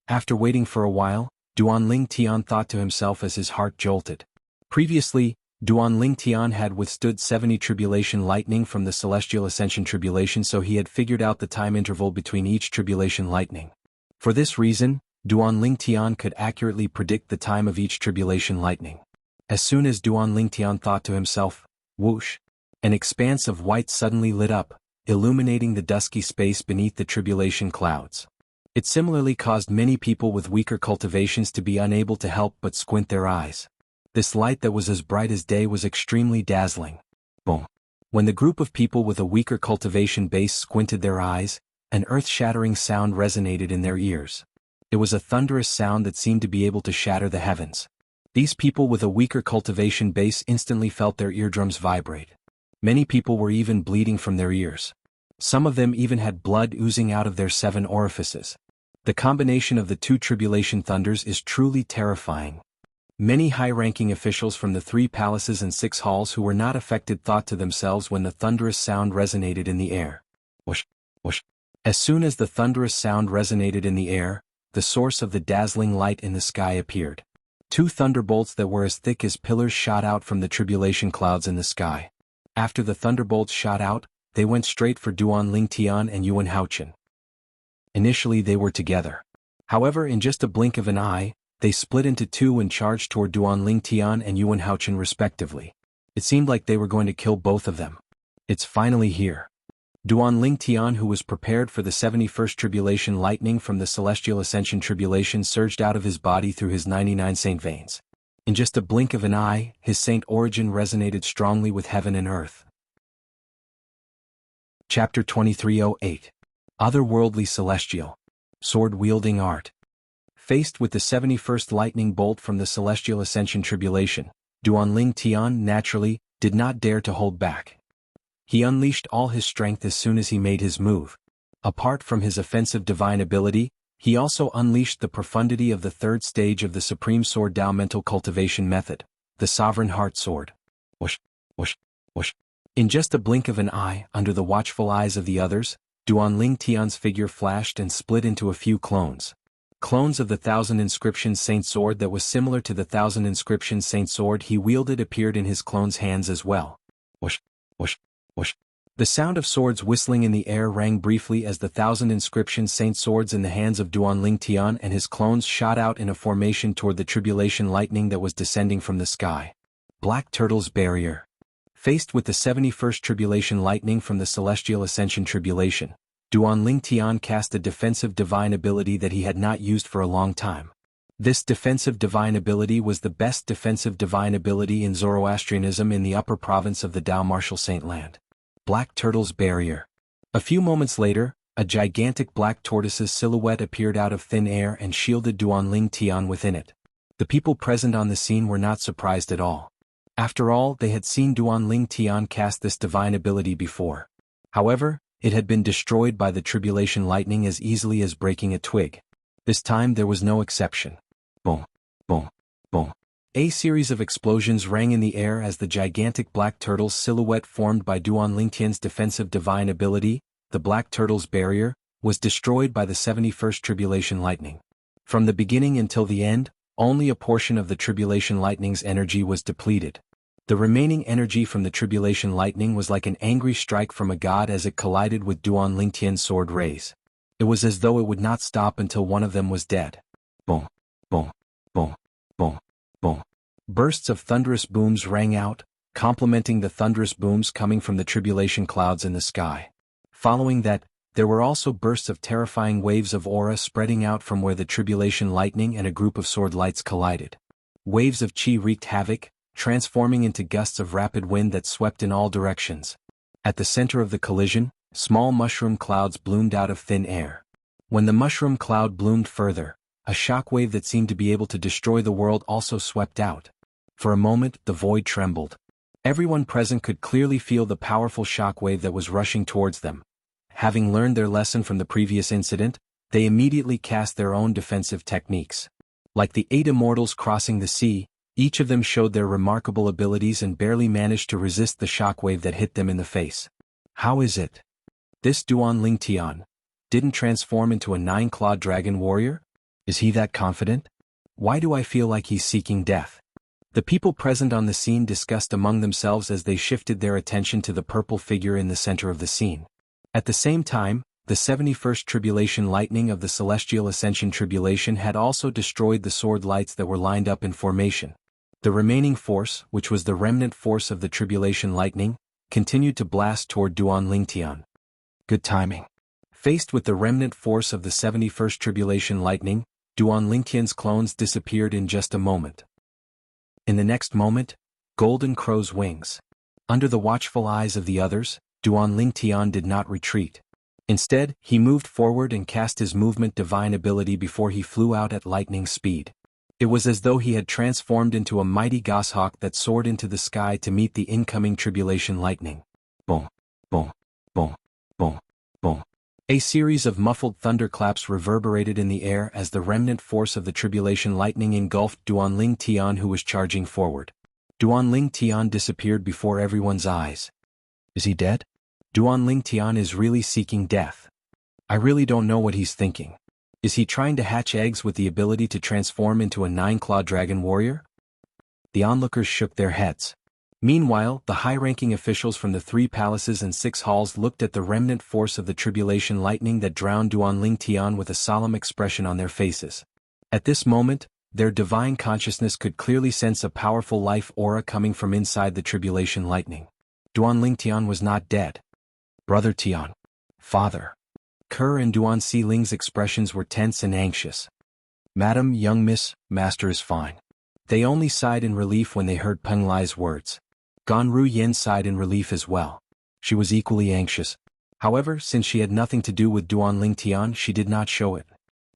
After waiting for a while, Duan Ling Tian thought to himself as his heart jolted. Previously, Duan Ling Tian had withstood 70 tribulation lightning from the celestial ascension tribulation, so he had figured out the time interval between each tribulation lightning. For this reason, Duan Ling Tian could accurately predict the time of each tribulation lightning. As soon as Duan Ling Tian thought to himself, whoosh, an expanse of white suddenly lit up, illuminating the dusky space beneath the tribulation clouds. It similarly caused many people with weaker cultivations to be unable to help but squint their eyes. This light that was as bright as day was extremely dazzling. Boom. When the group of people with a weaker cultivation base squinted their eyes, an earth-shattering sound resonated in their ears. It was a thunderous sound that seemed to be able to shatter the heavens. These people with a weaker cultivation base instantly felt their eardrums vibrate. Many people were even bleeding from their ears. Some of them even had blood oozing out of their 7 orifices. The combination of the 2 tribulation thunders is truly terrifying. Many high-ranking officials from the 3 palaces and 6 halls who were not affected thought to themselves when the thunderous sound resonated in the air. Whoosh, whoosh. As soon as the thunderous sound resonated in the air, the source of the dazzling light in the sky appeared. 2 thunderbolts that were as thick as pillars shot out from the tribulation clouds in the sky. After the thunderbolts shot out, they went straight for Duan Ling Tian and Yuan Haochen. Initially they were together. However, in just a blink of an eye, they split into 2 and charged toward Duan Ling Tian and Yuan Haochen respectively. It seemed like they were going to kill both of them. It's finally here. Duan Ling Tian, who was prepared for the 71st tribulation lightning from the celestial ascension tribulation, surged out of his body through his 99 saint veins. In just a blink of an eye, his saint origin resonated strongly with heaven and earth. Chapter 2308. Otherworldly Celestial. Sword-wielding art. Faced with the 71st lightning bolt from the celestial ascension tribulation, Duan Ling Tian naturally did not dare to hold back. He unleashed all his strength as soon as he made his move. Apart from his offensive divine ability, he also unleashed the profundity of the 3rd stage of the Supreme Sword Dao mental cultivation method, the Sovereign Heart Sword. Whoosh, whoosh, whoosh. In just a blink of an eye, under the watchful eyes of the others, Duan Ling Tian's figure flashed and split into a few clones. Clones of the Thousand Inscriptions Saint sword that was similar to the Thousand Inscriptions Saint sword he wielded appeared in his clone's hands as well. Whoosh, whoosh, whoosh. The sound of swords whistling in the air rang briefly as the Thousand Inscriptions Saint swords in the hands of Duanling Tian and his clones shot out in a formation toward the tribulation lightning that was descending from the sky. Black Turtle's Barrier. Faced with the 71st tribulation lightning from the Celestial Ascension tribulation, Duanling Tian cast a defensive divine ability that he had not used for a long time. This defensive divine ability was the best defensive divine ability in Zoroastrianism in the upper province of the Dao Martial Saint Land. Black Turtle's Barrier. A few moments later, a gigantic black tortoise's silhouette appeared out of thin air and shielded Duanling Tian within it. The people present on the scene were not surprised at all. After all, they had seen Duanling Tian cast this divine ability before. However, it had been destroyed by the tribulation lightning as easily as breaking a twig. This time there was no exception. Boom, boom, boom. A series of explosions rang in the air as the gigantic black turtle's silhouette formed by Duanling Tian's defensive divine ability, the Black Turtle's Barrier, was destroyed by the 71st tribulation lightning. From the beginning until the end, only a portion of the tribulation lightning's energy was depleted. The remaining energy from the tribulation lightning was like an angry strike from a god as it collided with Duanling Tian's sword rays. It was as though it would not stop until one of them was dead. Boom, boom, boom, boom, boom. Bursts of thunderous booms rang out, complementing the thunderous booms coming from the tribulation clouds in the sky. Following that, there were also bursts of terrifying waves of aura spreading out from where the tribulation lightning and a group of sword lights collided. Waves of chi wreaked havoc, transforming into gusts of rapid wind that swept in all directions. At the center of the collision, small mushroom clouds bloomed out of thin air. When the mushroom cloud bloomed further, a shockwave that seemed to be able to destroy the world also swept out. For a moment, the void trembled. Everyone present could clearly feel the powerful shockwave that was rushing towards them. Having learned their lesson from the previous incident, they immediately cast their own defensive techniques. Like the 8 immortals crossing the sea, each of them showed their remarkable abilities and barely managed to resist the shockwave that hit them in the face. How is it? This Duanling Tian didn't transform into a 9-clawed dragon warrior? Is he that confident? Why do I feel like he's seeking death? The people present on the scene discussed among themselves as they shifted their attention to the purple figure in the center of the scene. At the same time, the 71st tribulation lightning of the Celestial Ascension tribulation had also destroyed the sword lights that were lined up in formation. The remaining force, which was the remnant force of the tribulation lightning, continued to blast toward Duanling Tian. Good timing. Faced with the remnant force of the 71st tribulation lightning, Duanling Tian's clones disappeared in just a moment. In the next moment, Golden Crow's wings. Under the watchful eyes of the others, Duanling Tian did not retreat. Instead, he moved forward and cast his movement divine ability before he flew out at lightning speed. It was as though he had transformed into a mighty goshawk that soared into the sky to meet the incoming tribulation lightning. Boom, boom, boom, boom, boom. A series of muffled thunderclaps reverberated in the air as the remnant force of the tribulation lightning engulfed Duanling Tian, who was charging forward. Duanling Tian disappeared before everyone's eyes. Is he dead? Duanling Tian is really seeking death. I really don't know what he's thinking. Is he trying to hatch eggs with the ability to transform into a 9-clawed dragon warrior? The onlookers shook their heads. Meanwhile, the high-ranking officials from the 3 palaces and 6 halls looked at the remnant force of the tribulation lightning that drowned Duanling Tian with a solemn expression on their faces. At this moment, their divine consciousness could clearly sense a powerful life aura coming from inside the tribulation lightning. Duanling Tian was not dead. Brother Tian. Father. Kerr and Duan Xiling's expressions were tense and anxious. Madam, young miss, master is fine. They only sighed in relief when they heard Peng Lai's words. Gan Ru Yen sighed in relief as well. She was equally anxious. However, since she had nothing to do with Duanling Tian, she did not show it.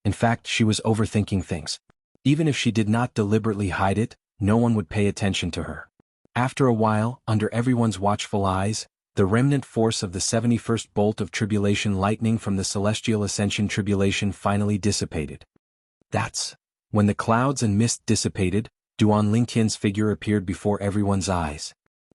In fact, she was overthinking things. Even if she did not deliberately hide it, no one would pay attention to her. After a while, under everyone's watchful eyes, the remnant force of the 71st bolt of tribulation lightning from the Celestial Ascension tribulation finally dissipated. That's when the clouds and mist dissipated, Duanling Tian's figure appeared before everyone's eyes.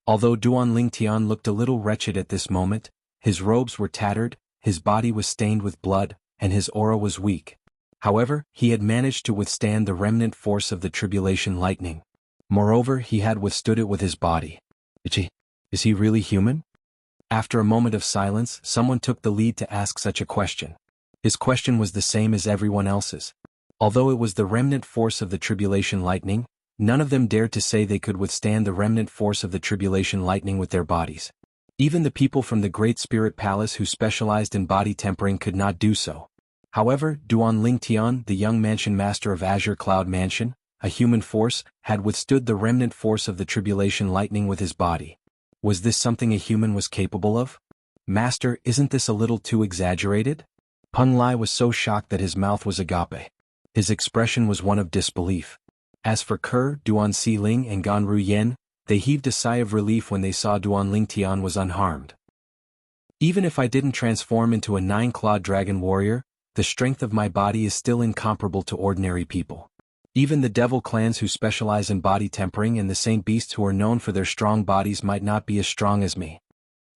Although Duanling Tian looked a little wretched at this moment, his robes were tattered, his body was stained with blood, and his aura was weak. However, he had managed to withstand the remnant force of the tribulation lightning. Moreover, he had withstood it with his body. Is he really human? After a moment of silence, someone took the lead to ask such a question. His question was the same as everyone else's. Although it was the remnant force of the tribulation lightning, none of them dared to say they could withstand the remnant force of the tribulation lightning with their bodies. Even the people from the Great Spirit Palace who specialized in body tempering could not do so. However, Duan Lingtian, the young mansion master of Azure Cloud Mansion, a human force, had withstood the remnant force of the tribulation lightning with his body. Was this something a human was capable of? Master, isn't this a little too exaggerated? Peng Lai was so shocked that his mouth was agape. His expression was one of disbelief. As for Ke, Duan Xiling and Gan Ruyen, they heaved a sigh of relief when they saw Duan Lingtian was unharmed. Even if I didn't transform into a 9-clawed dragon warrior, the strength of my body is still incomparable to ordinary people. Even the devil clans who specialize in body tempering and the saint beasts who are known for their strong bodies might not be as strong as me.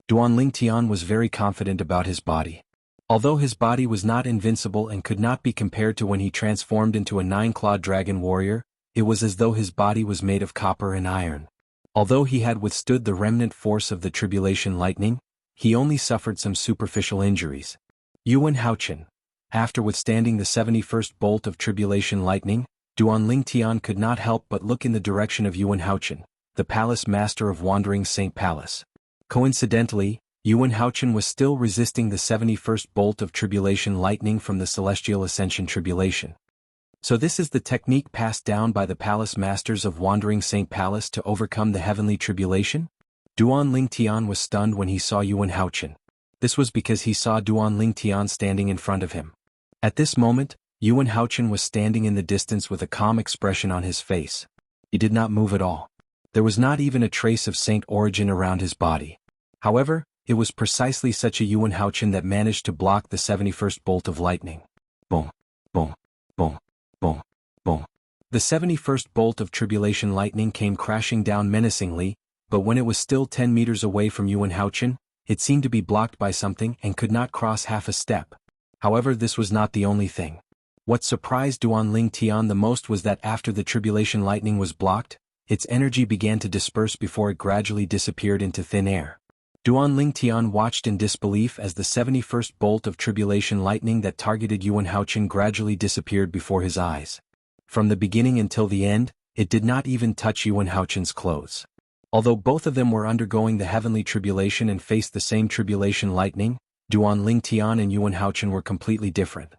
Duan Lingtian was very confident about his body. Although his body was not invincible and could not be compared to when he transformed into a 9-clawed dragon warrior, it was as though his body was made of copper and iron. Although he had withstood the remnant force of the tribulation lightning, he only suffered some superficial injuries. Yuan Haochen. After withstanding the 71st bolt of tribulation lightning, Duan Lingtian could not help but look in the direction of Yuan Haochen, the palace master of Wandering Saint Palace. Coincidentally, Yuan Haochen was still resisting the 71st bolt of tribulation lightning from the Celestial Ascension Tribulation. So this is the technique passed down by the palace masters of Wandering Saint Palace to overcome the heavenly tribulation? Duan Lingtian was stunned when he saw Yuan Haochen. This was because he saw Duan Lingtian standing in front of him. At this moment, Yuan Haochen was standing in the distance with a calm expression on his face. He did not move at all. There was not even a trace of saint origin around his body. However, it was precisely such a Yuan Haochen that managed to block the 71st bolt of lightning. Boom, boom, boom, boom, boom. The 71st bolt of tribulation lightning came crashing down menacingly, but when it was still 10 meters away from Yuan Haochen, it seemed to be blocked by something and could not cross half a step. However, this was not the only thing. What surprised Duan Lingtian the most was that after the tribulation lightning was blocked, its energy began to disperse before it gradually disappeared into thin air. Duan Lingtian watched in disbelief as the 71st bolt of tribulation lightning that targeted Yuan Haochen gradually disappeared before his eyes. From the beginning until the end, it did not even touch Yuan Haochen's clothes. Although both of them were undergoing the heavenly tribulation and faced the same tribulation lightning, Duan Lingtian and Yuan Haochen were completely different.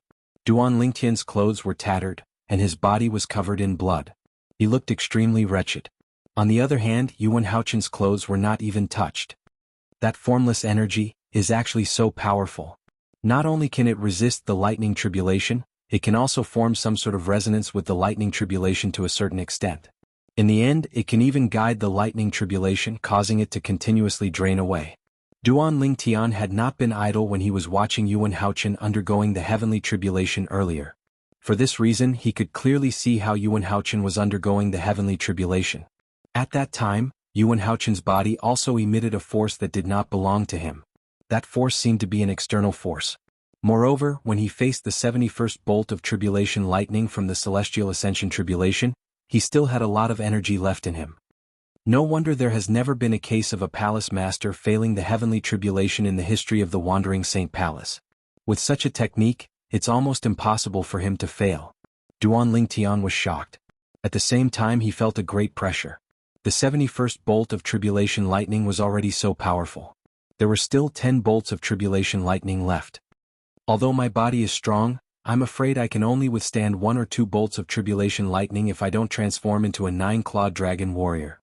Duan Lingtian's clothes were tattered, and his body was covered in blood. He looked extremely wretched. On the other hand, Yuan Haochen's clothes were not even touched. That formless energy is actually so powerful. Not only can it resist the lightning tribulation, it can also form some sort of resonance with the lightning tribulation to a certain extent. In the end, it can even guide the lightning tribulation, causing it to continuously drain away. Duan Lingtian had not been idle when he was watching Yuan Haochen undergoing the heavenly tribulation earlier. For this reason, he could clearly see how Yuan Haochen was undergoing the heavenly tribulation. At that time, Yuan Haochen's body also emitted a force that did not belong to him. That force seemed to be an external force. Moreover, when he faced the 71st bolt of tribulation lightning from the Celestial Ascension Tribulation, he still had a lot of energy left in him. No wonder there has never been a case of a palace master failing the heavenly tribulation in the history of the Wandering Saint Palace. With such a technique, it's almost impossible for him to fail. Duan Lingtian was shocked. At the same time, he felt a great pressure. The 71st bolt of tribulation lightning was already so powerful. There were still 10 bolts of tribulation lightning left. Although my body is strong, I'm afraid I can only withstand 1 or 2 bolts of tribulation lightning if I don't transform into a 9-clawed dragon warrior.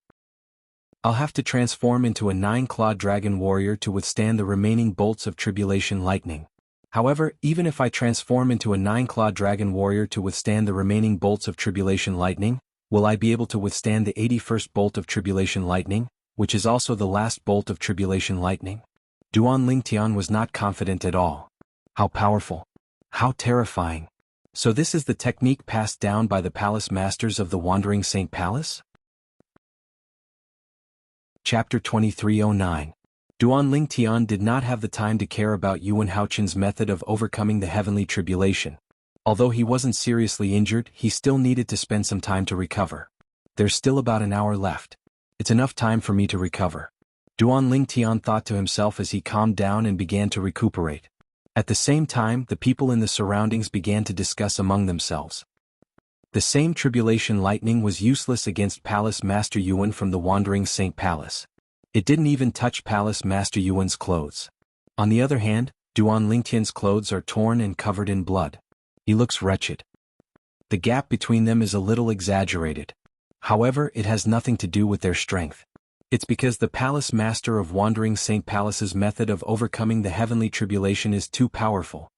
I'll have to transform into a 9-clawed dragon warrior to withstand the remaining bolts of tribulation lightning. However, even if I transform into a 9-clawed dragon warrior to withstand the remaining bolts of tribulation lightning, will I be able to withstand the 81st bolt of tribulation lightning, which is also the last bolt of tribulation lightning? Duan Lingtian was not confident at all. How powerful! How terrifying! So this is the technique passed down by the palace masters of the Wandering Saint Palace? Chapter 2309. Duan Lingtian did not have the time to care about Yuan Haochen's method of overcoming the heavenly tribulation. Although he wasn't seriously injured, he still needed to spend some time to recover. There's still about an hour left. It's enough time for me to recover. Duan Lingtian thought to himself as he calmed down and began to recuperate. At the same time, the people in the surroundings began to discuss among themselves. The same tribulation lightning was useless against Palace Master Yuan from the Wandering Saint Palace. It didn't even touch Palace Master Yuan's clothes. On the other hand, Duan Lingtian's clothes are torn and covered in blood. He looks wretched. The gap between them is a little exaggerated. However, it has nothing to do with their strength. It's because the Palace Master of Wandering Saint Palace's method of overcoming the heavenly tribulation is too powerful.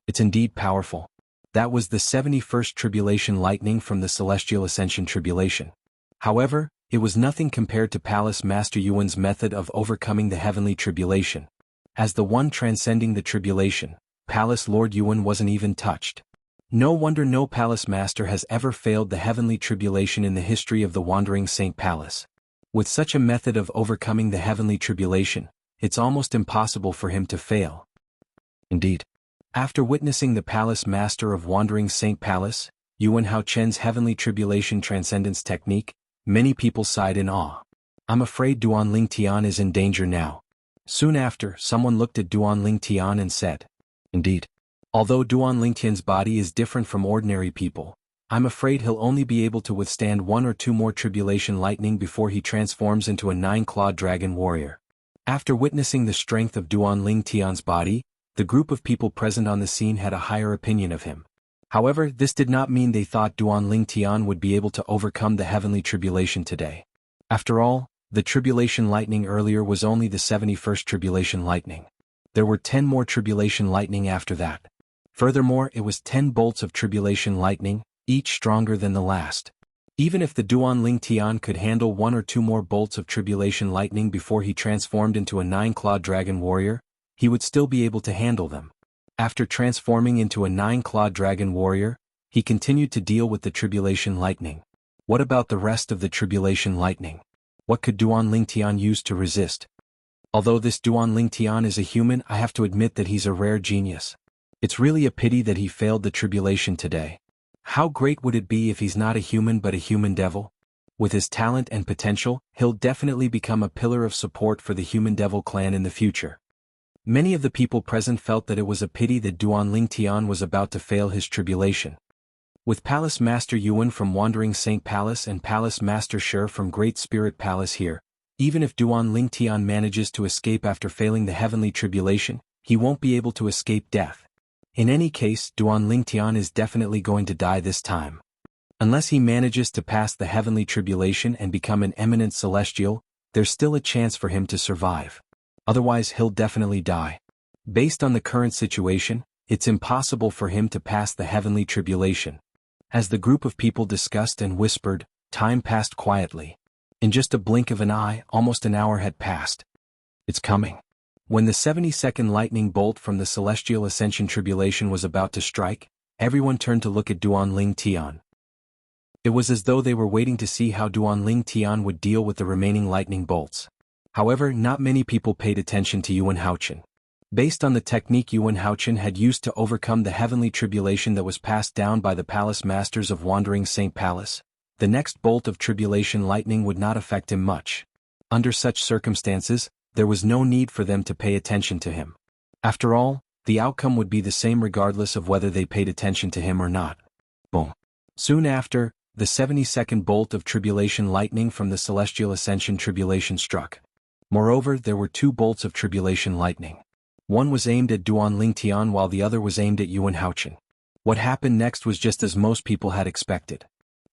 It's indeed powerful. That was the 71st tribulation lightning from the Celestial Ascension tribulation. However, it was nothing compared to Palace Master Yuan's method of overcoming the heavenly tribulation. As the one transcending the tribulation, Palace Lord Yuan wasn't even touched. No wonder no Palace Master has ever failed the heavenly tribulation in the history of the Wandering Saint Palace. With such a method of overcoming the heavenly tribulation, it's almost impossible for him to fail. Indeed. After witnessing the Palace Master of Wandering Saint Palace, Yuan Haochen's heavenly tribulation transcendence technique, many people sighed in awe. I'm afraid Duan Lingtian is in danger now. Soon after, someone looked at Duan Lingtian and said, Indeed. Although Duan Lingtian's body is different from ordinary people, I'm afraid he'll only be able to withstand 1 or 2 more tribulation lightning before he transforms into a 9-clawed dragon warrior. After witnessing the strength of Duan Lingtian's body, the group of people present on the scene had a higher opinion of him. However, this did not mean they thought Duan Lingtian would be able to overcome the heavenly tribulation today. After all, the tribulation lightning earlier was only the 71st tribulation lightning. There were 10 more tribulation lightning after that. Furthermore, it was 10 bolts of tribulation lightning, each stronger than the last. Even if the Duan Lingtian could handle 1 or 2 more bolts of tribulation lightning before he transformed into a 9-clawed dragon warrior, he would still be able to handle them. After transforming into a 9-clawed dragon warrior, he continued to deal with the tribulation lightning. What about the rest of the tribulation lightning? What could Duan Lingtian use to resist? Although this Duan Lingtian is a human, I have to admit that he's a rare genius. It's really a pity that he failed the tribulation today. How great would it be if he's not a human but a human devil? With his talent and potential, he'll definitely become a pillar of support for the human devil clan in the future. Many of the people present felt that it was a pity that Duan Lingtian was about to fail his tribulation. With Palace Master Yuan from Wandering Saint Palace and Palace Master Shi from Great Spirit Palace here, even if Duan Lingtian manages to escape after failing the heavenly tribulation, he won't be able to escape death. In any case, Duan Lingtian is definitely going to die this time. Unless he manages to pass the heavenly tribulation and become an eminent celestial, there's still a chance for him to survive. Otherwise he'll definitely die. Based on the current situation, it's impossible for him to pass the heavenly tribulation. As the group of people discussed and whispered, time passed quietly. In just a blink of an eye, almost an hour had passed. It's coming. When the 72nd lightning bolt from the Celestial Ascension tribulation was about to strike, everyone turned to look at Duan Lingtian. It was as though they were waiting to see how Duan Lingtian would deal with the remaining lightning bolts. However, not many people paid attention to Yuan Haochen. Based on the technique Yuan Haochen had used to overcome the heavenly tribulation that was passed down by the Palace Masters of Wandering Saint Palace, the next bolt of tribulation lightning would not affect him much. Under such circumstances, there was no need for them to pay attention to him. After all, the outcome would be the same regardless of whether they paid attention to him or not. Boom. Soon after, the 72nd bolt of tribulation lightning from the Celestial Ascension tribulation struck. Moreover, there were 2 bolts of tribulation lightning. One was aimed at Duan Lingtian while the other was aimed at Yuan Haochen. What happened next was just as most people had expected.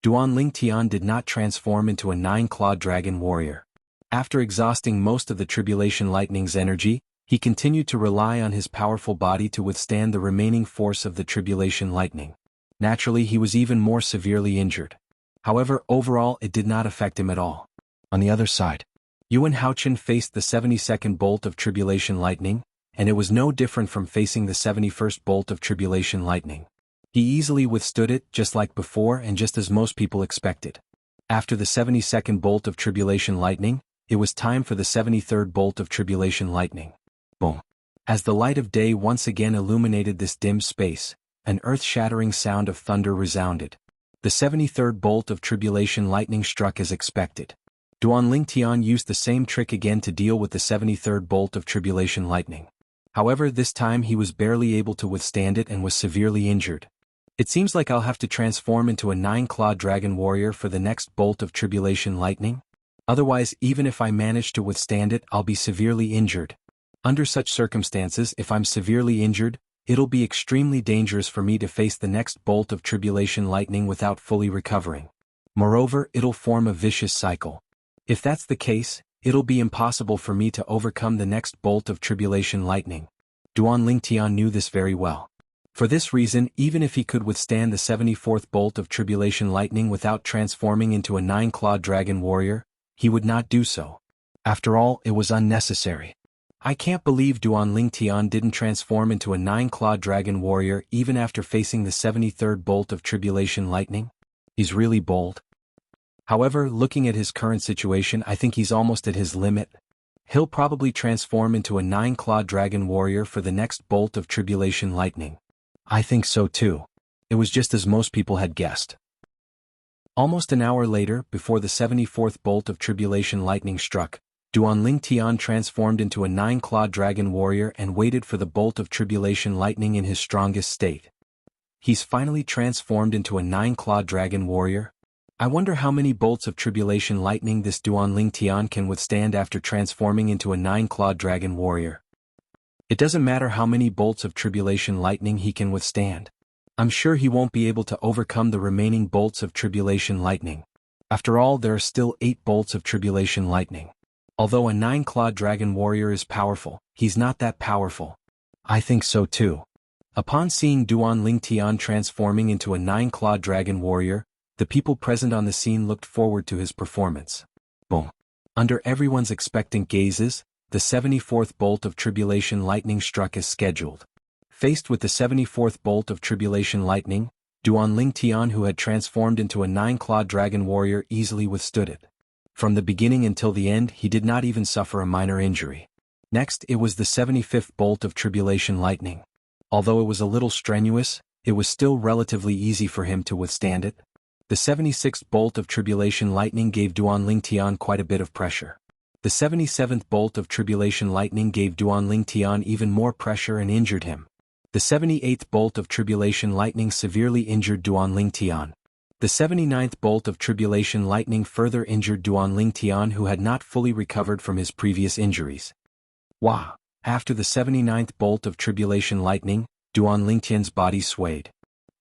Duan Lingtian did not transform into a 9-clawed dragon warrior. After exhausting most of the tribulation lightning's energy, he continued to rely on his powerful body to withstand the remaining force of the tribulation lightning. Naturally, he was even more severely injured. However, overall it did not affect him at all. On the other side, Yuan Haochen faced the 72nd bolt of tribulation lightning, and it was no different from facing the 71st bolt of tribulation lightning. He easily withstood it just like before and just as most people expected. After the 72nd bolt of tribulation lightning, it was time for the 73rd bolt of tribulation lightning. Boom. As the light of day once again illuminated this dim space, An earth-shattering sound of thunder resounded. The 73rd bolt of tribulation lightning struck as expected. Duanling Tian used the same trick again to deal with the 73rd bolt of tribulation lightning. However, this time he was barely able to withstand it and was severely injured. It seems like I'll have to transform into a 9-clawed dragon warrior for the next bolt of tribulation lightning. Otherwise, even if I manage to withstand it, I'll be severely injured. Under such circumstances, if I'm severely injured, it'll be extremely dangerous for me to face the next bolt of tribulation lightning without fully recovering. Moreover, it'll form a vicious cycle. If that's the case, it'll be impossible for me to overcome the next bolt of tribulation lightning. Duanling Tian knew this very well. For this reason, even if he could withstand the 74th bolt of tribulation lightning without transforming into a 9-clawed dragon warrior, he would not do so. After all, it was unnecessary. I can't believe Duanling Tian didn't transform into a 9-clawed dragon warrior even after facing the 73rd bolt of tribulation lightning. He's really bold. However, looking at his current situation, I think he's almost at his limit. He'll probably transform into a 9-clawed dragon warrior for the next bolt of tribulation lightning. I think so too. It was just as most people had guessed. Almost an hour later, before the 74th bolt of tribulation lightning struck, Duanling Tian transformed into a 9-clawed dragon warrior and waited for the bolt of tribulation lightning in his strongest state. He's finally transformed into a 9-clawed dragon warrior. I wonder how many bolts of tribulation lightning this Duanling Tian can withstand after transforming into a 9-clawed dragon warrior. It doesn't matter how many bolts of tribulation lightning he can withstand. I'm sure he won't be able to overcome the remaining bolts of tribulation lightning. After all, there are still 8 bolts of tribulation lightning. Although a 9-clawed dragon warrior is powerful, he's not that powerful. I think so too. Upon seeing Duanling Tian transforming into a 9-clawed dragon warrior, the people present on the scene looked forward to his performance. Boom. Under everyone's expectant gazes, the 74th bolt of tribulation lightning struck as scheduled. Faced with the 74th bolt of tribulation lightning, Duanling Tian, who had transformed into a 9-clawed dragon warrior, easily withstood it. From the beginning until the end, he did not even suffer a minor injury. Next, it was the 75th bolt of tribulation lightning. Although it was a little strenuous, it was still relatively easy for him to withstand it. The 76th bolt of tribulation lightning gave Duanling Tian quite a bit of pressure. The 77th bolt of tribulation lightning gave Duanling Tian even more pressure and injured him. The 78th bolt of tribulation lightning severely injured Duanling Tian. The 79th bolt of tribulation lightning further injured Duanling Tian, who had not fully recovered from his previous injuries. Wow! After the 79th bolt of tribulation lightning, Duanling Tian's body swayed.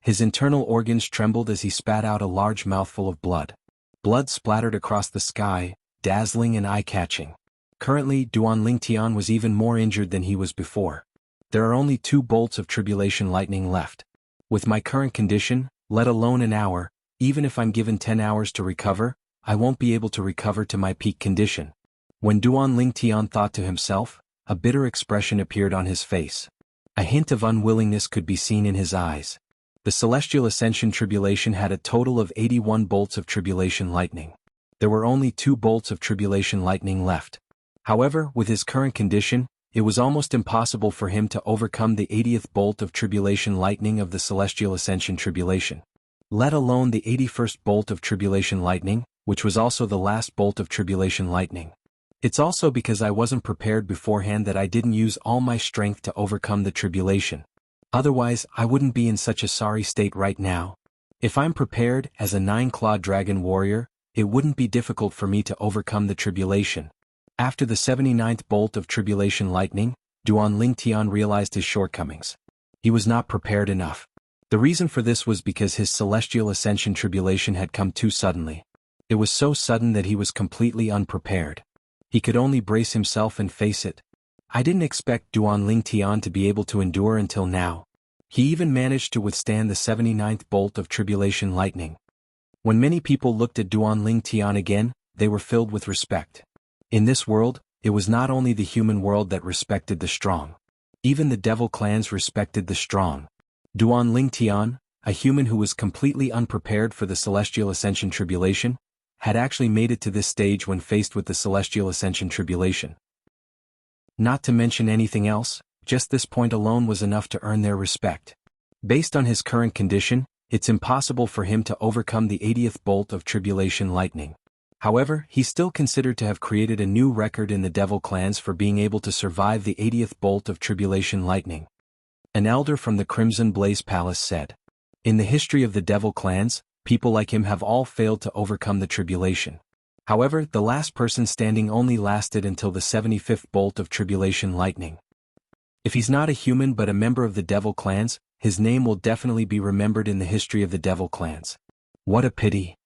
His internal organs trembled as he spat out a large mouthful of blood. Blood splattered across the sky, dazzling and eye-catching. Currently, Duanling Tian was even more injured than he was before. There are only 2 bolts of tribulation lightning left. With my current condition, let alone an hour, even if I'm given 10 hours to recover, I won't be able to recover to my peak condition. When Duanling Tian thought to himself, a bitter expression appeared on his face. A hint of unwillingness could be seen in his eyes. The Celestial Ascension Tribulation had a total of 81 bolts of tribulation lightning. There were only 2 bolts of tribulation lightning left. However, with his current condition, it was almost impossible for him to overcome the 80th bolt of tribulation lightning of the Celestial Ascension Tribulation. Let alone the 81st bolt of tribulation lightning, which was also the last bolt of tribulation lightning. It's also because I wasn't prepared beforehand that I didn't use all my strength to overcome the tribulation. Otherwise, I wouldn't be in such a sorry state right now. If I'm prepared as a 9-clawed dragon warrior, it wouldn't be difficult for me to overcome the tribulation. After the 79th bolt of tribulation lightning, Duanling Tian realized his shortcomings. He was not prepared enough. The reason for this was because his Celestial Ascension Tribulation had come too suddenly. It was so sudden that he was completely unprepared. He could only brace himself and face it. I didn't expect Duanling Tian to be able to endure until now. He even managed to withstand the 79th bolt of tribulation lightning. When many people looked at Duanling Tian again, they were filled with respect. In this world, it was not only the human world that respected the strong. Even the devil clans respected the strong. Duanling Tian, a human who was completely unprepared for the Celestial Ascension Tribulation, had actually made it to this stage when faced with the Celestial Ascension Tribulation. Not to mention anything else, just this point alone was enough to earn their respect. Based on his current condition, it's impossible for him to overcome the 80th bolt of tribulation lightning. However, he's still considered to have created a new record in the devil clans for being able to survive the 80th bolt of tribulation lightning. An elder from the Crimson Blaze Palace said, "In the history of the devil clans, people like him have all failed to overcome the tribulation. However, the last person standing only lasted until the 75th bolt of tribulation lightning. If he's not a human but a member of the devil clans, his name will definitely be remembered in the history of the devil clans. What a pity."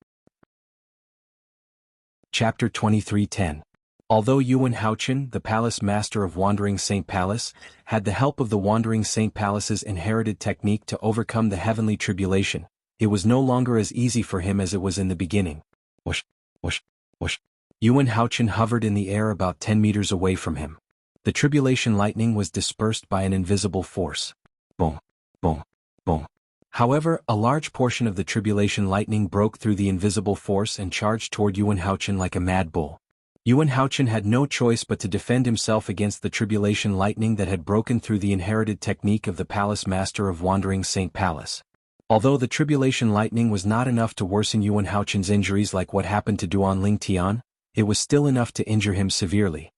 Chapter 23:10. Although Yuan Haochen, the palace master of Wandering Saint Palace, had the help of the Wandering Saint Palace's inherited technique to overcome the heavenly tribulation, it was no longer as easy for him as it was in the beginning. Whoosh, whoosh, whoosh. Yuan Haochen hovered in the air about 10 meters away from him. The tribulation lightning was dispersed by an invisible force. Boom, boom, boom. However, a large portion of the tribulation lightning broke through the invisible force and charged toward Yuan Haochen like a mad bull. Yuan Haochen had no choice but to defend himself against the tribulation lightning that had broken through the inherited technique of the palace master of Wandering Saint Palace. Although the tribulation lightning was not enough to worsen Yuan Haochen's injuries like what happened to Duan Ling Tian, it was still enough to injure him severely.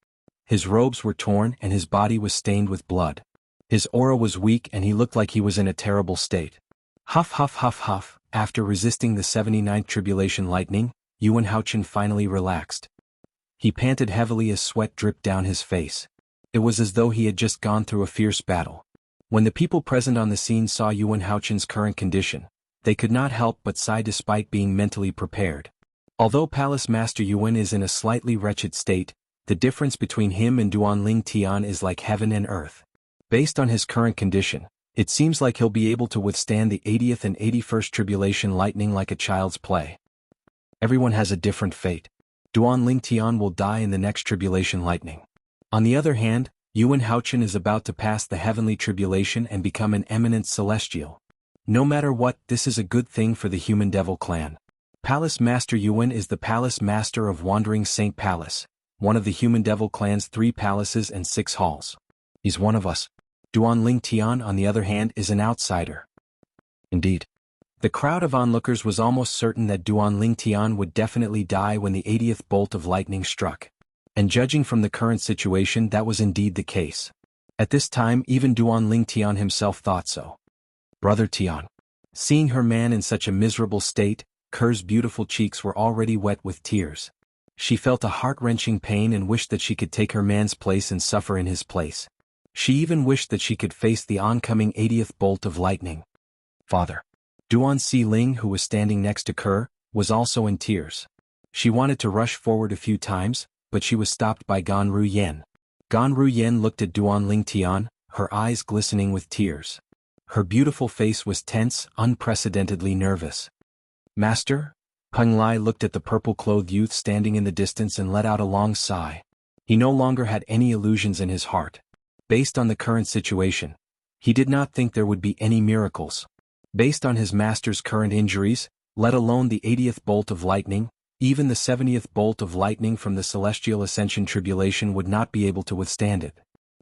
His robes were torn and his body was stained with blood. His aura was weak and he looked like he was in a terrible state. Huff huff huff huff. After resisting the 79th tribulation lightning, Yuan Haochen finally relaxed. He panted heavily as sweat dripped down his face. It was as though he had just gone through a fierce battle. When the people present on the scene saw Yuan Haochen's current condition, they could not help but sigh despite being mentally prepared. Although Palace Master Yuan is in a slightly wretched state, the difference between him and Duan Ling Tian is like heaven and earth. Based on his current condition, it seems like he'll be able to withstand the 80th and 81st tribulation lightning like a child's play. Everyone has a different fate. Duan Ling Tian will die in the next tribulation lightning. On the other hand, Yuan Haochen is about to pass the heavenly tribulation and become an eminent celestial. No matter what, this is a good thing for the human devil clan. Palace Master Yuan is the palace master of Wandering Saint Palace, one of the human devil clan's 3 palaces and 6 halls. He's one of us. Duan Ling Tian, on the other hand, is an outsider. Indeed. The crowd of onlookers was almost certain that Duan Ling Tian would definitely die when the 80th bolt of lightning struck. And judging from the current situation, that was indeed the case. At this time, even Duan Ling Tian himself thought so. Brother Tian. Seeing her man in such a miserable state, Ker's beautiful cheeks were already wet with tears. She felt a heart-wrenching pain and wished that she could take her man's place and suffer in his place. She even wished that she could face the oncoming 80th bolt of lightning. Father. Duan Si Ling, who was standing next to Ker, was also in tears. She wanted to rush forward a few times, but she was stopped by Gan Ru Yen. Gan Ru Yen looked at Duan Ling Tian, her eyes glistening with tears. Her beautiful face was tense, unprecedentedly nervous. Master? Peng Lai looked at the purple-clothed youth standing in the distance and let out a long sigh. He no longer had any illusions in his heart. Based on the current situation, he did not think there would be any miracles. Based on his master's current injuries, let alone the 80th bolt of lightning, even the 70th bolt of lightning from the Celestial Ascension Tribulation would not be able to withstand it.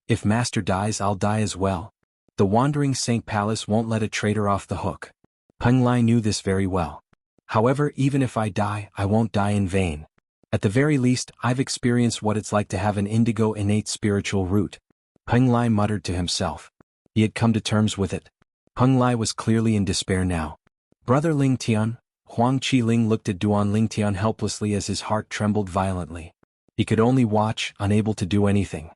If Master dies, I'll die as well. The Wandering Saint Palace won't let a traitor off the hook. Peng Lai knew this very well. However, even if I die, I won't die in vain. At the very least, I've experienced what it's like to have an indigo innate spiritual root. Peng Lai muttered to himself. He had come to terms with it. Peng Lai was clearly in despair now. Brother Ling Tian, Huang Qi Ling looked at Duan Ling Tian helplessly as his heart trembled violently. He could only watch, unable to do anything.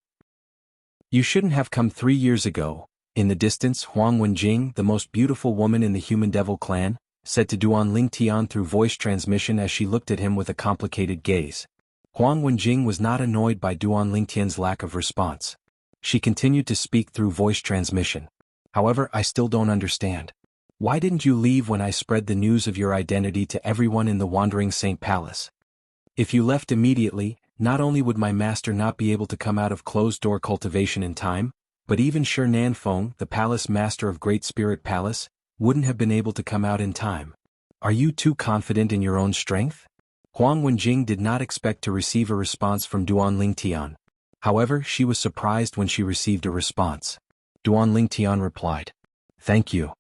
You shouldn't have come 3 years ago. In the distance, Huang Wenjing, the most beautiful woman in the human devil clan, said to Duan Ling Tian through voice transmission as she looked at him with a complicated gaze. Huang Wenjing was not annoyed by Duan Ling Tian's lack of response. She continued to speak through voice transmission. However, I still don't understand. Why didn't you leave when I spread the news of your identity to everyone in the Wandering Saint Palace? If you left immediately, not only would my master not be able to come out of closed-door cultivation in time, but even Shi Nanfeng, the palace master of Great Spirit Palace, wouldn't have been able to come out in time. Are you too confident in your own strength? Huang Wenjing did not expect to receive a response from Duan Ling Tian. However, she was surprised when she received a response. Duan Ling Tian replied, "Thank you.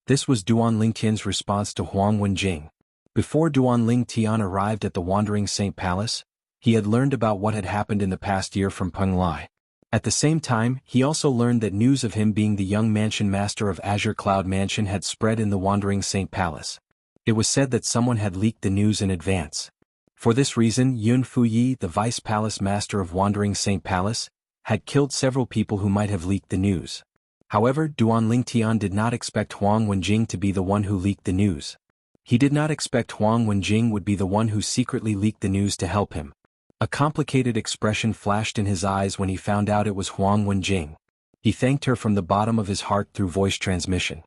This was Duan Lingtian's response to Huang Wenjing. Before Duan Lingtian arrived at the Wandering Saint Palace, he had learned about what had happened in the past year from Peng Lai. At the same time, he also learned that news of him being the young mansion master of Azure Cloud Mansion had spread in the Wandering Saint Palace. It was said that someone had leaked the news in advance. For this reason, Yun Fuyi, the vice palace master of Wandering Saint Palace, had killed several people who might have leaked the news. However, Duan Lingtian did not expect Huang Wenjing to be the one who leaked the news. He did not expect Huang Wenjing would be the one who secretly leaked the news to help him. A complicated expression flashed in his eyes when he found out it was Huang Wenjing. He thanked her from the bottom of his heart through voice transmission.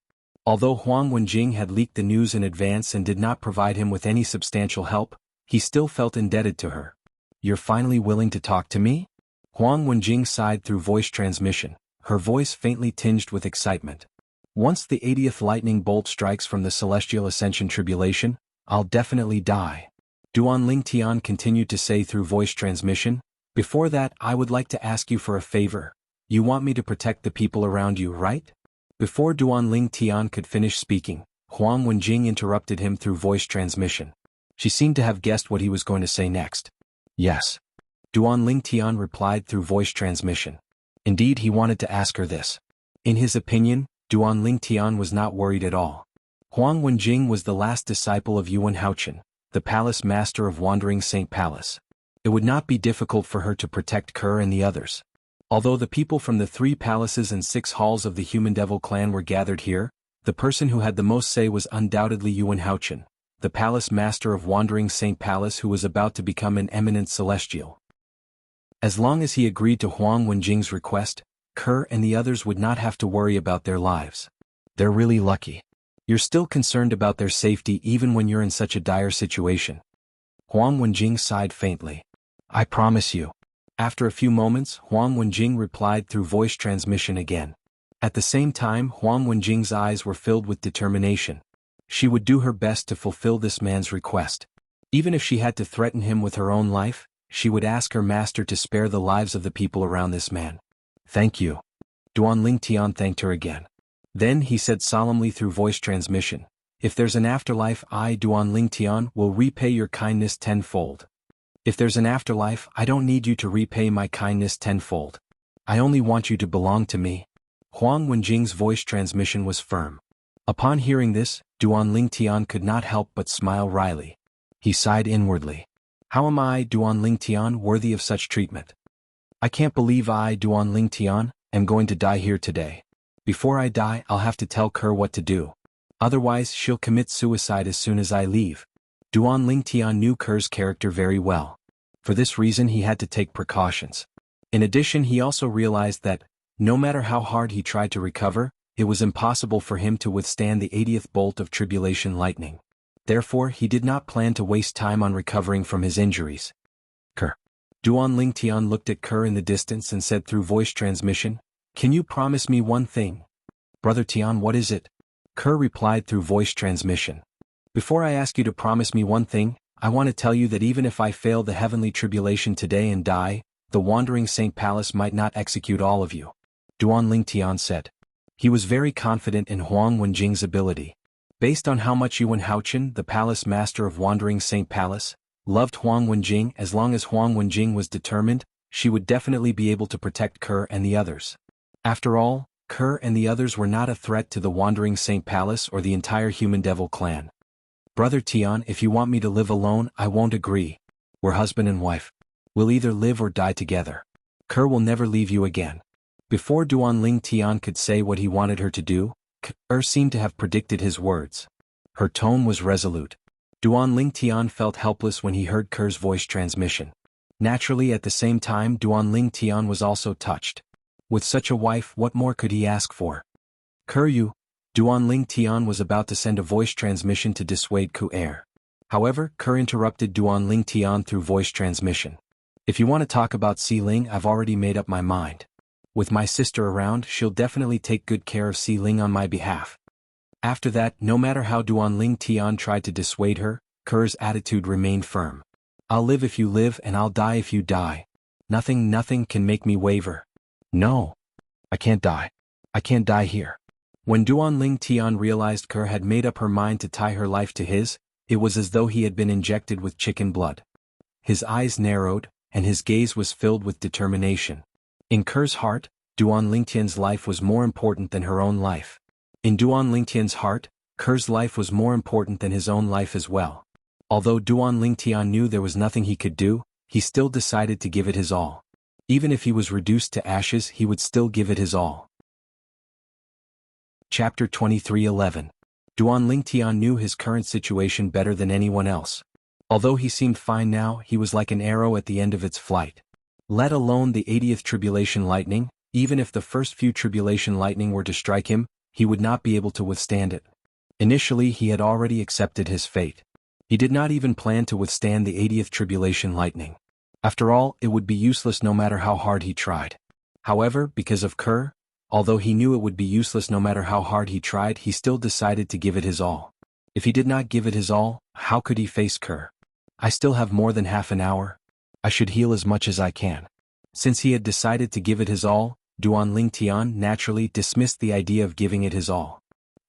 Although Huang Wenjing had leaked the news in advance and did not provide him with any substantial help, he still felt indebted to her. "You're finally willing to talk to me?" Huang Wenjing sighed through voice transmission, her voice faintly tinged with excitement. "Once the 80th lightning bolt strikes from the celestial ascension tribulation, I'll definitely die." Duan Lingtian continued to say through voice transmission, "Before that, I would like to ask you for a favor. You want me to protect the people around you, right?" Before Duan Lingtian could finish speaking, Huang Wenjing interrupted him through voice transmission. She seemed to have guessed what he was going to say next. "Yes." Duan Lingtian replied through voice transmission. Indeed, he wanted to ask her this. In his opinion, Duan Lingtian was not worried at all. Huang Wenjing was the last disciple of Yuan Haochen, the palace master of Wandering Saint Palace. It would not be difficult for her to protect Kerr and the others. Although the people from the 3 palaces and 6 halls of the Human Devil clan were gathered here, the person who had the most say was undoubtedly Yuan Haochen, the palace master of Wandering Saint Palace, who was about to become an eminent celestial. As long as he agreed to Huang Wenjing's request, Kerr and the others would not have to worry about their lives. They're really lucky. You're still concerned about their safety even when you're in such a dire situation. Huang Wenjing sighed faintly. "I promise you." After a few moments, Huang Wenjing replied through voice transmission again. At the same time, Huang Wenjing's eyes were filled with determination. She would do her best to fulfill this man's request. Even if she had to threaten him with her own life, she would ask her master to spare the lives of the people around this man. "Thank you." Duan Lingtian thanked her again. Then he said solemnly through voice transmission, "If there's an afterlife, I, Duan Lingtian, will repay your kindness tenfold." If there's an afterlife, I don't need you to repay my kindness tenfold. I only want you to belong to me. Huang Wenjing's voice transmission was firm. Upon hearing this, Duan Lingtian could not help but smile wryly. He sighed inwardly. How am I, Duan Lingtian, worthy of such treatment? I can't believe I, Duan Lingtian, am going to die here today. Before I die, I'll have to tell Kerr what to do. Otherwise, she'll commit suicide as soon as I leave. Duan Lingtian knew Kerr's character very well. For this reason he had to take precautions. In addition, he also realized that, no matter how hard he tried to recover, it was impossible for him to withstand the 80th bolt of tribulation lightning. Therefore, he did not plan to waste time on recovering from his injuries. Kerr. Duan Lingtian looked at Kerr in the distance and said through voice transmission, "Can you promise me one thing?" "Brother Tian, what is it?" Kerr replied through voice transmission. "Before I ask you to promise me one thing, I want to tell you that even if I fail the heavenly tribulation today and die, the Wandering Saint Palace might not execute all of you." Duan Lingtian said. He was very confident in Huang Wenjing's ability. Based on how much Yuan Haochen, the palace master of Wandering Saint Palace, loved Huang Wenjing, as long as Huang Wenjing was determined, she would definitely be able to protect Kerr and the others. After all, Kerr and the others were not a threat to the Wandering Saint Palace or the entire Human Devil clan. "Brother Tian, if you want me to live alone, I won't agree. We're husband and wife. We'll either live or die together. Kerr will never leave you again." Before Duan Lingtian could say what he wanted her to do, Kerr seemed to have predicted his words. Her tone was resolute. Duan Lingtian felt helpless when he heard Kerr's voice transmission. Naturally, at the same time, Duan Lingtian was also touched. With such a wife, what more could he ask for? "Kerr, you..." Duan Lingtian was about to send a voice transmission to dissuade Ku'er. However, Kerr interrupted Duan Lingtian through voice transmission. "If you want to talk about Si Ling, I've already made up my mind. With my sister around, she'll definitely take good care of Si Ling on my behalf." After that, no matter how Duan Lingtian tried to dissuade her, Kerr's attitude remained firm. "I'll live if you live and I'll die if you die. Nothing can make me waver. No. I can't die. I can't die here." When Duanling Tian realized Ke had made up her mind to tie her life to his, it was as though he had been injected with chicken blood. His eyes narrowed, and his gaze was filled with determination. In Ke's heart, Duanling Tian's life was more important than her own life. In Duanling Tian's heart, Ke's life was more important than his own life as well. Although Duanling Tian knew there was nothing he could do, he still decided to give it his all. Even if he was reduced to ashes, he would still give it his all. Chapter 23:11. Duanling Tian knew his current situation better than anyone else. Although he seemed fine now, he was like an arrow at the end of its flight. Let alone the 80th tribulation lightning, even if the first few tribulation lightning were to strike him, he would not be able to withstand it. Initially he had already accepted his fate. He did not even plan to withstand the 80th tribulation lightning. After all, it would be useless no matter how hard he tried. However, because of Ke, although he knew it would be useless no matter how hard he tried, he still decided to give it his all. If he did not give it his all, how could he face Ke? I still have more than half an hour. I should heal as much as I can. Since he had decided to give it his all, Duanling Tian naturally dismissed the idea of giving it his all.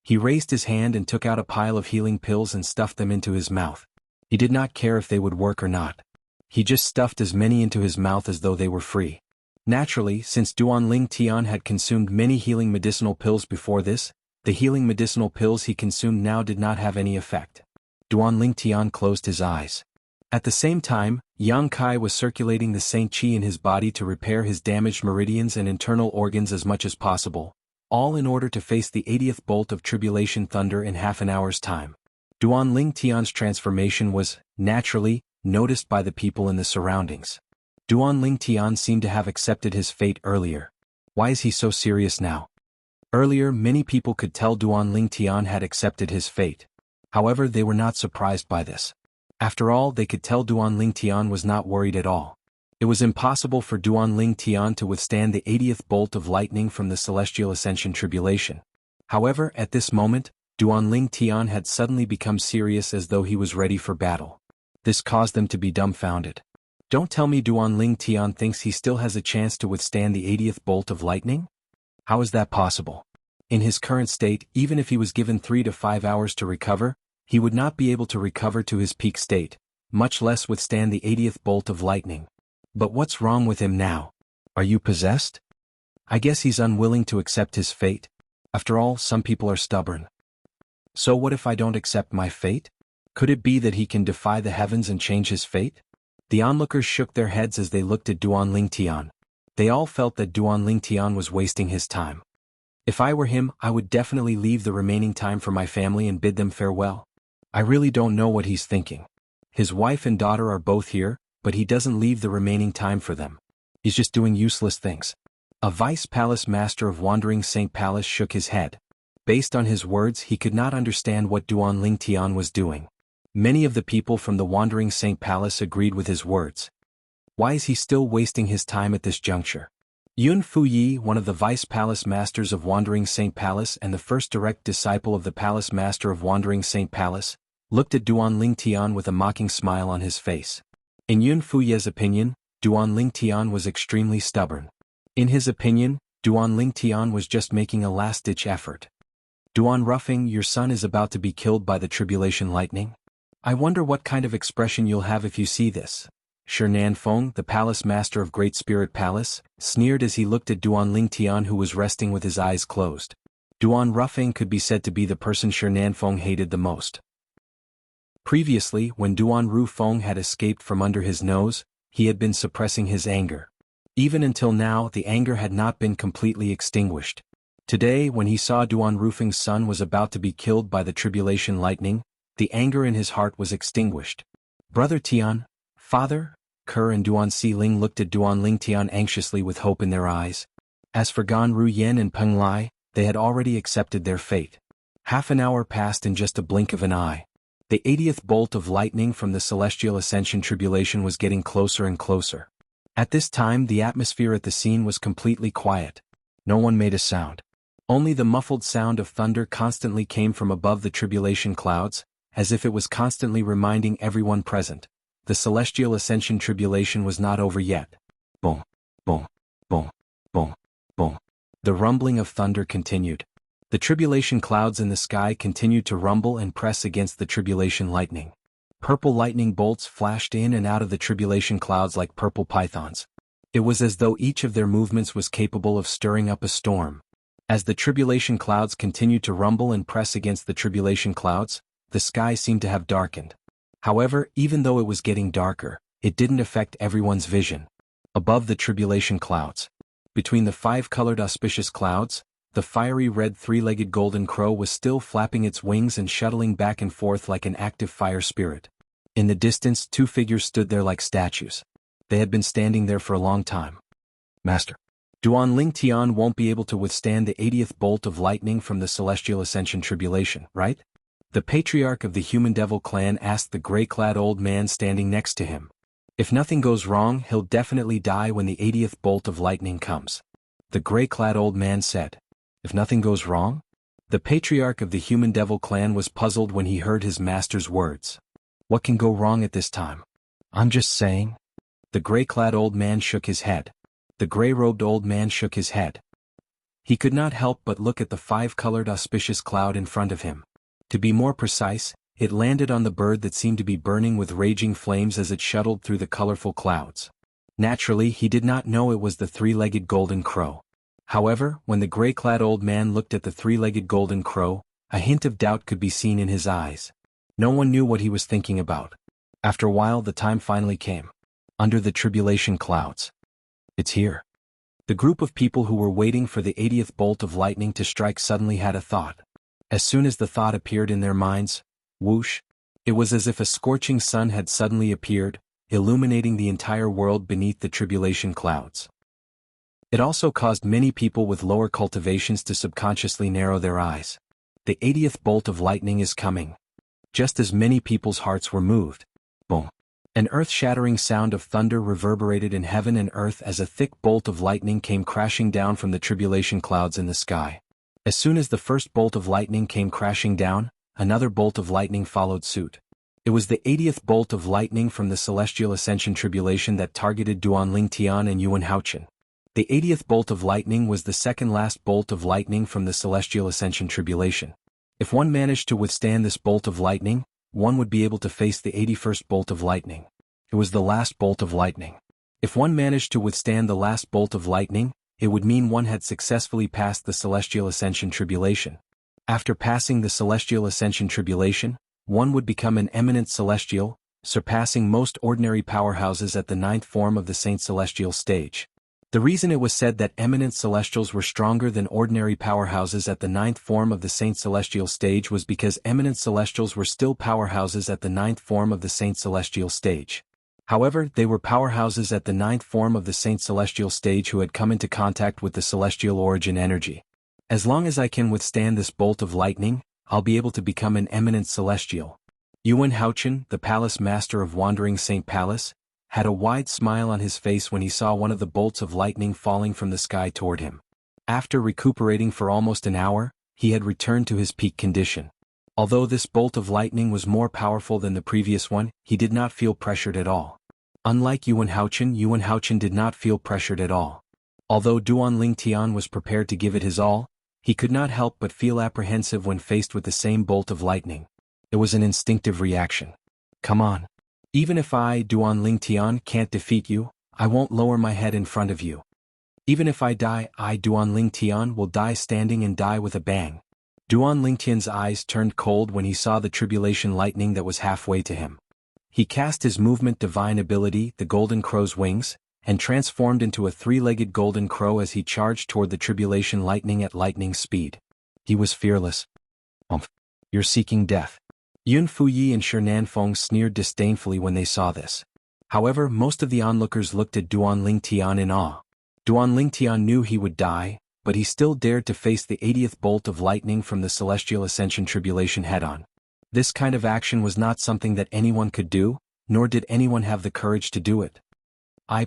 He raised his hand and took out a pile of healing pills and stuffed them into his mouth. He did not care if they would work or not. He just stuffed as many into his mouth as though they were free. Naturally, since Duanling Tian had consumed many healing medicinal pills before this, the healing medicinal pills he consumed now did not have any effect. Duanling Tian closed his eyes. At the same time, Yang Kai was circulating the Saint Qi in his body to repair his damaged meridians and internal organs as much as possible, all in order to face the 80th bolt of tribulation thunder in half an hour's time. Duanling Tian's transformation was, naturally, noticed by the people in the surroundings. Duanling Tian seemed to have accepted his fate earlier. Why is he so serious now? Earlier, many people could tell Duanling Tian had accepted his fate. However, they were not surprised by this. After all, they could tell Duanling Tian was not worried at all. It was impossible for Duanling Tian to withstand the 80th bolt of lightning from the Celestial Ascension Tribulation. However, at this moment, Duanling Tian had suddenly become serious as though he was ready for battle. This caused them to be dumbfounded. Don't tell me Duanling Tian thinks he still has a chance to withstand the 80th bolt of lightning? How is that possible? In his current state, even if he was given 3 to 5 hours to recover, he would not be able to recover to his peak state, much less withstand the 80th bolt of lightning. But what's wrong with him now? Are you possessed? I guess he's unwilling to accept his fate. After all, some people are stubborn. So what if I don't accept my fate? Could it be that he can defy the heavens and change his fate? The onlookers shook their heads as they looked at Duanling Tian. They all felt that Duanling Tian was wasting his time. If I were him, I would definitely leave the remaining time for my family and bid them farewell. I really don't know what he's thinking. His wife and daughter are both here, but he doesn't leave the remaining time for them. He's just doing useless things. A vice palace master of Wandering Saint Palace shook his head. Based on his words, he could not understand what Duanling Tian was doing. Many of the people from the Wandering Saint Palace agreed with his words. Why is he still wasting his time at this juncture? Yun Fuyi, one of the vice palace masters of Wandering Saint Palace and the first direct disciple of the palace master of Wandering Saint Palace, looked at Duanling Tian with a mocking smile on his face. In Yun Fuyi's opinion, Duanling Tian was extremely stubborn. In his opinion, Duanling Tian was just making a last-ditch effort. Duan Ruffing, your son is about to be killed by the tribulation lightning? I wonder what kind of expression you'll have if you see this. Shernan Feng, the palace master of Great Spirit Palace, sneered as he looked at Duanling Tian, who was resting with his eyes closed. Duan Ruffing could be said to be the person Shernan Feng hated the most. Previously, when Duan Ru Feng had escaped from under his nose, he had been suppressing his anger. Even until now, the anger had not been completely extinguished. Today, when he saw Duan Rufeng's son was about to be killed by the tribulation lightning, the anger in his heart was extinguished. Brother Tian, father? Ke and Duan Xiling looked at Duanling Tian anxiously with hope in their eyes. As for Gan Ru Yen and Peng Lai, they had already accepted their fate. Half an hour passed in just a blink of an eye. The 80th bolt of lightning from the Celestial Ascension Tribulation was getting closer and closer. At this time, the atmosphere at the scene was completely quiet. No one made a sound. Only the muffled sound of thunder constantly came from above the tribulation clouds, as if it was constantly reminding everyone present. The Celestial Ascension Tribulation was not over yet. Boom, boom, boom, boom, boom. The rumbling of thunder continued. The tribulation clouds in the sky continued to rumble and press against the tribulation lightning. Purple lightning bolts flashed in and out of the tribulation clouds like purple pythons. It was as though each of their movements was capable of stirring up a storm. As the tribulation clouds continued to rumble and press against the tribulation clouds, the sky seemed to have darkened. However, even though it was getting darker, it didn't affect everyone's vision. Above the tribulation clouds, between the 5-colored auspicious clouds, the fiery red 3-legged golden crow was still flapping its wings and shuttling back and forth like an active fire spirit. In the distance, 2 figures stood there like statues. They had been standing there for a long time. Master, Duan Ling Tian won't be able to withstand the 80th bolt of lightning from the Celestial Ascension Tribulation, right? The patriarch of the Human Devil clan asked the gray-clad old man standing next to him. If nothing goes wrong, he'll definitely die when the 80th bolt of lightning comes. The gray-clad old man said. If nothing goes wrong? The patriarch of the Human Devil clan was puzzled when he heard his master's words. What can go wrong at this time? I'm just saying. The gray-clad old man shook his head. The gray-robed old man shook his head. He could not help but look at the 5-colored auspicious cloud in front of him. To be more precise, it landed on the bird that seemed to be burning with raging flames as it shuttled through the colorful clouds. Naturally, he did not know it was the 3-legged golden crow. However, when the gray-clad old man looked at the 3-legged golden crow, a hint of doubt could be seen in his eyes. No one knew what he was thinking about. After a while, the time finally came. Under the tribulation clouds. It's here. The group of people who were waiting for the 80th bolt of lightning to strike suddenly had a thought. As soon as the thought appeared in their minds, whoosh, it was as if a scorching sun had suddenly appeared, illuminating the entire world beneath the tribulation clouds. It also caused many people with lower cultivations to subconsciously narrow their eyes. The 80th bolt of lightning is coming. Just as many people's hearts were moved. Boom. An earth-shattering sound of thunder reverberated in heaven and earth as a thick bolt of lightning came crashing down from the tribulation clouds in the sky. As soon as the first bolt of lightning came crashing down, another bolt of lightning followed suit. It was the 80th bolt of lightning from the Celestial Ascension Tribulation that targeted Duan Ling Tian and Yuan Haochen. The 80th bolt of lightning was the second-last bolt of lightning from the Celestial Ascension Tribulation. If one managed to withstand this bolt of lightning, one would be able to face the 81st bolt of lightning. It was the last bolt of lightning. If one managed to withstand the last bolt of lightning, it would mean one had successfully passed the Celestial Ascension Tribulation. After passing the Celestial Ascension Tribulation, one would become an eminent celestial, surpassing most ordinary powerhouses at the 9th form of the Saint Celestial stage. The reason it was said that eminent celestials were stronger than ordinary powerhouses at the 9th form of the Saint Celestial stage was because eminent celestials were still powerhouses at the 9th form of the Saint Celestial stage. However, they were powerhouses at the 9th form of the Saint Celestial stage who had come into contact with the celestial origin energy. As long as I can withstand this bolt of lightning, I'll be able to become an eminent celestial. Yuan Haochen, the palace master of Wandering Saint Palace, had a wide smile on his face when he saw one of the bolts of lightning falling from the sky toward him. After recuperating for almost an hour, he had returned to his peak condition. Although this bolt of lightning was more powerful than the previous one, he did not feel pressured at all. Unlike Yuan Haochen did not feel pressured at all. Although Duan Ling Tian was prepared to give it his all, he could not help but feel apprehensive when faced with the same bolt of lightning. It was an instinctive reaction. Come on. Even if I, Duan Ling Tian, can't defeat you, I won't lower my head in front of you. Even if I die, I, Duan Ling Tian, will die standing and die with a bang. Duan Ling Tian's eyes turned cold when he saw the tribulation lightning that was halfway to him. He cast his movement divine ability, the golden crow's wings, and transformed into a 3-legged golden crow as he charged toward the tribulation lightning at lightning speed. He was fearless. You're seeking death. Yun Fuyi and Shernan Feng sneered disdainfully when they saw this. However, most of the onlookers looked at Duan Ling Tian in awe. Duan Ling Tian knew he would die, but he still dared to face the 80th bolt of lightning from the Celestial Ascension Tribulation head-on. This kind of action was not something that anyone could do, nor did anyone have the courage to do it.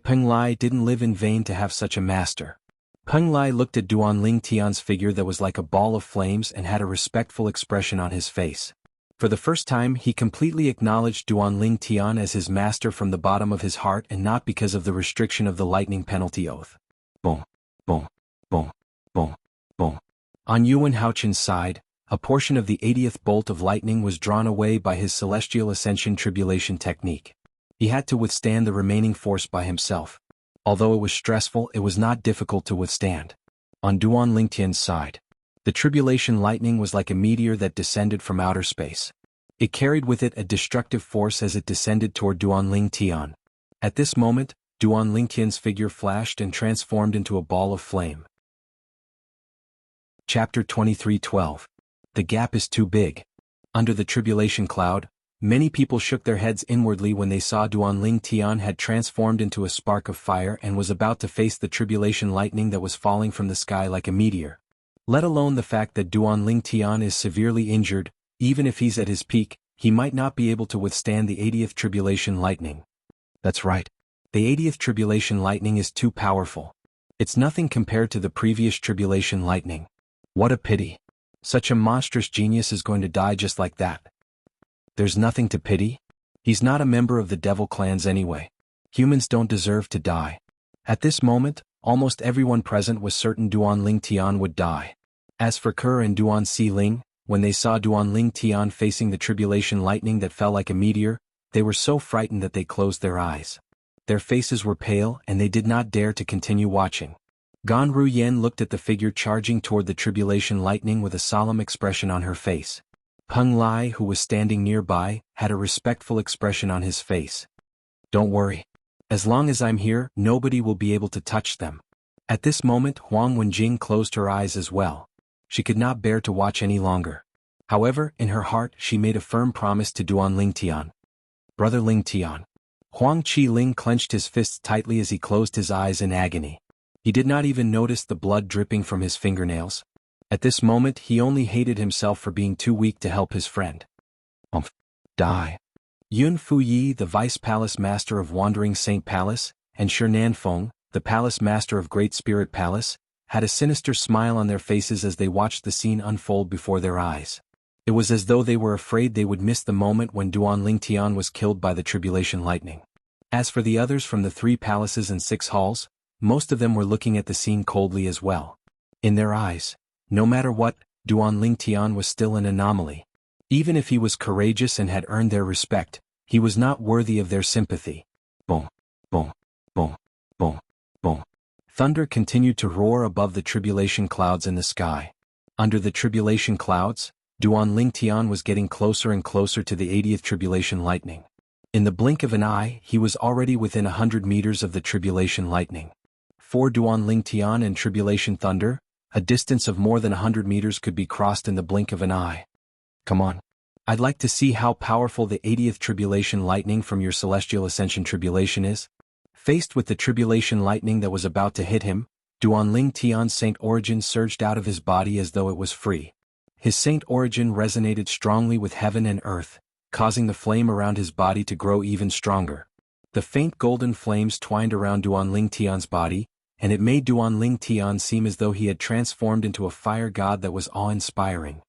Peng Lai didn't live in vain to have such a master. Peng Lai looked at Duan Ling Tian's figure that was like a ball of flames and had a respectful expression on his face. For the first time, he completely acknowledged Duan Ling Tian as his master from the bottom of his heart and not because of the restriction of the lightning penalty oath. Boom, boom, boom, boom, boom. On Yuan Haochen's side, a portion of the 80th bolt of lightning was drawn away by his celestial ascension tribulation technique. He had to withstand the remaining force by himself. Although it was stressful, it was not difficult to withstand. On Duan Lingtian's side, the tribulation lightning was like a meteor that descended from outer space. It carried with it a destructive force as it descended toward Duan Lingtian. At this moment, Duan Lingtian's figure flashed and transformed into a ball of flame. Chapter 23:12. The gap is too big. Under the tribulation cloud, many people shook their heads inwardly when they saw Duan Lingtian had transformed into a spark of fire and was about to face the tribulation lightning that was falling from the sky like a meteor. Let alone the fact that Duan Lingtian is severely injured. Even if he's at his peak, he might not be able to withstand the 80th tribulation lightning. That's right. The 80th tribulation lightning is too powerful. It's nothing compared to the previous tribulation lightning. What a pity. Such a monstrous genius is going to die just like that. There's nothing to pity. He's not a member of the devil clans anyway. Humans don't deserve to die. At this moment, almost everyone present was certain Duan Lingtian would die. As for Ke and Duan Xiling, when they saw Duan Lingtian facing the tribulation lightning that fell like a meteor, they were so frightened that they closed their eyes. Their faces were pale and they did not dare to continue watching. Gan Ruyen looked at the figure charging toward the tribulation lightning with a solemn expression on her face. Peng Lai, who was standing nearby, had a respectful expression on his face. Don't worry. As long as I'm here, nobody will be able to touch them. At this moment, Huang Wenjing closed her eyes as well. She could not bear to watch any longer. However, in her heart she made a firm promise to Duan Lingtian. Brother Lingtian. Huang Qiling clenched his fists tightly as he closed his eyes in agony. He did not even notice the blood dripping from his fingernails. At this moment he only hated himself for being too weak to help his friend. Die. Yun Fuyi, the Vice Palace Master of Wandering Saint Palace, and Shernan Feng, the Palace Master of Great Spirit Palace, had a sinister smile on their faces as they watched the scene unfold before their eyes. It was as though they were afraid they would miss the moment when Duan Lingtian was killed by the tribulation lightning. As for the others from the 3 palaces and 6 halls, most of them were looking at the scene coldly as well. In their eyes, no matter what, Duan Lingtian was still an anomaly. Even if he was courageous and had earned their respect, he was not worthy of their sympathy. Boom, boom, boom, boom, boom. Thunder continued to roar above the tribulation clouds in the sky. Under the tribulation clouds, Duan Lingtian was getting closer and closer to the 80th tribulation lightning. In the blink of an eye, he was already within 100 meters of the tribulation lightning. For Duan Lingtian and tribulation thunder, a distance of more than 100 meters could be crossed in the blink of an eye. Come on. I'd like to see how powerful the 80th tribulation lightning from your celestial ascension tribulation is. Faced with the tribulation lightning that was about to hit him, Duan Lingtian's saint origin surged out of his body as though it was free. His saint origin resonated strongly with heaven and earth, causing the flame around his body to grow even stronger. The faint golden flames twined around Duan Lingtian's body, and it made Duan Lingtian seem as though he had transformed into a fire god that was awe-inspiring.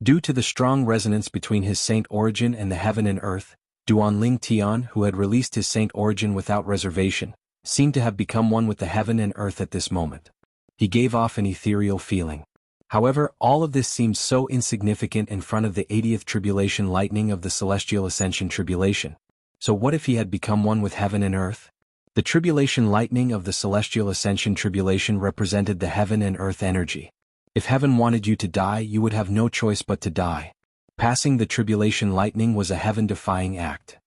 Due to the strong resonance between his saint origin and the heaven and earth, Duan Lingtian, who had released his saint origin without reservation, seemed to have become one with the heaven and earth at this moment. He gave off an ethereal feeling. However, all of this seemed so insignificant in front of the 80th tribulation lightning of the celestial ascension tribulation. So what if he had become one with heaven and earth? The tribulation lightning of the celestial ascension tribulation represented the heaven and earth energy. If heaven wanted you to die, you would have no choice but to die. Passing the tribulation lightning was a heaven-defying act.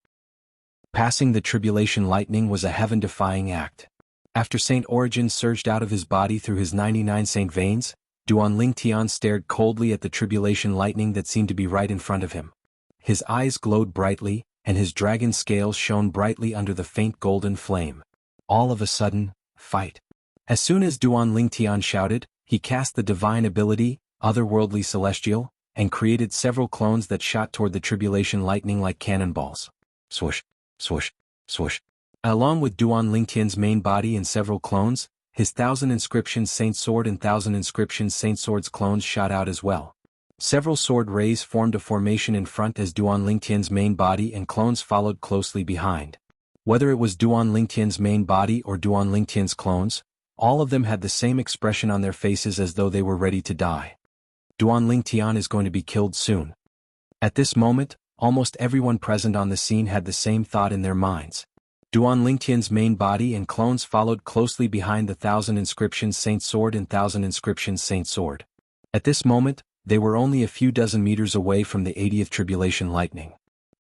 Passing the tribulation lightning was a heaven-defying act. After Saint Origin surged out of his body through his 99 saint veins, Duan Lingtian stared coldly at the tribulation lightning that seemed to be right in front of him. His eyes glowed brightly, and his dragon scales shone brightly under the faint golden flame. All of a sudden, fight. As soon as Duan Lingtian shouted, he cast the divine ability, Otherworldly Celestial, and created several clones that shot toward the tribulation lightning like cannonballs. Swoosh, swoosh, swoosh. Along with Duan Lingtian's main body and several clones, his 1000 Inscriptions Saint Sword and 1000 Inscriptions Saint Swords clones shot out as well. Several sword rays formed a formation in front as Duan Lingtian's main body and clones followed closely behind. Whether it was Duan Lingtian's main body or Duan Lingtian's clones, all of them had the same expression on their faces as though they were ready to die. Duan Tian is going to be killed soon. At this moment, almost everyone present on the scene had the same thought in their minds. Duan Tian's main body and clones followed closely behind the 1,000 Inscriptions Saint Sword and 1,000 Inscriptions Saint Sword. At this moment, they were only a few dozen meters away from the 80th Tribulation Lightning.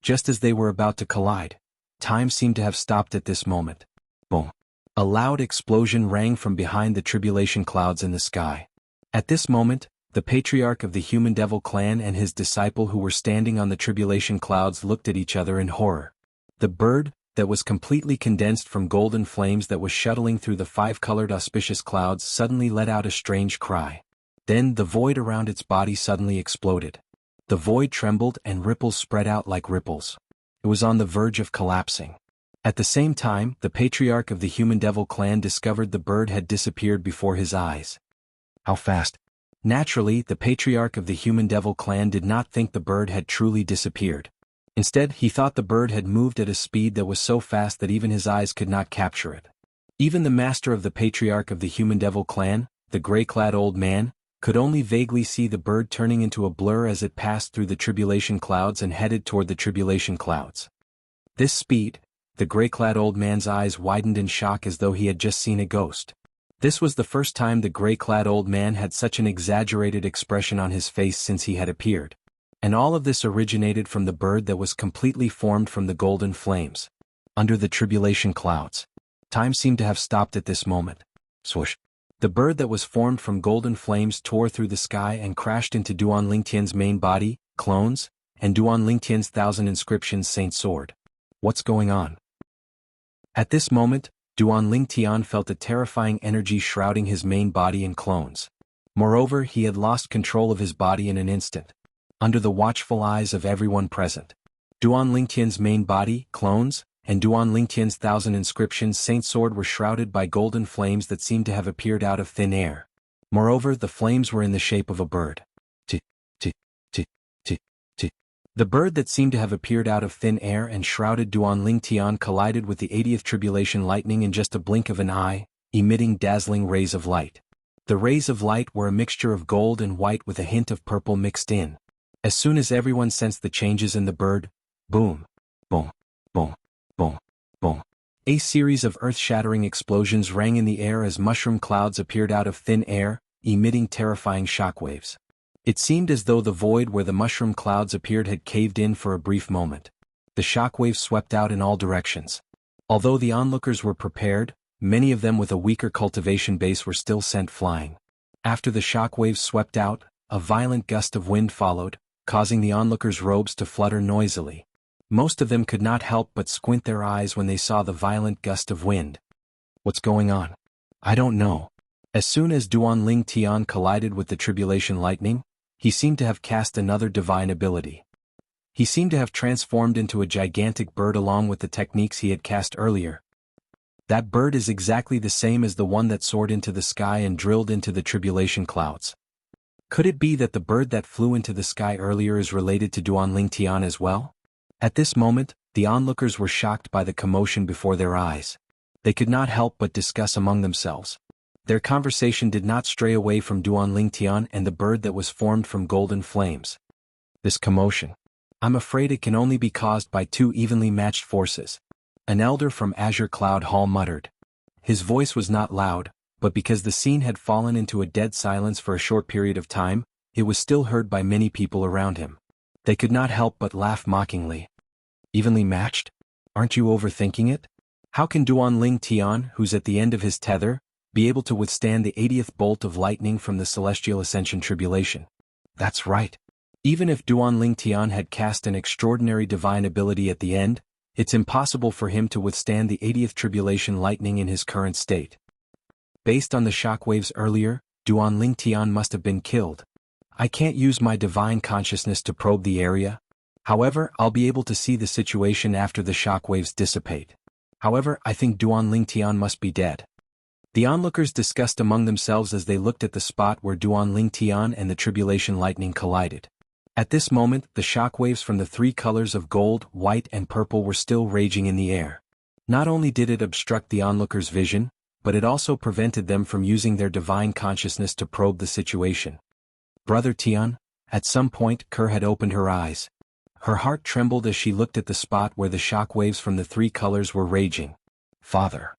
Just as they were about to collide, time seemed to have stopped at this moment. Boom! A loud explosion rang from behind the tribulation clouds in the sky. At this moment, the patriarch of the Human Devil clan and his disciple who were standing on the tribulation clouds looked at each other in horror. The bird, that was completely condensed from golden flames that was shuttling through the 5-colored auspicious clouds suddenly let out a strange cry. Then the void around its body suddenly exploded. The void trembled and ripples spread out like ripples. It was on the verge of collapsing. At the same time, the patriarch of the Human Devil clan discovered the bird had disappeared before his eyes. How fast? Naturally, the patriarch of the Human Devil clan did not think the bird had truly disappeared. Instead, he thought the bird had moved at a speed that was so fast that even his eyes could not capture it. Even the master of the patriarch of the Human Devil clan, the gray-clad old man, could only vaguely see the bird turning into a blur as it passed through the tribulation clouds and headed toward the tribulation clouds. This speed, the gray-clad old man's eyes widened in shock as though he had just seen a ghost. This was the first time the gray-clad old man had such an exaggerated expression on his face since he had appeared. And all of this originated from the bird that was completely formed from the golden flames. Under the tribulation clouds. Time seemed to have stopped at this moment. Swoosh! The bird that was formed from golden flames tore through the sky and crashed into Duan Tian's main body, clones, and Duan Tian's 1,000 Inscriptions Saint Sword. What's going on? At this moment, Duan Tian felt a terrifying energy shrouding his main body and clones. Moreover, he had lost control of his body in an instant. Under the watchful eyes of everyone present. Duan Tian's main body, clones, and Duan Tian's 1,000 Inscriptions Saint Sword were shrouded by golden flames that seemed to have appeared out of thin air. Moreover, the flames were in the shape of a bird. The bird that seemed to have appeared out of thin air and shrouded Duan Tian collided with the 80th Tribulation Lightning in just a blink of an eye, emitting dazzling rays of light. The rays of light were a mixture of gold and white with a hint of purple mixed in. As soon as everyone sensed the changes in the bird, boom, boom, boom, boom, boom. A series of earth-shattering explosions rang in the air as mushroom clouds appeared out of thin air, emitting terrifying shockwaves. It seemed as though the void where the mushroom clouds appeared had caved in for a brief moment. The shockwaves swept out in all directions. Although the onlookers were prepared, many of them with a weaker cultivation base were still sent flying. After the shockwaves swept out, a violent gust of wind followed, causing the onlookers' robes to flutter noisily. Most of them could not help but squint their eyes when they saw the violent gust of wind. What's going on? I don't know. As soon as Duan Tian collided with the tribulation lightning, he seemed to have cast another divine ability. He seemed to have transformed into a gigantic bird along with the techniques he had cast earlier. That bird is exactly the same as the one that soared into the sky and drilled into the tribulation clouds. Could it be that the bird that flew into the sky earlier is related to Duan Tian as well? At this moment, the onlookers were shocked by the commotion before their eyes. They could not help but discuss among themselves. Their conversation did not stray away from Duan Tian and the bird that was formed from golden flames. This commotion. I'm afraid it can only be caused by two evenly matched forces. An elder from Azure Cloud Hall muttered. His voice was not loud, but because the scene had fallen into a dead silence for a short period of time, it was still heard by many people around him. They could not help but laugh mockingly. Evenly matched? Aren't you overthinking it? How can Duan Tian, who's at the end of his tether, be able to withstand the 80th bolt of lightning from the Celestial Ascension Tribulation? That's right. Even if Duan Tian had cast an extraordinary divine ability at the end, it's impossible for him to withstand the 80th Tribulation lightning in his current state. Based on the shockwaves earlier, Duan Tian must have been killed. I can't use my divine consciousness to probe the area. However, I'll be able to see the situation after the shockwaves dissipate. However, I think Duan Tian must be dead. The onlookers discussed among themselves as they looked at the spot where Duan Tian and the tribulation lightning collided. At this moment, the shockwaves from the 3 colors of gold, white and purple were still raging in the air. Not only did it obstruct the onlookers' vision, but it also prevented them from using their divine consciousness to probe the situation. Brother Tian, at some point Kerr had opened her eyes. Her heart trembled as she looked at the spot where the shock waves from the three colors were raging. Father.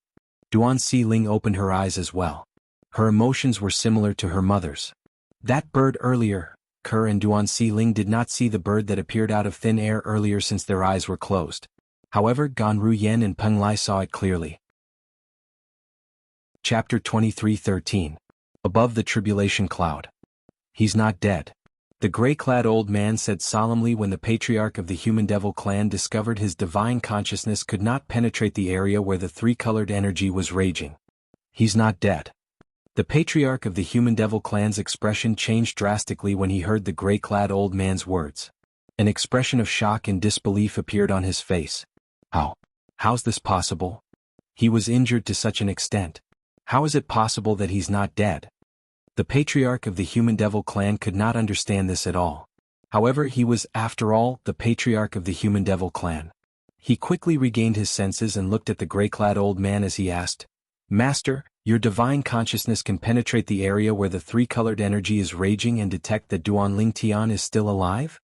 Duan Si-ling opened her eyes as well. Her emotions were similar to her mother's. That bird earlier, Kerr and Duan Si-ling did not see the bird that appeared out of thin air earlier since their eyes were closed. However, Gan Ruyen and Peng Lai saw it clearly. Chapter 23:13. Above the Tribulation Cloud. He's not dead. The gray-clad old man said solemnly when the patriarch of the human devil clan discovered his divine consciousness could not penetrate the area where the three-colored energy was raging. He's not dead. The patriarch of the human devil clan's expression changed drastically when he heard the gray-clad old man's words. An expression of shock and disbelief appeared on his face. How's this possible? He was injured to such an extent. How is it possible that he's not dead? The patriarch of the human devil clan could not understand this at all. However, he was, after all, the patriarch of the human devil clan. He quickly regained his senses and looked at the gray-clad old man as he asked, Master, your divine consciousness can penetrate the area where the three-colored energy is raging and detect that Duanling Tian is still alive?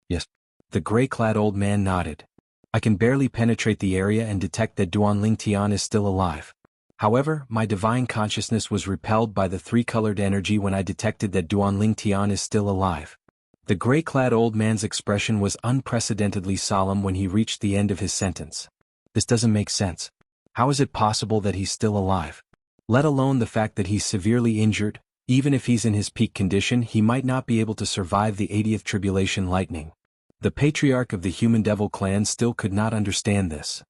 Yes. The gray-clad old man nodded. I can barely penetrate the area and detect that Duanling Tian is still alive. However, my divine consciousness was repelled by the three-colored energy when I detected that Duanling Tian is still alive. The gray-clad old man's expression was unprecedentedly solemn when he reached the end of his sentence. This doesn't make sense. How is it possible that he's still alive? Let alone the fact that he's severely injured, even if he's in his peak condition he might not be able to survive the 80th tribulation lightning. The patriarch of the human devil clan still could not understand this.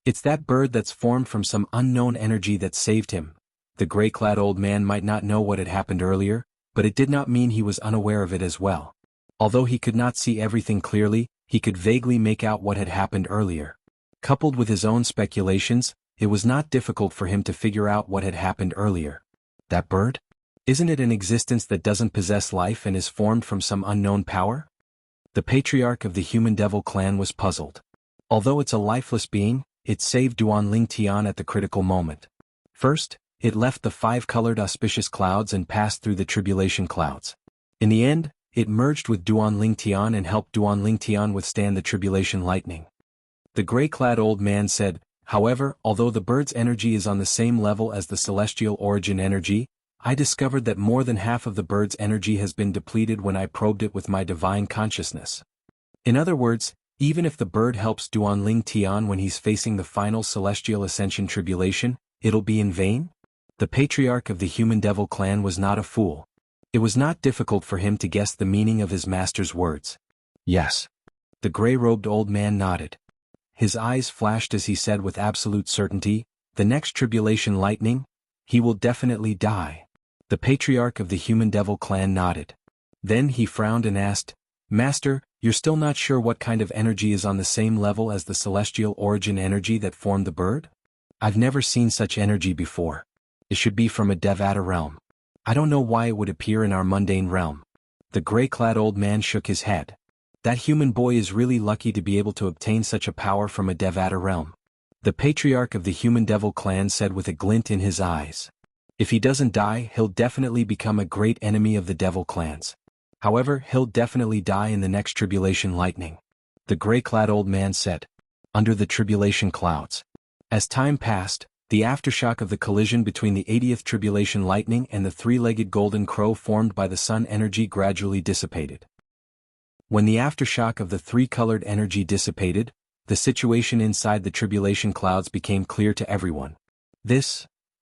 It's that bird that's formed from some unknown energy that saved him. The gray-clad old man might not know what had happened earlier, but it did not mean he was unaware of it as well. Although he could not see everything clearly, he could vaguely make out what had happened earlier. Coupled with his own speculations, it was not difficult for him to figure out what had happened earlier. That bird? Isn't it an existence that doesn't possess life and is formed from some unknown power? The patriarch of the human devil clan was puzzled. Although it's a lifeless being, it saved Duanling Tian at the critical moment. First, it left the five-colored auspicious clouds and passed through the tribulation clouds. In the end, it merged with Duanling Tian and helped Duanling Tian withstand the tribulation lightning. The gray-clad old man said, however, although the bird's energy is on the same level as the celestial origin energy, I discovered that more than half of the bird's energy has been depleted when I probed it with my divine consciousness. In other words, even if the bird helps Duanling Tian when he's facing the final celestial ascension tribulation, it'll be in vain? The patriarch of the human devil clan was not a fool. It was not difficult for him to guess the meaning of his master's words. Yes. The gray-robed old man nodded. His eyes flashed as he said with absolute certainty, the next tribulation lightning? He will definitely die. The patriarch of the human devil clan nodded. Then he frowned and asked, Master, you're still not sure what kind of energy is on the same level as the celestial origin energy that formed the bird? I've never seen such energy before. It should be from a Devata realm. I don't know why it would appear in our mundane realm. The gray-clad old man shook his head. That human boy is really lucky to be able to obtain such a power from a Devata realm. The patriarch of the human devil clan said with a glint in his eyes. If he doesn't die, he'll definitely become a great enemy of the devil clans. However, he'll definitely die in the next tribulation lightning. The gray-clad old man said. Under the tribulation clouds. As time passed, the aftershock of the collision between the 80th tribulation lightning and the three-legged golden crow formed by the sun energy gradually dissipated. When the aftershock of the three-colored energy dissipated, the situation inside the tribulation clouds became clear to everyone.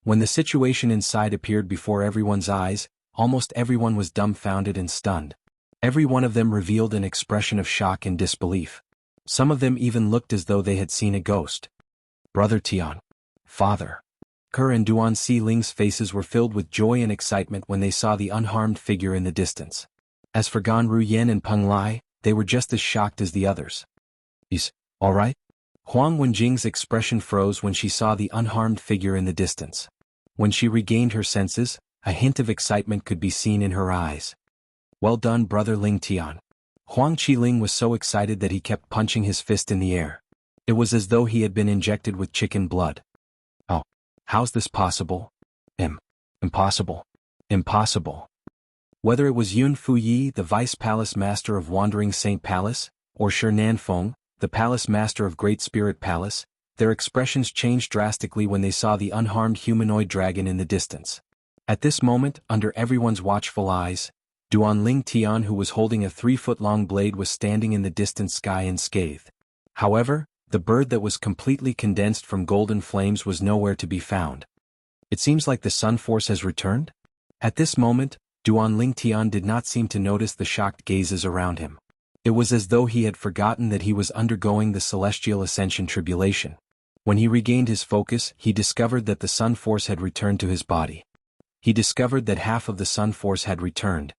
When the situation inside appeared before everyone's eyes, almost everyone was dumbfounded and stunned. Every one of them revealed an expression of shock and disbelief. Some of them even looked as though they had seen a ghost. Brother Tian. Father. Kerr and Duan Si-ling's faces were filled with joy and excitement when they saw the unharmed figure in the distance. As for Gan Ruyen and Peng Lai, they were just as shocked as the others. He's all right? Huang Wenjing's expression froze when she saw the unharmed figure in the distance. When she regained her senses, a hint of excitement could be seen in her eyes. Well done, Brother Ling Tian. Huang Qiling was so excited that he kept punching his fist in the air. It was as though he had been injected with chicken blood. Oh, how's this possible? Impossible. Impossible. Whether it was Yun Fuyi, the Vice Palace Master of Wandering Saint Palace, or Shi Nanfeng, the Palace Master of Great Spirit Palace, their expressions changed drastically when they saw the unharmed humanoid dragon in the distance. At this moment, under everyone's watchful eyes, Duanling Tian, who was holding a 3-foot-long blade, was standing in the distant sky unscathed. However, the bird that was completely condensed from golden flames was nowhere to be found. It seems like the Sun Force has returned? At this moment, Duanling Tian did not seem to notice the shocked gazes around him. It was as though he had forgotten that he was undergoing the Celestial Ascension tribulation. When he regained his focus, he discovered that the Sun Force had returned to his body. He discovered that half of the Sun Force had returned.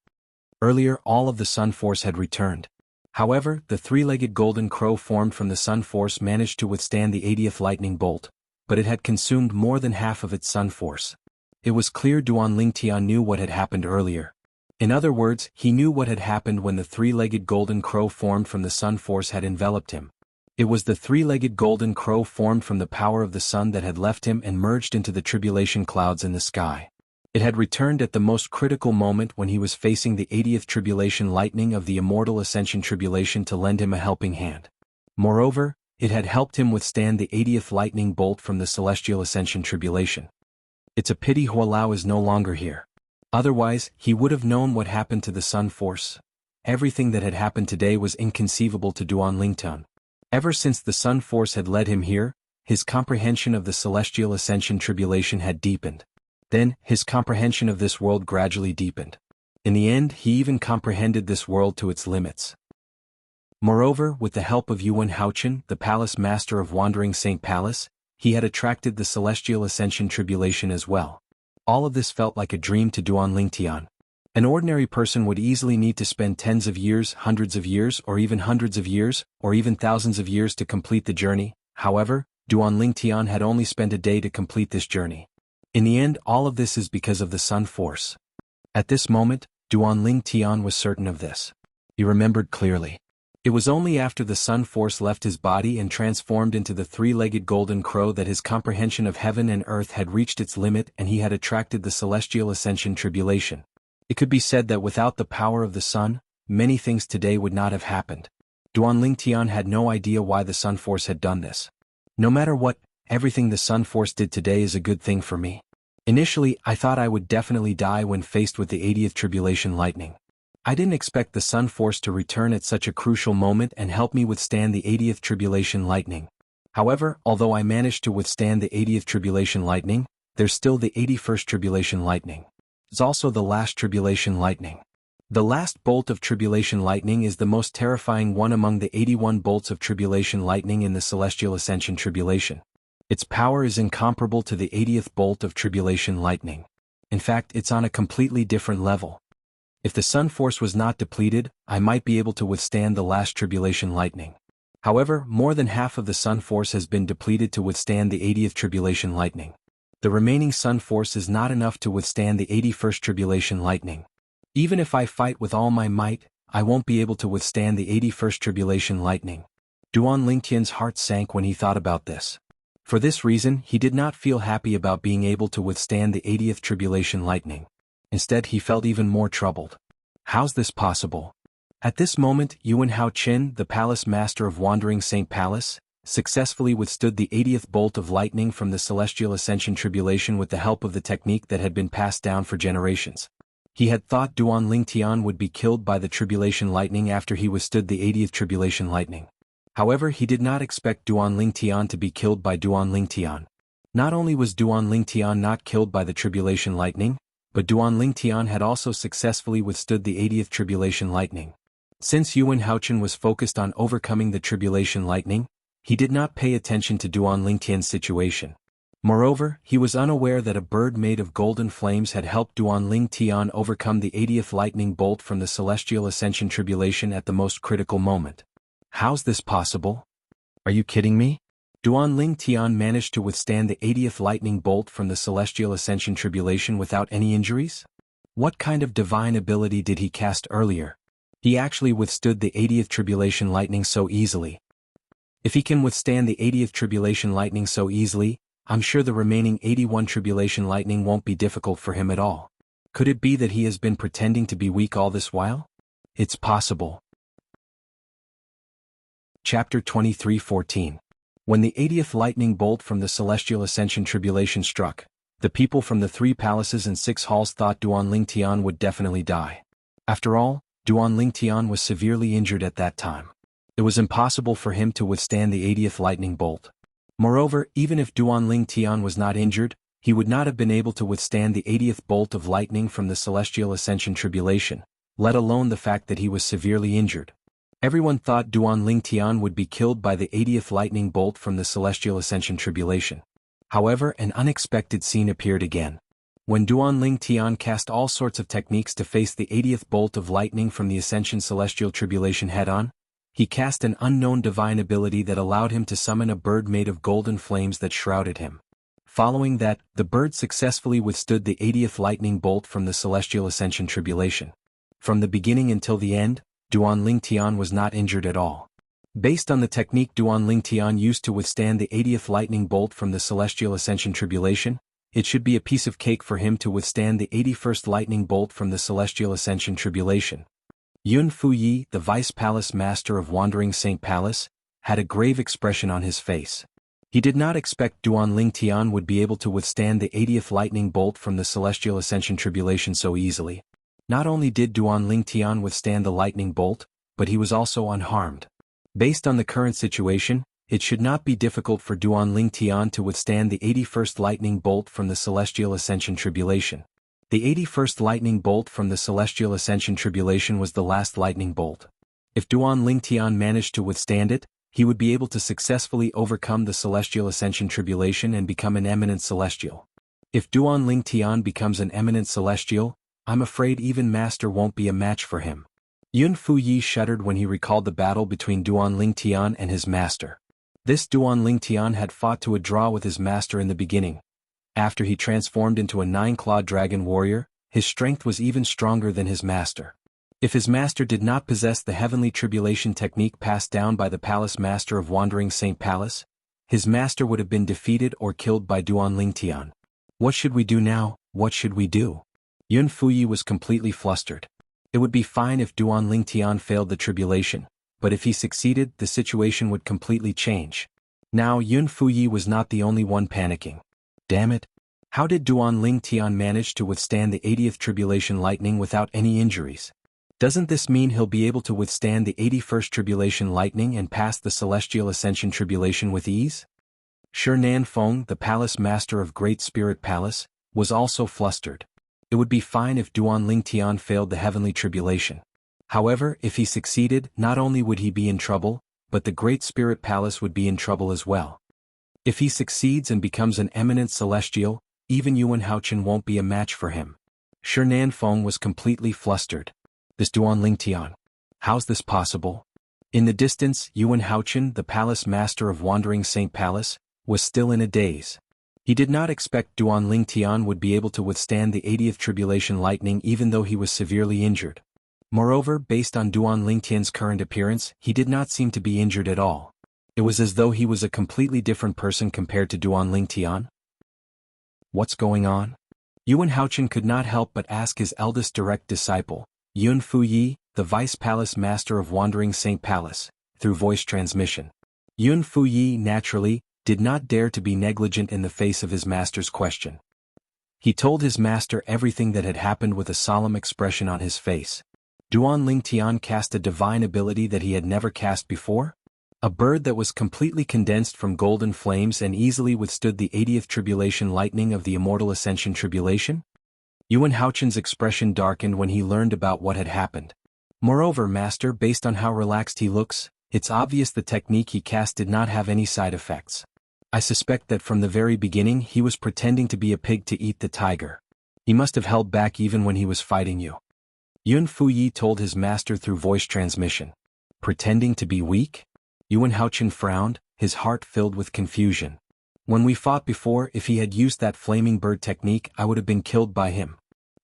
Earlier, all of the Sun Force had returned. However, the 3-legged golden crow formed from the Sun Force managed to withstand the 80th lightning bolt, but it had consumed more than half of its Sun Force. It was clear Duanling Tian knew what had happened earlier. In other words, he knew what had happened when the 3-legged golden crow formed from the Sun Force had enveloped him. It was the 3-legged golden crow formed from the power of the sun that had left him and merged into the tribulation clouds in the sky. It had returned at the most critical moment when he was facing the 80th tribulation lightning of the immortal ascension tribulation to lend him a helping hand. Moreover, it had helped him withstand the 80th lightning bolt from the celestial ascension tribulation. It's a pity Hualao is no longer here. Otherwise, he would have known what happened to the Sun Force. Everything that had happened today was inconceivable to Duanling Tian. Ever since the Sun Force had led him here, his comprehension of the celestial ascension tribulation had deepened. Then, his comprehension of this world gradually deepened. In the end, he even comprehended this world to its limits. Moreover, with the help of Yuan Haochen, the Palace Master of Wandering Saint Palace, he had attracted the celestial ascension tribulation as well. All of this felt like a dream to Duanling Tian. An ordinary person would easily need to spend tens of years, hundreds of years, or even hundreds of years, or even thousands of years to complete the journey. However, Duanling Tian had only spent a day to complete this journey. In the end, all of this is because of the Sun Force. At this moment, Duanling Tian was certain of this. He remembered clearly. It was only after the Sun Force left his body and transformed into the 3-legged golden crow that his comprehension of heaven and earth had reached its limit and he had attracted the celestial ascension tribulation. It could be said that without the power of the sun, many things today would not have happened. Duanling Tian had no idea why the Sun Force had done this. No matter what, everything the Sun Force did today is a good thing for me. Initially, I thought I would definitely die when faced with the 80th tribulation lightning. I didn't expect the Sun Force to return at such a crucial moment and help me withstand the 80th tribulation lightning. However, although I managed to withstand the 80th tribulation lightning, there's still the 81st tribulation lightning. It's also the last tribulation lightning. The last bolt of tribulation lightning is the most terrifying one among the 81 bolts of tribulation lightning in the celestial ascension tribulation. Its power is incomparable to the 80th bolt of tribulation lightning. In fact, it's on a completely different level. If the Sun Force was not depleted, I might be able to withstand the last tribulation lightning. However, more than half of the Sun Force has been depleted to withstand the 80th tribulation lightning. The remaining Sun Force is not enough to withstand the 81st tribulation lightning. Even if I fight with all my might, I won't be able to withstand the 81st tribulation lightning. Duanling Tian's heart sank when he thought about this. For this reason, he did not feel happy about being able to withstand the 80th tribulation lightning. Instead, he felt even more troubled. How's this possible? At this moment, Yuan Haochen, the Palace Master of Wandering Saint Palace, successfully withstood the 80th bolt of lightning from the celestial ascension tribulation with the help of the technique that had been passed down for generations. He had thought Duanling Tian would be killed by the tribulation lightning after he withstood the 80th tribulation lightning. However, he did not expect Duanling Tian to be killed by Duanling Tian. Not only was Duanling Tian not killed by the tribulation lightning, but Duanling Tian had also successfully withstood the 80th tribulation lightning. Since Yuan Haochen was focused on overcoming the tribulation lightning, he did not pay attention to Duanling Tian's situation. Moreover, he was unaware that a bird made of golden flames had helped Duanling Tian overcome the 80th lightning bolt from the celestial ascension tribulation at the most critical moment. How's this possible? Are you kidding me? Duanling Tian managed to withstand the 80th lightning bolt from the celestial ascension tribulation without any injuries? What kind of divine ability did he cast earlier? He actually withstood the 80th tribulation lightning so easily. If he can withstand the 80th tribulation lightning so easily, I'm sure the remaining 81 tribulation lightning won't be difficult for him at all. Could it be that he has been pretending to be weak all this while? It's possible. Chapter 23:14. When the 80th lightning bolt from the celestial ascension tribulation struck, the people from the 3 palaces and 6 halls thought Duan Tian would definitely die. After all, Duan Tian was severely injured at that time. It was impossible for him to withstand the 80th lightning bolt. Moreover, even if Duan Tian was not injured, he would not have been able to withstand the 80th bolt of lightning from the celestial ascension tribulation, let alone the fact that he was severely injured. Everyone thought Duan Tian would be killed by the 80th lightning bolt from the celestial ascension tribulation. However, an unexpected scene appeared again. When Duan Tian cast all sorts of techniques to face the 80th bolt of lightning from the ascension celestial tribulation head-on, he cast an unknown divine ability that allowed him to summon a bird made of golden flames that shrouded him. Following that, the bird successfully withstood the 80th lightning bolt from the celestial ascension tribulation. From the beginning until the end, Duan Tian was not injured at all. Based on the technique Duan Tian used to withstand the 80th lightning bolt from the celestial ascension tribulation, it should be a piece of cake for him to withstand the 81st lightning bolt from the celestial ascension tribulation. Yun Fuyi, the vice palace master of Wandering Saint Palace, had a grave expression on his face. He did not expect Duan Tian would be able to withstand the 80th lightning bolt from the celestial ascension tribulation so easily. Not only did Duan Tian withstand the lightning bolt, but he was also unharmed. Based on the current situation, it should not be difficult for Duan Tian to withstand the 81st lightning bolt from the celestial ascension tribulation. The 81st lightning bolt from the celestial ascension tribulation was the last lightning bolt. If Duan Tian managed to withstand it, he would be able to successfully overcome the celestial ascension tribulation and become an eminent celestial. If Duan Tian becomes an eminent celestial, I'm afraid even Master won't be a match for him. Yun Fuyi shuddered when he recalled the battle between Duan Tian and his master. This Duan Tian had fought to a draw with his master in the beginning. After he transformed into a 9-clawed dragon warrior, his strength was even stronger than his master. If his master did not possess the heavenly tribulation technique passed down by the palace master of Wandering Saint Palace, his master would have been defeated or killed by Duan Tian. What should we do now? What should we do? Yun Fuyi was completely flustered. It would be fine if Duan Tian failed the tribulation, but if he succeeded, the situation would completely change. Now Yun Fuyi was not the only one panicking. Damn it! How did Duan Tian manage to withstand the 80th tribulation lightning without any injuries? Doesn't this mean he'll be able to withstand the 81st tribulation lightning and pass the celestial ascension tribulation with ease? Shernan Feng, the palace master of Great Spirit Palace, was also flustered. It would be fine if Duan Tian failed the heavenly tribulation. However, if he succeeded, not only would he be in trouble, but the Great Spirit Palace would be in trouble as well. If he succeeds and becomes an eminent celestial, even Yuan Haochen won't be a match for him. Shernan Feng was completely flustered. This Duan Tian. How's this possible? In the distance, Yuan Haochen, the palace master of Wandering Saint Palace, was still in a daze. He did not expect Duan Tian would be able to withstand the 80th tribulation lightning even though he was severely injured. Moreover, based on Duan Tian's current appearance, he did not seem to be injured at all. It was as though he was a completely different person compared to Duan Tian. What's going on? Yuan Haochen could not help but ask his eldest direct disciple, Yun Fuyi, the vice palace master of Wandering Saint Palace, through voice transmission. Yun Fuyi, naturally, did not dare to be negligent in the face of his master's question. He told his master everything that had happened with a solemn expression on his face. Duan Tian cast a divine ability that he had never cast before? A bird that was completely condensed from golden flames and easily withstood the 80th tribulation lightning of the immortal ascension tribulation? Yuan Haochen's expression darkened when he learned about what had happened. Moreover, master, based on how relaxed he looks, it's obvious the technique he cast did not have any side effects. I suspect that from the very beginning he was pretending to be a pig to eat the tiger. He must have held back even when he was fighting you. Yun Fuyi told his master through voice transmission. Pretending to be weak? Yuan Haochen frowned, his heart filled with confusion. When we fought before, if he had used that flaming bird technique, I would have been killed by him.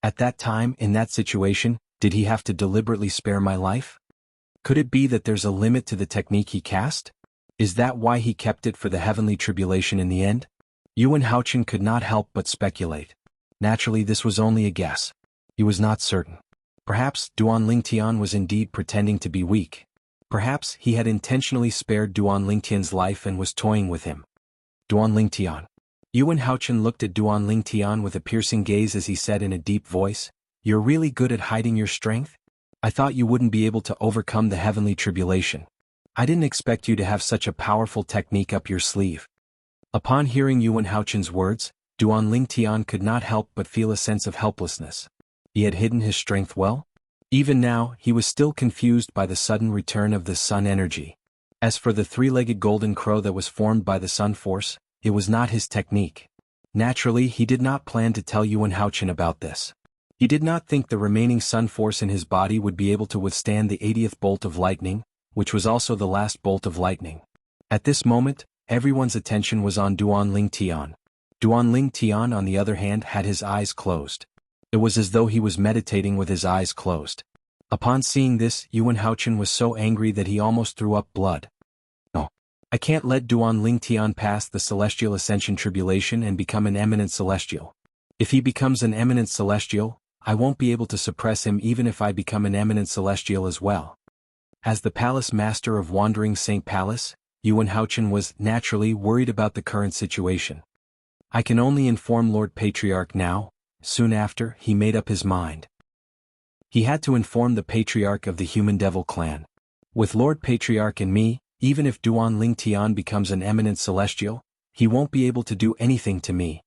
At that time, in that situation, did he have to deliberately spare my life? Could it be that there's a limit to the technique he cast? Is that why he kept it for the heavenly tribulation in the end? Yuan Haochen could not help but speculate. Naturally, this was only a guess. He was not certain. Perhaps Duan Lingtian was indeed pretending to be weak. Perhaps he had intentionally spared Duan Lingtian's life and was toying with him. Duan Lingtian. Yuan Haochen looked at Duan Lingtian with a piercing gaze as he said in a deep voice, "You're really good at hiding your strength? I thought you wouldn't be able to overcome the heavenly tribulation. I didn't expect you to have such a powerful technique up your sleeve." Upon hearing Yuan Haochen's words, Duan Lingtian could not help but feel a sense of helplessness. He had hidden his strength well? Even now, he was still confused by the sudden return of the sun energy. As for the three-legged golden crow that was formed by the sun force, it was not his technique. Naturally, he did not plan to tell Yuan Haochen about this. He did not think the remaining sun force in his body would be able to withstand the 80th bolt of lightning, which was also the last bolt of lightning. At this moment, everyone's attention was on Duan Lingtian. Duan Lingtian, on the other hand, had his eyes closed. It was as though he was meditating with his eyes closed. Upon seeing this, Yuan Haochen was so angry that he almost threw up blood. "No. I can't let Duan Lingtian pass the celestial ascension tribulation and become an eminent celestial. If he becomes an eminent celestial, I won't be able to suppress him even if I become an eminent celestial as well." As the palace master of Wandering Saint Palace, Yuan Haochen was, naturally, worried about the current situation. "I can only inform Lord Patriarch now." Soon after, he made up his mind. He had to inform the Patriarch of the Human Devil clan. With Lord Patriarch and me, even if Duan Lingtian becomes an eminent celestial, he won't be able to do anything to me.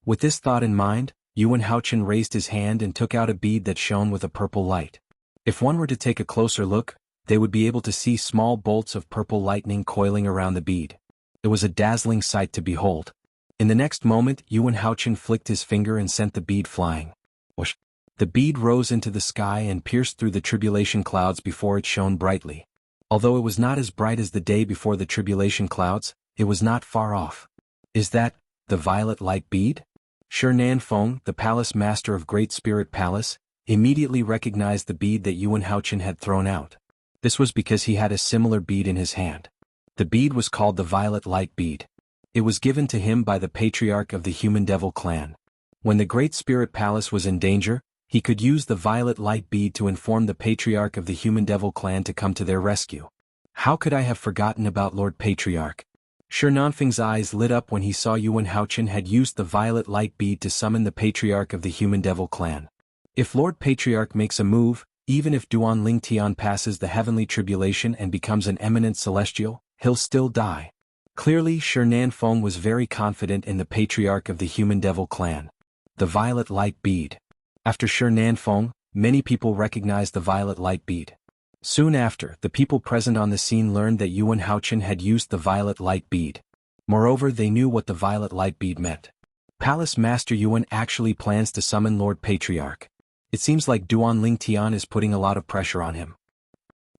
With this thought in mind, Yuan Haochen raised his hand and took out a bead that shone with a purple light. If one were to take a closer look, they would be able to see small bolts of purple lightning coiling around the bead. It was a dazzling sight to behold. In the next moment, Yuan Haochen flicked his finger and sent the bead flying. Whoosh! The bead rose into the sky and pierced through the tribulation clouds before it shone brightly. Although it was not as bright as the day before the tribulation clouds, it was not far off. "Is that the violet light bead?" Shernan Feng, the palace master of Great Spirit Palace, immediately recognized the bead that Yuan Haochen had thrown out. This was because he had a similar bead in his hand. The bead was called the violet light bead. It was given to him by the Patriarch of the Human Devil clan. When the Great Spirit Palace was in danger, he could use the violet light bead to inform the Patriarch of the Human Devil clan to come to their rescue. How could I have forgotten about Lord Patriarch? Shernanfeng's eyes lit up when he saw Yuan Haochen had used the violet light bead to summon the Patriarch of the Human Devil clan. If Lord Patriarch makes a move, even if Duan Lingtian passes the heavenly tribulation and becomes an eminent celestial, he'll still die. Clearly, Shernan Feng was very confident in the Patriarch of the Human Devil clan. The violet light bead. After Shernan Feng, many people recognized the violet light bead. Soon after, the people present on the scene learned that Yuan Haochen had used the violet light bead. Moreover, they knew what the violet light bead meant. Palace Master Yuan actually plans to summon Lord Patriarch. It seems like Duan Lingtian is putting a lot of pressure on him.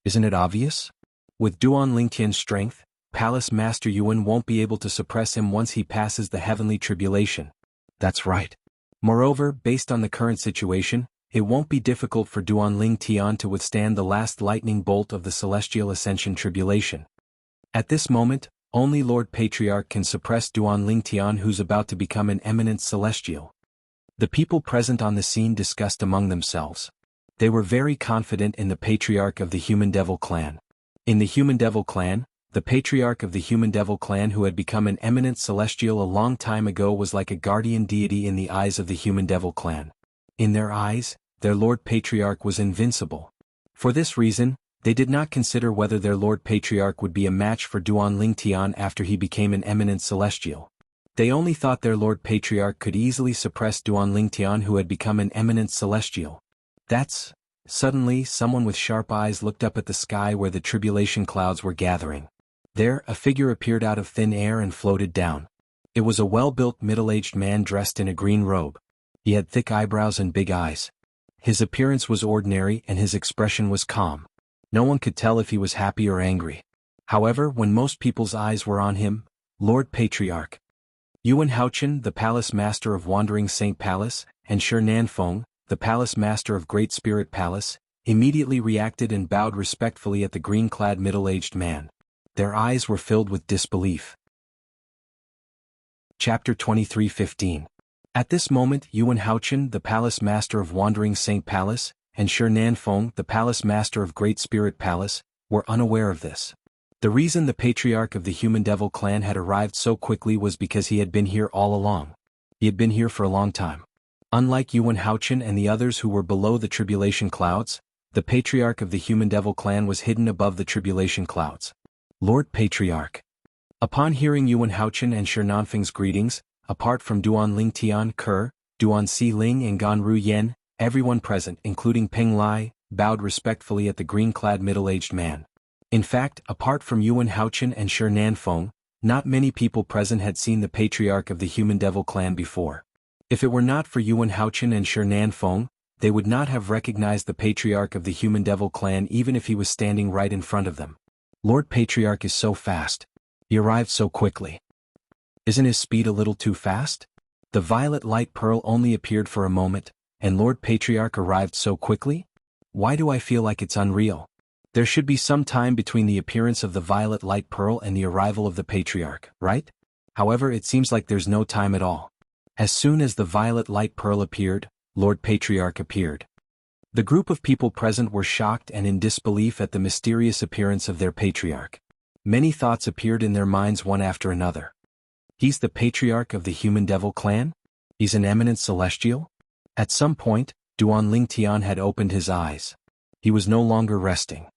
Isn't it obvious? With Duan Lingtian's strength, Palace Master Yuan won't be able to suppress him once he passes the heavenly tribulation. That's right. Moreover, based on the current situation, it won't be difficult for Duan Lingtian to withstand the last lightning bolt of the celestial ascension tribulation. At this moment, only Lord Patriarch can suppress Duan Lingtian, who's about to become an eminent celestial. The people present on the scene discussed among themselves. They were very confident in the Patriarch of the Human Devil clan. In the Human Devil clan, the Patriarch of the Human Devil clan who had become an eminent celestial a long time ago was like a guardian deity in the eyes of the Human Devil clan. In their eyes, their Lord Patriarch was invincible. For this reason, they did not consider whether their Lord Patriarch would be a match for Duan Lingtian after he became an eminent celestial. They only thought their Lord Patriarch could easily suppress Duan Lingtian, who had become an eminent celestial. Suddenly someone with sharp eyes looked up at the sky where the tribulation clouds were gathering. There, a figure appeared out of thin air and floated down. It was a well-built middle-aged man dressed in a green robe. He had thick eyebrows and big eyes. His appearance was ordinary and his expression was calm. No one could tell if he was happy or angry. However, when most people's eyes were on him, Lord Patriarch Yuan Haochen, the Palace Master of Wandering Saint Palace, and Shernan Feng, the Palace Master of Great Spirit Palace, immediately reacted and bowed respectfully at the green-clad middle-aged man. Their eyes were filled with disbelief. Chapter 23:15. At this moment Yuan Haochen, the Palace Master of Wandering Saint Palace, and Shi Nanfeng, the Palace Master of Great Spirit Palace, were unaware of this. The reason the Patriarch of the Human Devil clan had arrived so quickly was because he had been here all along. He had been here for a long time. Unlike Yuan Haochen and the others who were below the tribulation clouds, the Patriarch of the Human Devil clan was hidden above the tribulation clouds. Lord Patriarch. Upon hearing Yuan Haochen and Shi Nanfeng's greetings, apart from Duan Ling Tian Ke, Duan Si Ling and Gan Ru Yen, everyone present, including Peng Lai, bowed respectfully at the green-clad middle-aged man. In fact, apart from Yuan Haochen and Shi Nanfeng, not many people present had seen the Patriarch of the Human Devil clan before. If it were not for Yuan Haochen and Shi Nanfeng, they would not have recognized the Patriarch of the Human Devil clan even if he was standing right in front of them. Lord Patriarch is so fast. He arrived so quickly. Isn't his speed a little too fast? The violet light pearl only appeared for a moment, and Lord Patriarch arrived so quickly? Why do I feel like it's unreal? There should be some time between the appearance of the violet light pearl and the arrival of the Patriarch, right? However, it seems like there's no time at all. As soon as the violet light pearl appeared, Lord Patriarch appeared. The group of people present were shocked and in disbelief at the mysterious appearance of their Patriarch. Many thoughts appeared in their minds one after another. He's the Patriarch of the Human Devil clan? He's an eminent celestial? At some point, Duan Ling Tian had opened his eyes. He was no longer resting.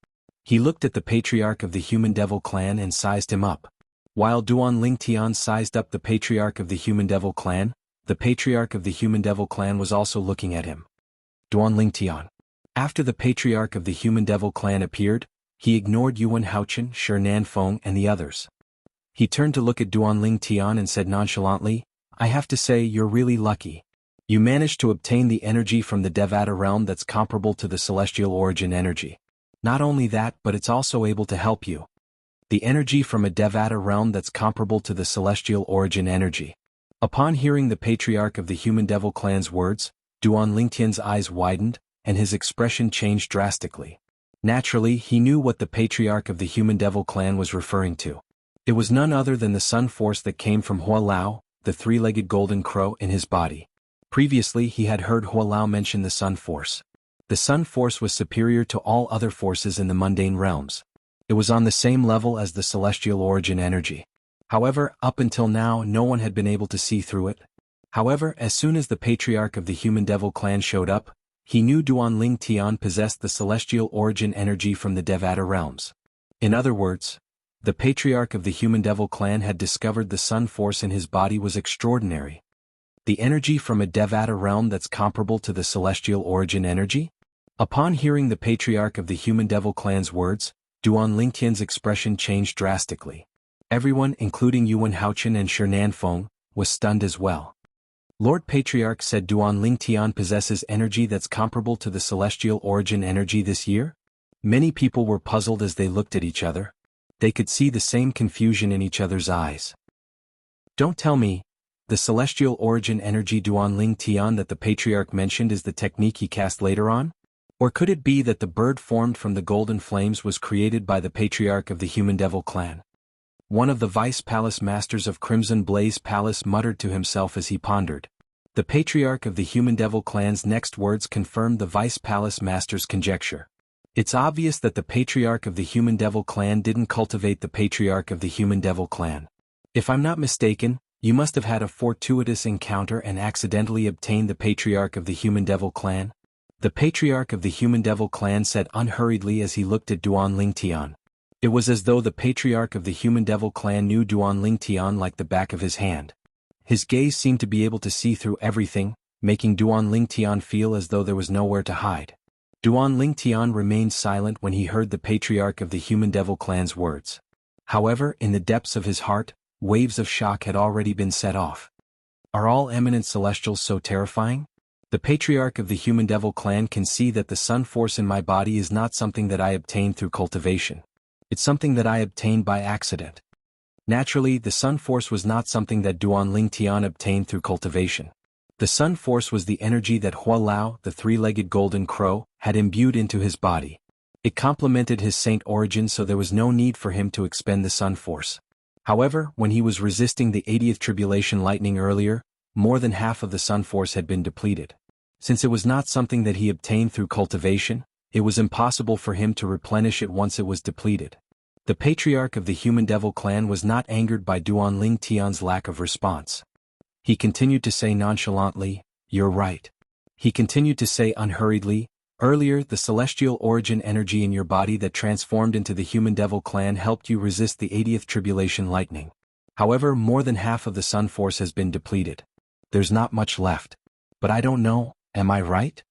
He looked at the Patriarch of the Human Devil clan and sized him up. While Duan Ling Tian sized up the Patriarch of the Human Devil clan, the Patriarch of the Human Devil clan was also looking at him. Duan Ling Tian. After the Patriarch of the Human Devil clan appeared, he ignored Yuan Haochen, Shi Nanfeng and the others. He turned to look at Duan Ling Tian and said nonchalantly, I have to say you're really lucky. You managed to obtain the energy from the Devata realm that's comparable to the celestial origin energy. Not only that, but it's also able to help you. The energy from a Devata realm that's comparable to the celestial origin energy. Upon hearing the Patriarch of the Human Devil clan's words, Duan Lingtian's eyes widened, and his expression changed drastically. Naturally, he knew what the Patriarch of the Human Devil clan was referring to. It was none other than the Sun Force that came from Hua Lao, the three-legged golden crow, in his body. Previously he had heard Hua Lao mention the Sun Force. The Sun Force was superior to all other forces in the mundane realms. It was on the same level as the celestial origin energy. However, up until now no one had been able to see through it. However, as soon as the Patriarch of the Human Devil clan showed up, he knew Duan Ling Tian possessed the celestial origin energy from the Devata realms. In other words, the Patriarch of the Human Devil clan had discovered the Sun Force in his body was extraordinary. The energy from a Devata realm that's comparable to the celestial origin energy? Upon hearing the Patriarch of the Human Devil clan's words, Duan Lingtian's expression changed drastically. Everyone, including Yuan Haochen and Shi Nanfeng, was stunned as well. Lord Patriarch said Duan Ling Tian possesses energy that's comparable to the celestial origin energy this year? Many people were puzzled as they looked at each other. They could see the same confusion in each other's eyes. Don't tell me, the celestial origin energy Duan Ling Tian that the Patriarch mentioned is the technique he cast later on? Or could it be that the bird formed from the golden flames was created by the Patriarch of the Human Devil clan? One of the Vice Palace Masters of Crimson Blaze Palace muttered to himself as he pondered. The Patriarch of the Human Devil clan's next words confirmed the Vice Palace Master's conjecture. It's obvious that the Patriarch of the Human Devil clan didn't cultivate the Patriarch of the Human Devil clan. If I'm not mistaken, you must have had a fortuitous encounter and accidentally obtained the Patriarch of the Human Devil clan. The Patriarch of the Human Devil clan said unhurriedly as he looked at Duan Ling Tian. It was as though the Patriarch of the Human Devil clan knew Duan Ling Tian like the back of his hand. His gaze seemed to be able to see through everything, making Duan Ling Tian feel as though there was nowhere to hide. Duan Ling Tian remained silent when he heard the Patriarch of the Human Devil clan's words. However, in the depths of his heart, waves of shock had already been set off. Are all eminent celestials so terrifying? The Patriarch of the Human Devil clan can see that the Sun Force in my body is not something that I obtained through cultivation. It's something that I obtained by accident. Naturally, the Sun Force was not something that Duan Ling Tian obtained through cultivation. The Sun Force was the energy that Hua Lao, the three-legged golden crow, had imbued into his body. It complemented his saint origin, so there was no need for him to expend the Sun Force. However, when he was resisting the 80th tribulation lightning earlier, more than half of the sun force had been depleted. Since it was not something that he obtained through cultivation, it was impossible for him to replenish it once it was depleted. The patriarch of the Human Devil clan was not angered by Duanling Tian's lack of response. He continued to say nonchalantly, "You're right." He continued to say unhurriedly, "Earlier, the celestial origin energy in your body that transformed into the Human Devil clan helped you resist the 80th tribulation lightning. However, more than half of the sun force has been depleted. There's not much left. But I don't know, am I right?"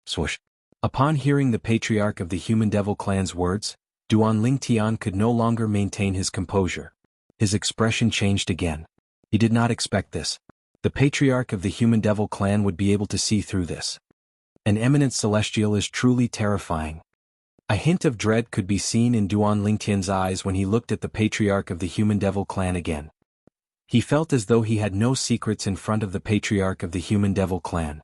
Swoosh. Upon hearing the patriarch of the Human Devil clan's words, Duanling Tian could no longer maintain his composure. His expression changed again. He did not expect this. The patriarch of the Human Devil clan would be able to see through this. An eminent celestial is truly terrifying. A hint of dread could be seen in Duanling Tian's eyes when he looked at the patriarch of the Human Devil clan again. He felt as though he had no secrets in front of the patriarch of the Human Devil clan.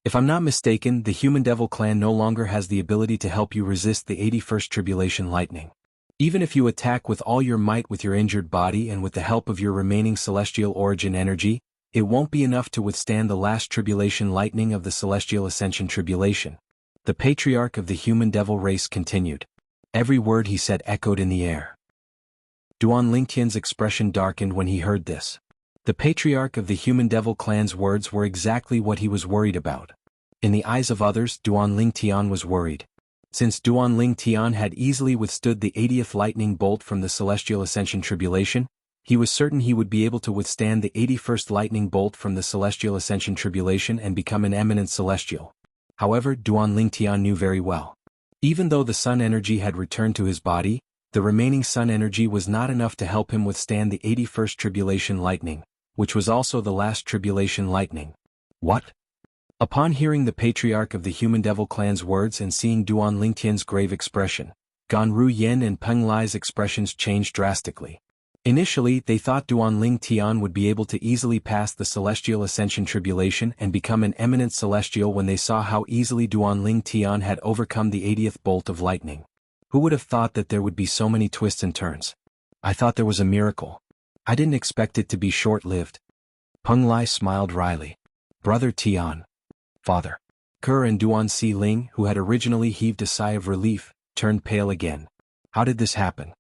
If I'm not mistaken, the Human Devil clan no longer has the ability to help you resist the 81st tribulation lightning. Even if you attack with all your might with your injured body and with the help of your remaining celestial origin energy, it won't be enough to withstand the last tribulation lightning of the celestial ascension tribulation. The patriarch of the Human Devil race continued. Every word he said echoed in the air. Duanling Tian's expression darkened when he heard this. The patriarch of the Human Devil clan's words were exactly what he was worried about. In the eyes of others, Duanling Tian was worried. Since Duanling Tian had easily withstood the 80th lightning bolt from the Celestial Ascension Tribulation, he was certain he would be able to withstand the 81st lightning bolt from the Celestial Ascension Tribulation and become an eminent celestial. However, Duanling Tian knew very well. Even though the sun energy had returned to his body, the remaining sun energy was not enough to help him withstand the 81st tribulation lightning, which was also the last tribulation lightning. What? Upon hearing the patriarch of the Human Devil clan's words and seeing Duanling Tian's grave expression, Ganru Yen and Peng Lai's expressions changed drastically. Initially, they thought Duanling Tian would be able to easily pass the Celestial Ascension Tribulation and become an eminent celestial when they saw how easily Duanling Tian had overcome the 80th bolt of lightning. Who would have thought that there would be so many twists and turns? I thought there was a miracle. I didn't expect it to be short-lived. Peng Lai smiled wryly. Brother Tian. Father. Ke and Duan Si Ling, who had originally heaved a sigh of relief, turned pale again. How did this happen?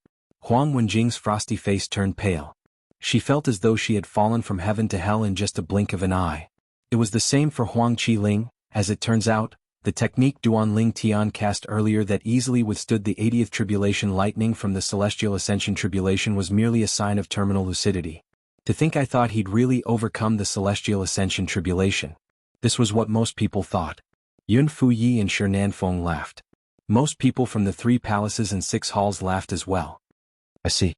Huang Wenjing's frosty face turned pale. She felt as though she had fallen from heaven to hell in just a blink of an eye. It was the same for Huang Qiling. As it turns out, the technique Duanling Tian cast earlier that easily withstood the 80th tribulation lightning from the Celestial Ascension Tribulation was merely a sign of terminal lucidity. To think I thought he'd really overcome the Celestial Ascension Tribulation. This was what most people thought. Yun Fuyi and Shi Nanfeng laughed. Most people from the 3 palaces and 6 halls laughed as well. I see.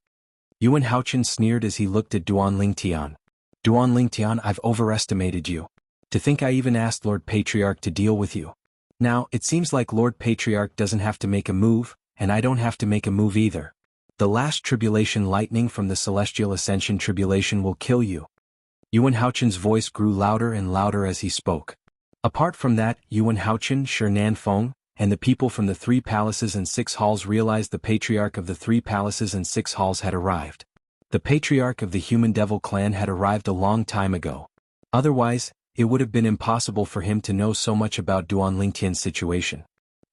Yuan Haochen sneered as he looked at Duanling Tian. Duanling Tian, I've overestimated you. To think I even asked Lord Patriarch to deal with you. Now, it seems like Lord Patriarch doesn't have to make a move, and I don't have to make a move either. The last tribulation lightning from the Celestial Ascension Tribulation will kill you. Yuan Haochen's voice grew louder and louder as he spoke. Apart from that, Yuan Haochen, Shi Nanfeng, and the people from the 3 palaces and 6 halls realized the patriarch of the 3 palaces and 6 halls had arrived. The patriarch of the Human Devil clan had arrived a long time ago. Otherwise, it would have been impossible for him to know so much about Duanling Tian's situation.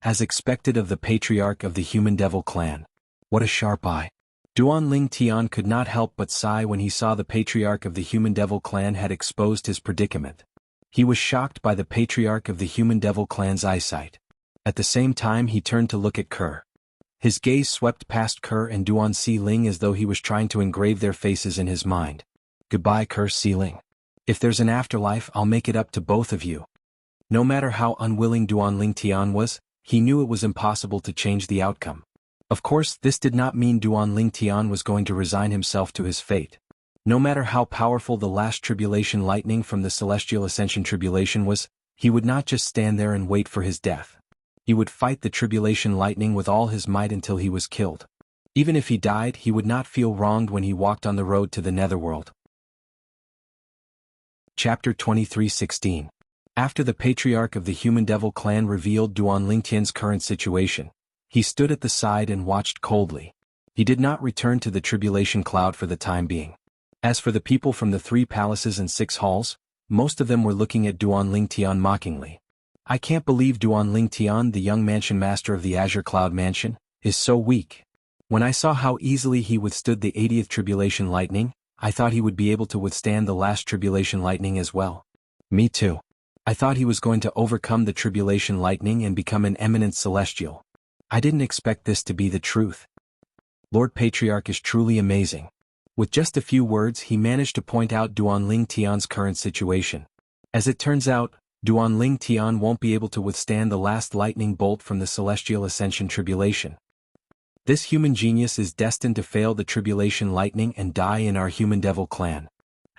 As expected of the patriarch of the Human Devil clan. What a sharp eye. Duanling Tian could not help but sigh when he saw the patriarch of the Human Devil clan had exposed his predicament. He was shocked by the patriarch of the Human Devil clan's eyesight. At the same time he turned to look at Ke. His gaze swept past Ke and Duan Si Ling as though he was trying to engrave their faces in his mind. Goodbye, Ke Si Ling. If there's an afterlife, I'll make it up to both of you. No matter how unwilling Duanling Tian was, he knew it was impossible to change the outcome. Of course, this did not mean Duanling Tian was going to resign himself to his fate. No matter how powerful the last tribulation lightning from the Celestial Ascension Tribulation was, he would not just stand there and wait for his death. He would fight the tribulation lightning with all his might until he was killed. Even if he died, he would not feel wronged when he walked on the road to the netherworld. Chapter 23:16. After the patriarch of the Human Devil clan revealed Duanling Tian's current situation, he stood at the side and watched coldly. He did not return to the tribulation cloud for the time being. As for the people from the 3 palaces and 6 halls, most of them were looking at Duan Lingtian mockingly. I can't believe Duan Lingtian, the young mansion master of the Azure Cloud Mansion, is so weak. When I saw how easily he withstood the 80th Tribulation Lightning, I thought he would be able to withstand the last Tribulation Lightning as well. Me too. I thought he was going to overcome the Tribulation Lightning and become an eminent celestial. I didn't expect this to be the truth. Lord Patriarch is truly amazing. With just a few words he managed to point out Duan Lingtian's current situation. As it turns out, Duan Lingtian won't be able to withstand the last lightning bolt from the Celestial Ascension Tribulation. This human genius is destined to fail the Tribulation Lightning and die in our human devil clan.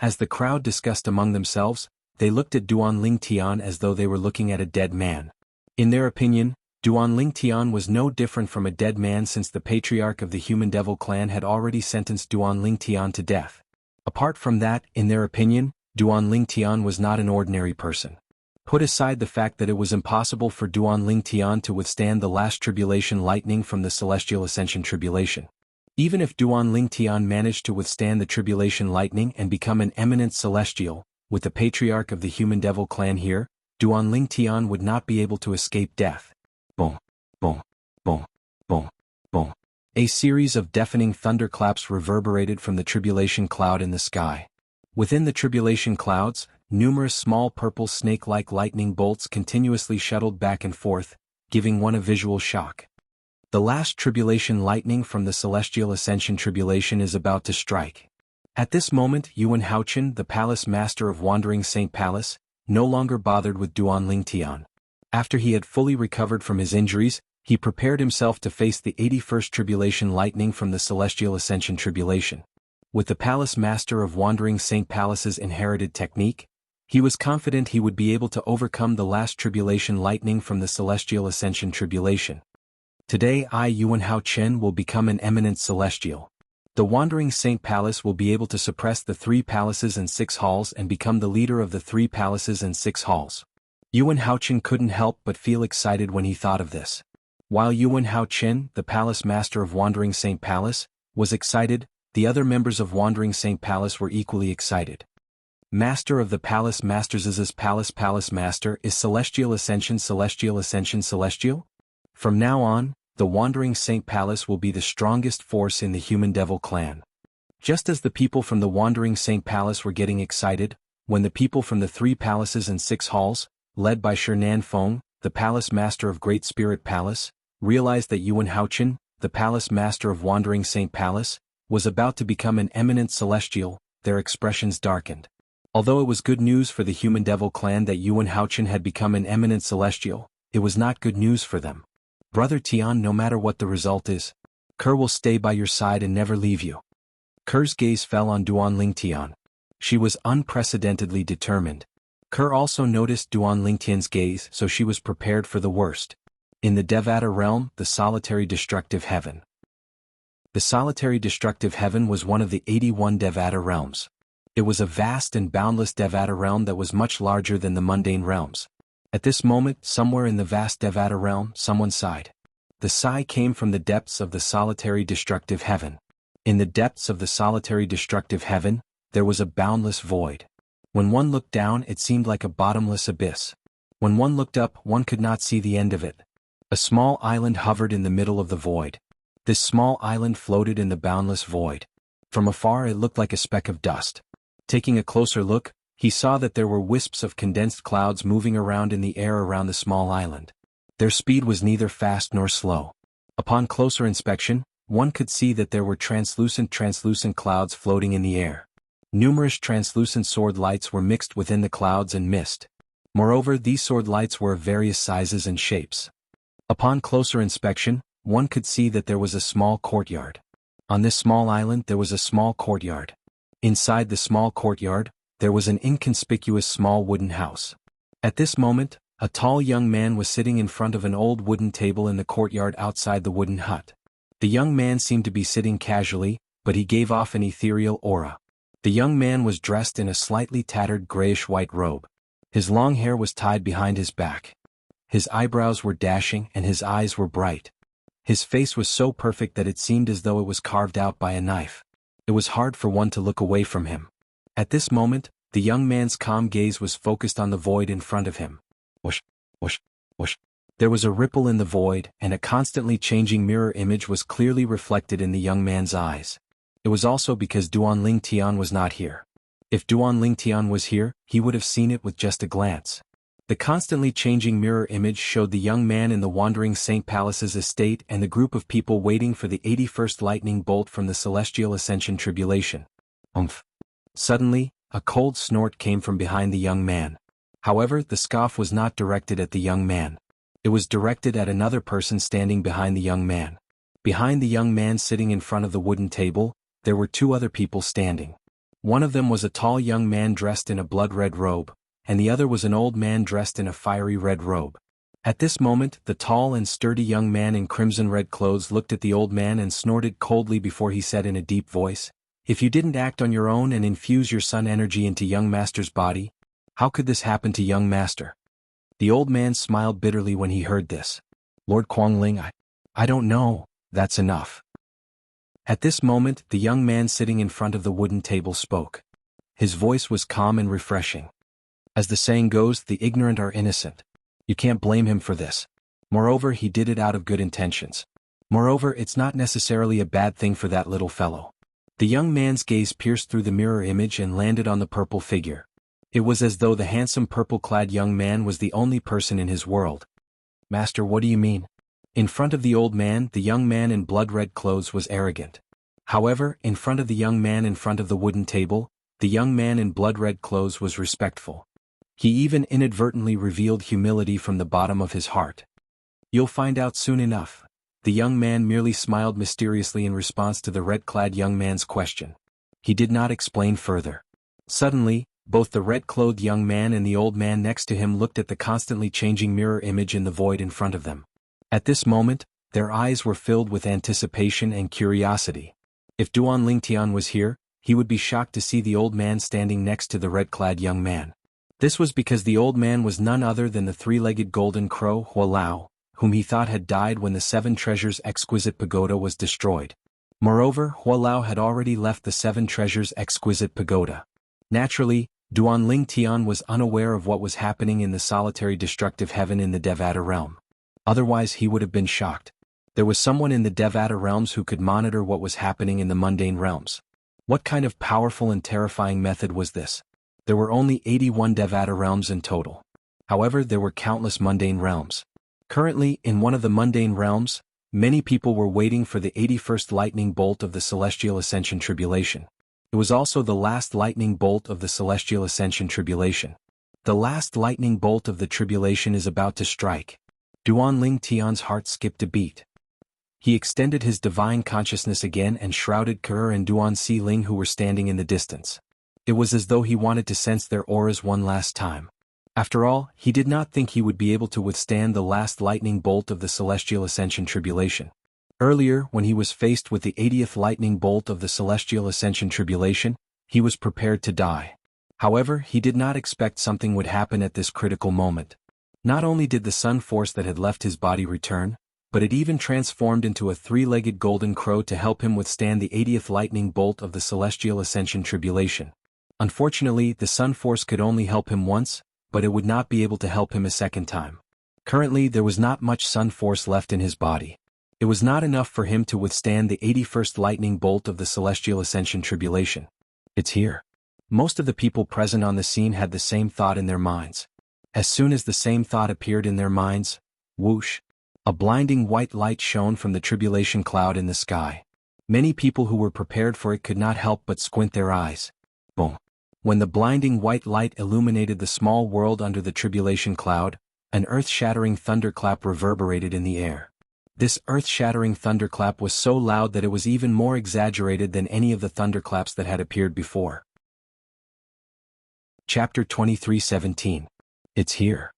As the crowd discussed among themselves, they looked at Duan Lingtian as though they were looking at a dead man. In their opinion, Duan Lingtian was no different from a dead man, since the patriarch of the human devil clan had already sentenced Duan Lingtian to death. Apart from that, in their opinion, Duan Lingtian was not an ordinary person. Put aside the fact that it was impossible for Duan Lingtian to withstand the last Tribulation Lightning from the Celestial Ascension Tribulation. Even if Duan Lingtian managed to withstand the Tribulation Lightning and become an eminent celestial, with the patriarch of the human devil clan here, Duan Lingtian would not be able to escape death. Boom, boom, boom, boom, boom. A series of deafening thunderclaps reverberated from the tribulation cloud in the sky. Within the tribulation clouds, numerous small purple snake-like lightning bolts continuously shuttled back and forth, giving one a visual shock. The last tribulation lightning from the Celestial Ascension Tribulation is about to strike. At this moment, Yuan Haochen, the Palace Master of Wandering Saint Palace, no longer bothered with Duan Lingtian. After he had fully recovered from his injuries, he prepared himself to face the 81st Tribulation Lightning from the Celestial Ascension Tribulation. With the Palace Master of Wandering Saint Palace's inherited technique, he was confident he would be able to overcome the last Tribulation Lightning from the Celestial Ascension Tribulation. Today Yuan Haochen will become an eminent celestial. The Wandering Saint Palace will be able to suppress the 3 palaces and 6 halls and become the leader of the 3 palaces and 6 halls. Yuan Haochen couldn't help but feel excited when he thought of this. While Yuan Haochen, the Palace Master of Wandering Saint Palace, was excited, the other members of Wandering Saint Palace were equally excited. Master of the Palace Masters' Palace Master is Celestial Ascension Celestial? From now on, the Wandering Saint Palace will be the strongest force in the human devil clan. Just as the people from the Wandering Saint Palace were getting excited, when the people from the 3 palaces and 6 halls, led by Shernan Feng, the Palace Master of Great Spirit Palace, realized that Yuan Haochen, the Palace Master of Wandering Saint Palace, was about to become an eminent celestial, their expressions darkened. Although it was good news for the human devil clan that Yuan Haochen had become an eminent celestial, it was not good news for them. Brother Tian, no matter what the result is, Kerr will stay by your side and never leave you. Kerr's gaze fell on Duan Lingtian. She was unprecedentedly determined. Kerr also noticed Duan Lingtian's gaze, so she was prepared for the worst. In the Devata realm, the solitary destructive heaven. The solitary destructive heaven was one of the 81 Devata realms. It was a vast and boundless Devata realm that was much larger than the mundane realms. At this moment, somewhere in the vast Devata realm, someone sighed. The sigh came from the depths of the solitary destructive heaven. In the depths of the solitary destructive heaven, there was a boundless void. When one looked down, it seemed like a bottomless abyss. When one looked up, one could not see the end of it. A small island hovered in the middle of the void. This small island floated in the boundless void. From afar it looked like a speck of dust. Taking a closer look, he saw that there were wisps of condensed clouds moving around in the air around the small island. Their speed was neither fast nor slow. Upon closer inspection, one could see that there were translucent clouds floating in the air. Numerous translucent sword lights were mixed within the clouds and mist. Moreover, these sword lights were of various sizes and shapes. Upon closer inspection, one could see that there was a small courtyard. On this small island there was a small courtyard. Inside the small courtyard, there was an inconspicuous small wooden house. At this moment, a tall young man was sitting in front of an old wooden table in the courtyard outside the wooden hut. The young man seemed to be sitting casually, but he gave off an ethereal aura. The young man was dressed in a slightly tattered grayish-white robe. His long hair was tied behind his back. His eyebrows were dashing and his eyes were bright. His face was so perfect that it seemed as though it was carved out by a knife. It was hard for one to look away from him. At this moment, The young man's calm gaze was focused on the void in front of him. Whoosh, whoosh, whoosh. There was a ripple in the void, and a constantly changing mirror image was clearly reflected in the young man's eyes. It was also because Duan Tian was not here. If Duan Tian was here, he would have seen it with just a glance. The constantly changing mirror image showed the young man in the Wandering Saint Palace's estate and the group of people waiting for the 81st lightning bolt from the Celestial Ascension Tribulation. Umph. Suddenly, a cold snort came from behind the young man. However, the scoff was not directed at the young man. It was directed at another person standing behind the young man. Behind the young man sitting in front of the wooden table, there were two other people standing. One of them was a tall young man dressed in a blood-red robe, and the other was an old man dressed in a fiery red robe. At this moment, the tall and sturdy young man in crimson-red clothes looked at the old man and snorted coldly before he said in a deep voice, "If you didn't act on your own and infuse your sun energy into young master's body, how could this happen to young master?" The old man smiled bitterly when he heard this. "Lord Kuangling, I don't know, that's enough." At this moment, the young man sitting in front of the wooden table spoke. His voice was calm and refreshing. As the saying goes, the ignorant are innocent. You can't blame him for this. Moreover, he did it out of good intentions. Moreover, it's not necessarily a bad thing for that little fellow. The young man's gaze pierced through the mirror image and landed on the purple figure. It was as though the handsome purple-clad young man was the only person in his world. "Master, what do you mean?" In front of the old man, the young man in blood-red clothes was arrogant. However, in front of the young man in front of the wooden table, the young man in blood-red clothes was respectful. He even inadvertently revealed humility from the bottom of his heart. "You'll find out soon enough." The young man merely smiled mysteriously in response to the red-clad young man's question. He did not explain further. Suddenly, both the red-clothed young man and the old man next to him looked at the constantly changing mirror image in the void in front of them. At this moment, their eyes were filled with anticipation and curiosity. If Duan Tian was here, he would be shocked to see the old man standing next to the red-clad young man. This was because the old man was none other than the three-legged golden crow Hualao, whom he thought had died when the Seven Treasures Exquisite Pagoda was destroyed. Moreover, Hualao had already left the Seven Treasures Exquisite Pagoda. Naturally, Duan Tian was unaware of what was happening in the solitary destructive heaven in the Devata realm. Otherwise he would have been shocked. There was someone in the Devata realms who could monitor what was happening in the mundane realms. What kind of powerful and terrifying method was this? There were only 81 Devata realms in total. However, there were countless mundane realms. Currently, in one of the mundane realms, many people were waiting for the 81st lightning bolt of the Celestial Ascension Tribulation. It was also the last lightning bolt of the Celestial Ascension Tribulation. The last lightning bolt of the tribulation is about to strike. Duan Tian's heart skipped a beat. He extended his divine consciousness again and shrouded Kerr and Duan Ling who were standing in the distance. It was as though he wanted to sense their auras one last time. After all, he did not think he would be able to withstand the last lightning bolt of the Celestial Ascension Tribulation. Earlier, when he was faced with the 80th lightning bolt of the Celestial Ascension Tribulation, he was prepared to die. However, he did not expect something would happen at this critical moment. Not only did the sun force that had left his body return, but it even transformed into a three-legged golden crow to help him withstand the 80th lightning bolt of the Celestial Ascension Tribulation. Unfortunately, the sun force could only help him once, but it would not be able to help him a second time. Currently, there was not much sun force left in his body. It was not enough for him to withstand the 81st lightning bolt of the Celestial Ascension Tribulation. It's here. Most of the people present on the scene had the same thought in their minds. As soon as the same thought appeared in their minds, whoosh, a blinding white light shone from the tribulation cloud in the sky. Many people who were prepared for it could not help but squint their eyes. Boom. When the blinding white light illuminated the small world under the tribulation cloud, an earth-shattering thunderclap reverberated in the air. This earth-shattering thunderclap was so loud that it was even more exaggerated than any of the thunderclaps that had appeared before. Chapter 23:17. It's here.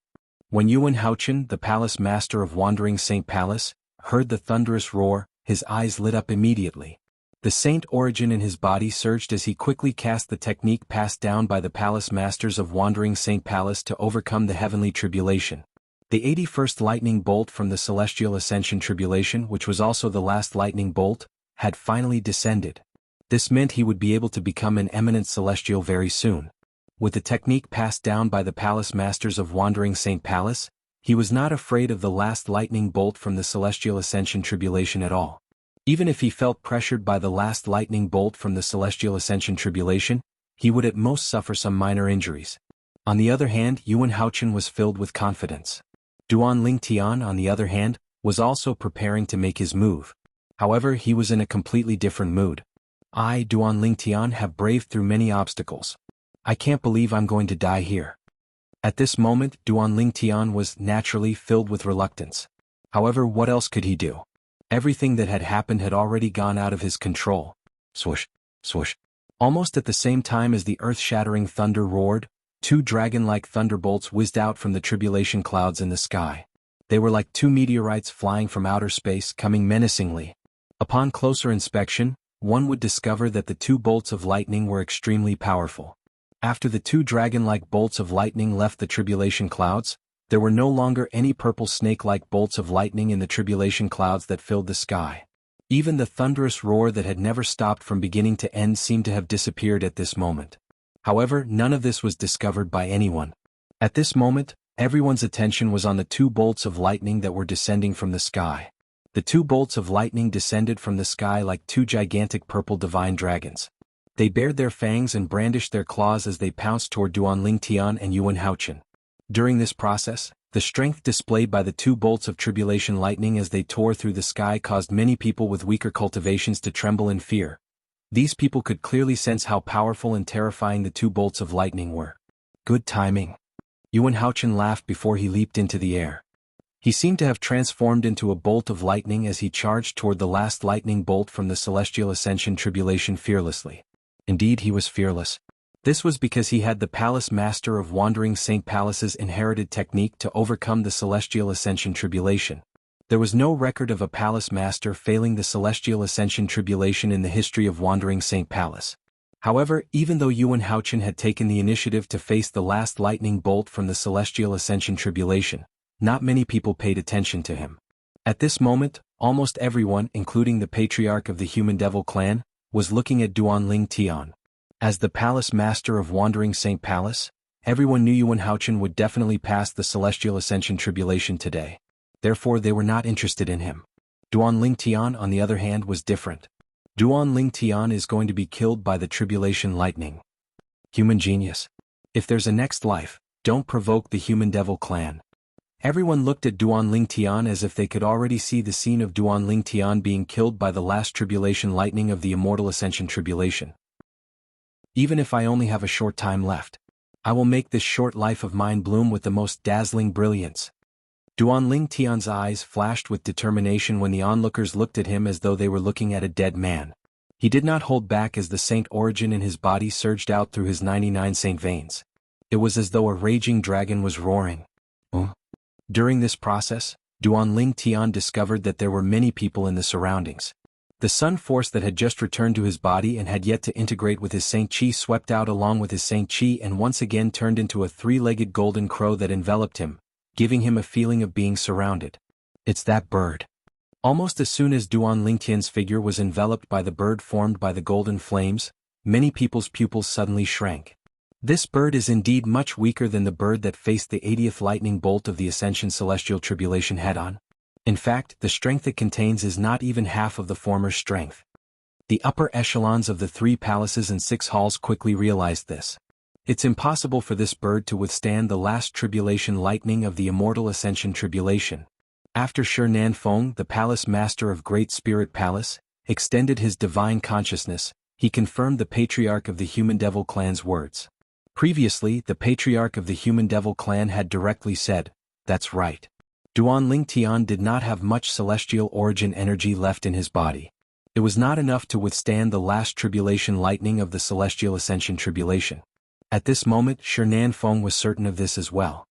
When Yuan Haochen, the palace master of Wandering Saint Palace, heard the thunderous roar, his eyes lit up immediately. The saint origin in his body surged as he quickly cast the technique passed down by the palace masters of Wandering Saint Palace to overcome the heavenly tribulation. The 81st lightning bolt from the Celestial Ascension Tribulation, which was also the last lightning bolt, had finally descended. This meant he would be able to become an eminent celestial very soon. with the technique passed down by the palace masters of Wandering Saint Palace, he was not afraid of the last lightning bolt from the Celestial Ascension Tribulation at all. Even if he felt pressured by the last lightning bolt from the Celestial Ascension Tribulation, he would at most suffer some minor injuries. On the other hand, Yuan Haochen was filled with confidence. Duan Lingtian, on the other hand, was also preparing to make his move. However, he was in a completely different mood. I, Duan Lingtian, have braved through many obstacles. I can't believe I'm going to die here. At this moment, Duan Lingtian was naturally filled with reluctance. However, what else could he do? Everything that had happened had already gone out of his control. Swoosh, swoosh. Almost at the same time as the earth-shattering thunder roared, two dragon-like thunderbolts whizzed out from the tribulation clouds in the sky. They were like two meteorites flying from outer space, coming menacingly. Upon closer inspection, one would discover that the two bolts of lightning were extremely powerful. After the two dragon-like bolts of lightning left the tribulation clouds, there were no longer any purple snake-like bolts of lightning in the tribulation clouds that filled the sky. Even the thunderous roar that had never stopped from beginning to end seemed to have disappeared at this moment. However, none of this was discovered by anyone. At this moment, everyone's attention was on the two bolts of lightning that were descending from the sky. The two bolts of lightning descended from the sky like two gigantic purple divine dragons. They bared their fangs and brandished their claws as they pounced toward Duan Lingtian and Yuan Haochen. During this process, the strength displayed by the two bolts of tribulation lightning as they tore through the sky caused many people with weaker cultivations to tremble in fear. These people could clearly sense how powerful and terrifying the two bolts of lightning were. Good timing. Yuan Haochen laughed before he leaped into the air. He seemed to have transformed into a bolt of lightning as he charged toward the last lightning bolt from the Celestial Ascension Tribulation fearlessly. Indeed, he was fearless. This was because he had the Palace Master of Wandering Saint Palace's inherited technique to overcome the Celestial Ascension Tribulation. There was no record of a Palace Master failing the Celestial Ascension Tribulation in the history of Wandering Saint Palace. However, even though Yuan Haochen had taken the initiative to face the last lightning bolt from the Celestial Ascension Tribulation, not many people paid attention to him. At this moment, almost everyone, including the Patriarch of the Human Devil clan, was looking at Duan Lingtian. As the Palace Master of Wandering Saint Palace, everyone knew Yuan Haochen would definitely pass the Celestial Ascension Tribulation today. Therefore they were not interested in him. Duan Lingtian, on the other hand, was different. Duan Lingtian is going to be killed by the Tribulation Lightning. Human genius. If there's a next life, don't provoke the Human Devil clan. Everyone looked at Duan Lingtian as if they could already see the scene of Duan Lingtian being killed by the last tribulation lightning of the Immortal Ascension Tribulation. Even if I only have a short time left, I will make this short life of mine bloom with the most dazzling brilliance. Duan Lingtian's eyes flashed with determination when the onlookers looked at him as though they were looking at a dead man. He did not hold back as the saint origin in his body surged out through his 99 saint veins. It was as though a raging dragon was roaring. During this process, Duan Lingtian discovered that there were many people in the surroundings. The sun force that had just returned to his body and had yet to integrate with his saint chi swept out along with his saint chi and once again turned into a three-legged golden crow that enveloped him, giving him a feeling of being surrounded. It's that bird. Almost as soon as Duan Lingtian's figure was enveloped by the bird formed by the golden flames, many people's pupils suddenly shrank. This bird is indeed much weaker than the bird that faced the 80th lightning bolt of the Ascension Celestial Tribulation head-on. In fact, the strength it contains is not even half of the former strength. The upper echelons of the 3 palaces and 6 halls quickly realized this. It's impossible for this bird to withstand the last tribulation lightning of the Immortal Ascension Tribulation. After Shi Feng, the Palace Master of Great Spirit Palace, extended his divine consciousness, he confirmed the Patriarch of the Human Devil clan's words. Previously, the Patriarch of the Human Devil clan had directly said, "That's right." Duan Lingtian did not have much celestial origin energy left in his body. It was not enough to withstand the last tribulation lightning of the Celestial Ascension Tribulation. At this moment, Shi Feng was certain of this as well.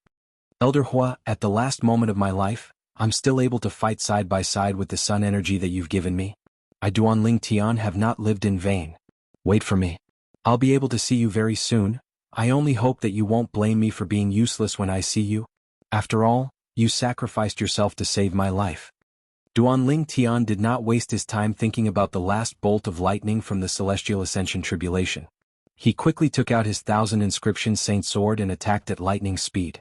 Elder Hua, at the last moment of my life, I'm still able to fight side by side with the sun energy that you've given me. I, Duan Lingtian, have not lived in vain. Wait for me. I'll be able to see you very soon. I only hope that you won't blame me for being useless when I see you. After all, you sacrificed yourself to save my life. Duan Lingtian did not waste his time thinking about the last bolt of lightning from the Celestial Ascension Tribulation. He quickly took out his 1,000 inscription saint sword and attacked at lightning speed.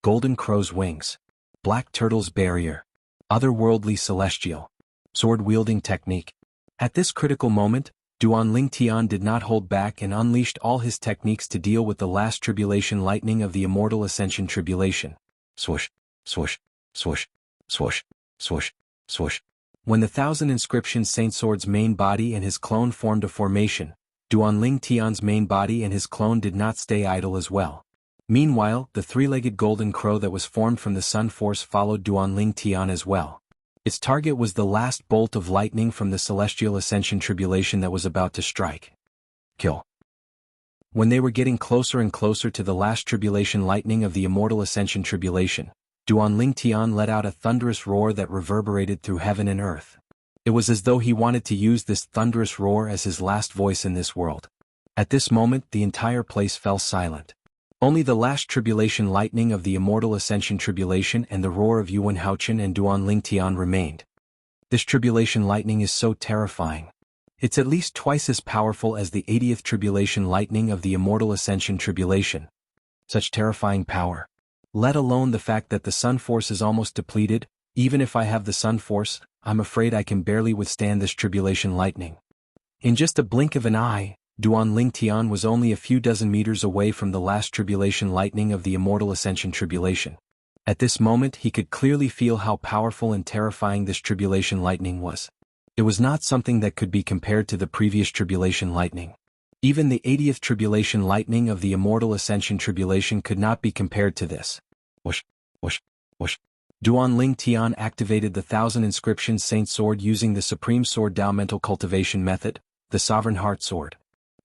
Golden crow's wings. Black turtle's barrier. Otherworldly celestial. Sword-wielding technique. At this critical moment, Duanling Tian did not hold back and unleashed all his techniques to deal with the last tribulation lightning of the immortal ascension tribulation. Swoosh, swoosh, swoosh, swoosh, swoosh, swoosh. When the 1,000 inscription saint sword's main body and his clone formed a formation, Duanling Tian's main body and his clone did not stay idle as well. Meanwhile, the three-legged golden crow that was formed from the sun force followed Duanling Tian as well. Its target was the last bolt of lightning from the celestial ascension tribulation that was about to strike. Kill. When they were getting closer and closer to the last tribulation lightning of the immortal ascension tribulation, Duanling Tian let out a thunderous roar that reverberated through heaven and earth. It was as though he wanted to use this thunderous roar as his last voice in this world. At this moment, the entire place fell silent. Only the last tribulation lightning of the immortal ascension tribulation and the roar of Yuan Haochen and Duanling Tian remained. This tribulation lightning is so terrifying. It's at least twice as powerful as the 80th tribulation lightning of the immortal ascension tribulation. Such terrifying power. Let alone the fact that the sun force is almost depleted. Even if I have the sun force, I'm afraid I can barely withstand this tribulation lightning. In just a blink of an eye, Duanling Tian was only a few dozen meters away from the last tribulation lightning of the immortal ascension tribulation. At this moment he could clearly feel how powerful and terrifying this tribulation lightning was. It was not something that could be compared to the previous tribulation lightning. Even the 80th tribulation lightning of the immortal ascension tribulation could not be compared to this. Whoosh, whoosh, whoosh. Duanling Tian activated the 1,000 inscription saint sword using the supreme sword Dao mental cultivation method, the sovereign heart sword.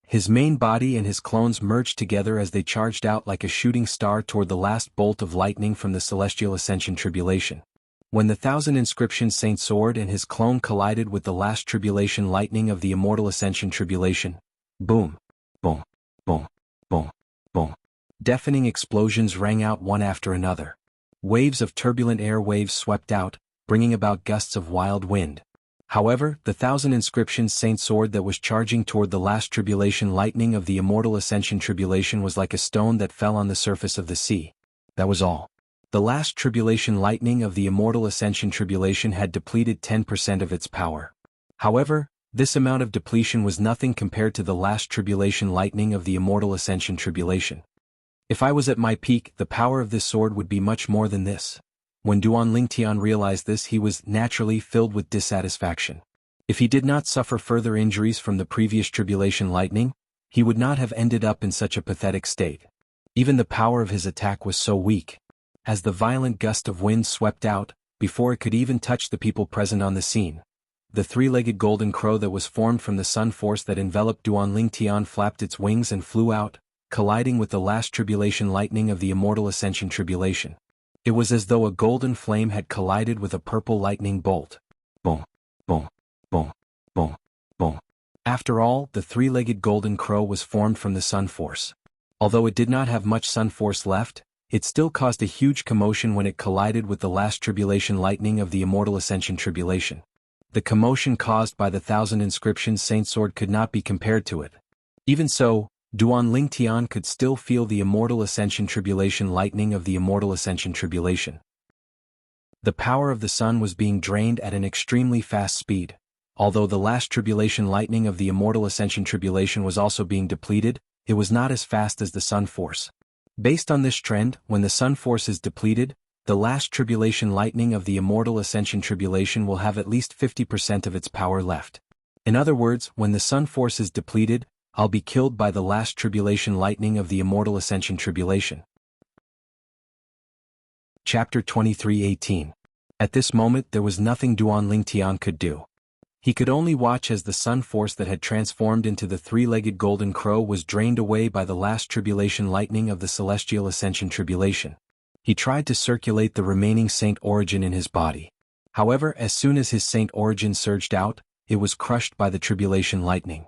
His main body and his clones merged together as they charged out like a shooting star toward the last bolt of lightning from the celestial ascension tribulation. When the 1,000 inscription saint sword and his clone collided with the last tribulation lightning of the immortal ascension tribulation, boom, boom, boom, boom, boom. Deafening explosions rang out one after another. Waves of turbulent air waves swept out, bringing about gusts of wild wind. However, the 1,000 inscription saint sword that was charging toward the last tribulation lightning of the immortal ascension tribulation was like a stone that fell on the surface of the sea. That was all. The last tribulation lightning of the immortal ascension tribulation had depleted 10% of its power. However, this amount of depletion was nothing compared to the last tribulation lightning of the immortal ascension tribulation. If I was at my peak, the power of this sword would be much more than this. When Duanling Tian realized this, he was naturally filled with dissatisfaction. If he did not suffer further injuries from the previous tribulation lightning, he would not have ended up in such a pathetic state. Even the power of his attack was so weak. As the violent gust of wind swept out, before it could even touch the people present on the scene, the three-legged golden crow that was formed from the sun force that enveloped Duanling Tian flapped its wings and flew out, colliding with the last tribulation lightning of the immortal ascension tribulation. It was as though a golden flame had collided with a purple lightning bolt. Boom, boom, boom, boom, boom. After all, the three-legged golden crow was formed from the sun force. Although it did not have much sun force left, it still caused a huge commotion when it collided with the last tribulation lightning of the immortal ascension tribulation. The commotion caused by the 1,000 inscription saint sword could not be compared to it. Even so, Duanling Tian could still feel the immortal ascension tribulation lightning of the immortal ascension tribulation. The power of the sun was being drained at an extremely fast speed. Although the last tribulation lightning of the immortal ascension tribulation was also being depleted, it was not as fast as the sun force. Based on this trend, when the sun force is depleted, the last tribulation lightning of the immortal ascension tribulation will have at least 50% of its power left. In other words, when the sun force is depleted, I'll be killed by the last tribulation lightning of the immortal ascension tribulation. Chapter 23:18. At this moment there was nothing Duanling Tian could do. He could only watch as the sun force that had transformed into the three-legged golden crow was drained away by the last tribulation lightning of the celestial ascension tribulation. He tried to circulate the remaining saint origin in his body. However, as soon as his saint origin surged out, it was crushed by the tribulation lightning.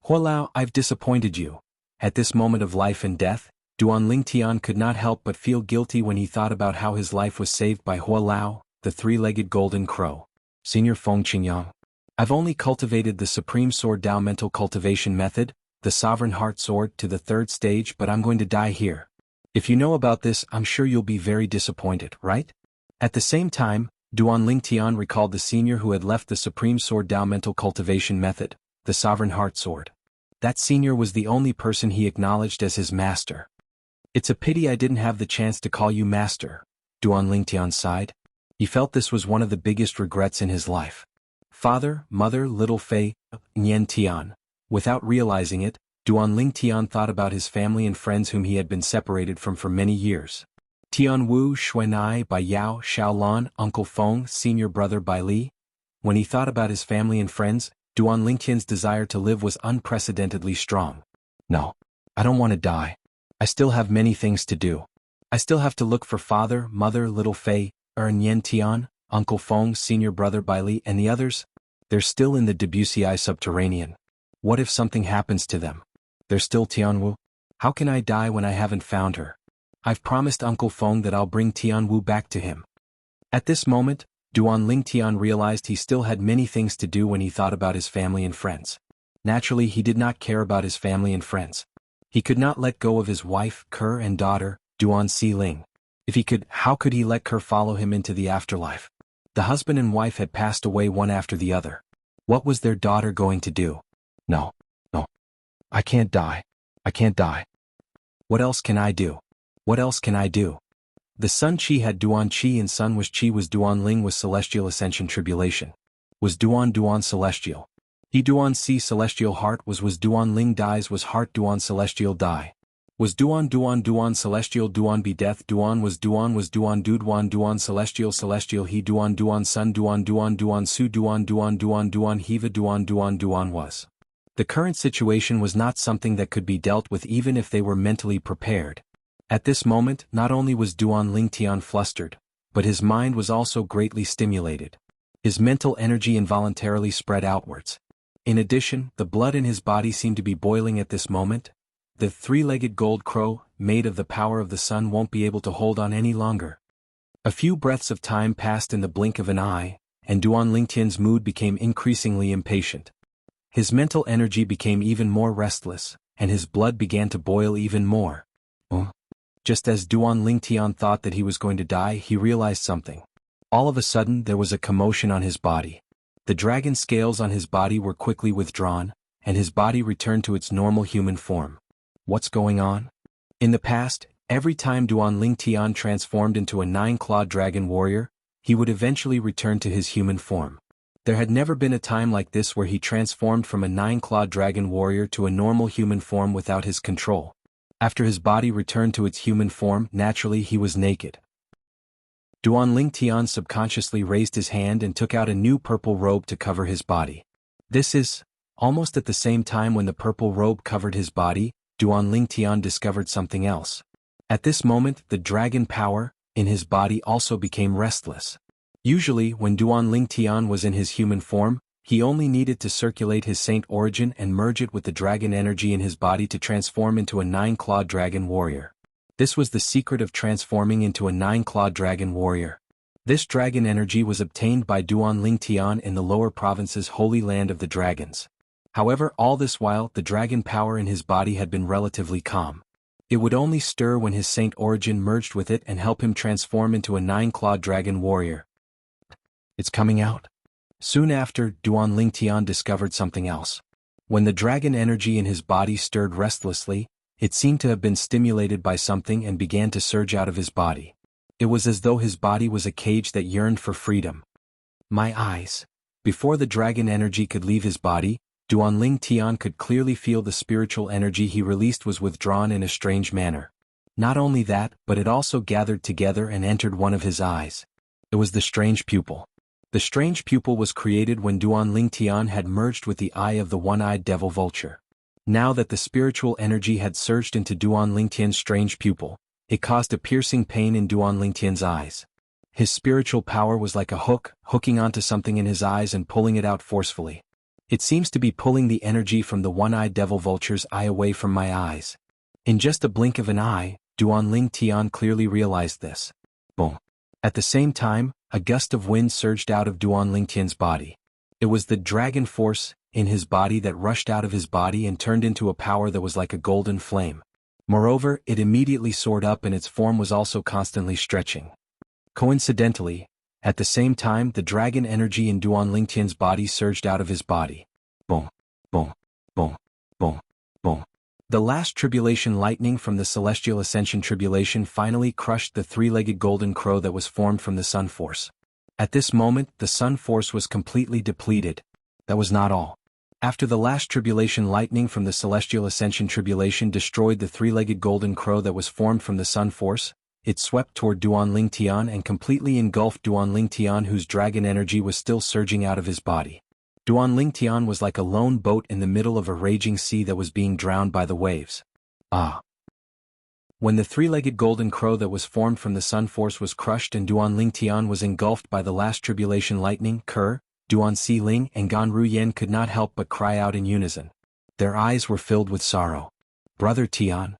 Hualao, I've disappointed you. At this moment of life and death, Duanling Tian could not help but feel guilty when he thought about how his life was saved by Hualao, the three-legged golden crow. Senior Feng Qingyang. I've only cultivated the supreme sword Dao mental cultivation method, the Sovereign Heart Sword, to the third stage, but I'm going to die here. If you know about this, I'm sure you'll be very disappointed, right? At the same time, Duanling Tian recalled the senior who had left the Supreme Sword Dao mental cultivation method, the Sovereign Heart Sword. That senior was the only person he acknowledged as his master. It's a pity I didn't have the chance to call you master, Duanling Tian sighed. He felt this was one of the biggest regrets in his life. Father, mother, little Fei, Nian Tian. Without realizing it, Duanling Tian thought about his family and friends whom he had been separated from for many years. Tian Wu, Xuanai, Bai Yao, Xiaolan, Uncle Feng, senior brother Bai Li. When he thought about his family and friends, Duanling Tian's desire to live was unprecedentedly strong. No, I don't want to die. I still have many things to do. I still have to look for father, mother, little Fei, Nian Tian, Uncle Feng, senior brother Bai Li, and the others. They're still in the Debussy subterranean. What if something happens to them? They're still Tianwu. How can I die when I haven't found her? I've promised Uncle Feng that I'll bring Tianwu back to him. At this moment, Duanling Tian realized he still had many things to do when he thought about his family and friends. Naturally, he did not care about his family and friends. He could not let go of his wife, Ker, and daughter, Duan Xiling. If he could, how could he let Ker follow him into the afterlife? The husband and wife had passed away one after the other. What was their daughter going to do? No. I can't die. I can't die. What else can I do? What else can I do? The Sun Chi had Duan Chi and Sun was Chi was Duan Ling was Celestial Ascension Tribulation. Was Duan Celestial. He Duan Si Celestial Heart was Duan Ling dies was Heart Duan Celestial die. Was Duan Celestial Duan be Death Duan Duan Celestial He Duan Sun Duan Su Duan Hiva Duan was. The current situation was not something that could be dealt with even if they were mentally prepared. At this moment, not only was Duanling Tian flustered, but his mind was also greatly stimulated. His mental energy involuntarily spread outwards. In addition, the blood in his body seemed to be boiling at this moment. The three-legged gold crow, made of the power of the sun, won't be able to hold on any longer. A few breaths of time passed in the blink of an eye, and Duanling Tian's mood became increasingly impatient. His mental energy became even more restless, and his blood began to boil even more. Just as Duanling Tian thought that he was going to die, he realized something. All of a sudden there was a commotion on his body. The dragon scales on his body were quickly withdrawn, and his body returned to its normal human form. What's going on? In the past, every time Duanling Tian transformed into a 9-clawed dragon warrior, he would eventually return to his human form. There had never been a time like this where he transformed from a 9-clawed dragon warrior to a normal human form without his control. After his body returned to its human form, naturally he was naked. Duanling Tian subconsciously raised his hand and took out a new purple robe to cover his body. Almost at the same time when the purple robe covered his body, Duanling Tian discovered something else. At this moment, the dragon power in his body also became restless. Usually, when Duanling Tian was in his human form, he only needed to circulate his saint origin and merge it with the dragon energy in his body to transform into a 9-clawed dragon warrior. This was the secret of transforming into a 9-clawed dragon warrior. This dragon energy was obtained by Duanling Tian in the lower province's holy land of the dragons. However, all this while, the dragon power in his body had been relatively calm. It would only stir when his saint origin merged with it and help him transform into a 9-clawed dragon warrior. It's coming out. Soon after, Duanling Tian discovered something else. When the dragon energy in his body stirred restlessly, it seemed to have been stimulated by something and began to surge out of his body. It was as though his body was a cage that yearned for freedom. My eyes. Before the dragon energy could leave his body, Duanling Tian could clearly feel the spiritual energy he released was withdrawn in a strange manner. Not only that, but it also gathered together and entered one of his eyes. It was the strange pupil. The strange pupil was created when Duanling Tian had merged with the eye of the one-eyed devil vulture. Now that the spiritual energy had surged into Duanling Tian's strange pupil, it caused a piercing pain in Duanling Tian's eyes. His spiritual power was like a hook, hooking onto something in his eyes and pulling it out forcefully. It seems to be pulling the energy from the one-eyed devil vulture's eye away from my eyes. In just a blink of an eye, Duanling Tian clearly realized this. Boom. At the same time, a gust of wind surged out of Duanling Tian's body. It was the dragon force in his body that rushed out of his body and turned into a power that was like a golden flame. Moreover, it immediately soared up and its form was also constantly stretching. Coincidentally, at the same time the dragon energy in Duan Lingtian's body surged out of his body. Boom, boom, boom, boom, boom. The last tribulation lightning from the celestial ascension tribulation finally crushed the three-legged golden crow that was formed from the sun force. At this moment the sun force was completely depleted. That was not all. After the last tribulation lightning from the celestial ascension tribulation destroyed the three-legged golden crow that was formed from the sun force, it swept toward Duan Lingtian and completely engulfed Duan Lingtian, whose dragon energy was still surging out of his body. Duan Lingtian was like a lone boat in the middle of a raging sea that was being drowned by the waves. Ah! When the three-legged golden crow that was formed from the sun force was crushed and Duan Lingtian was engulfed by the last tribulation lightning, Duan Si Ling and Gan Ruyen could not help but cry out in unison. Their eyes were filled with sorrow. Brother Tian.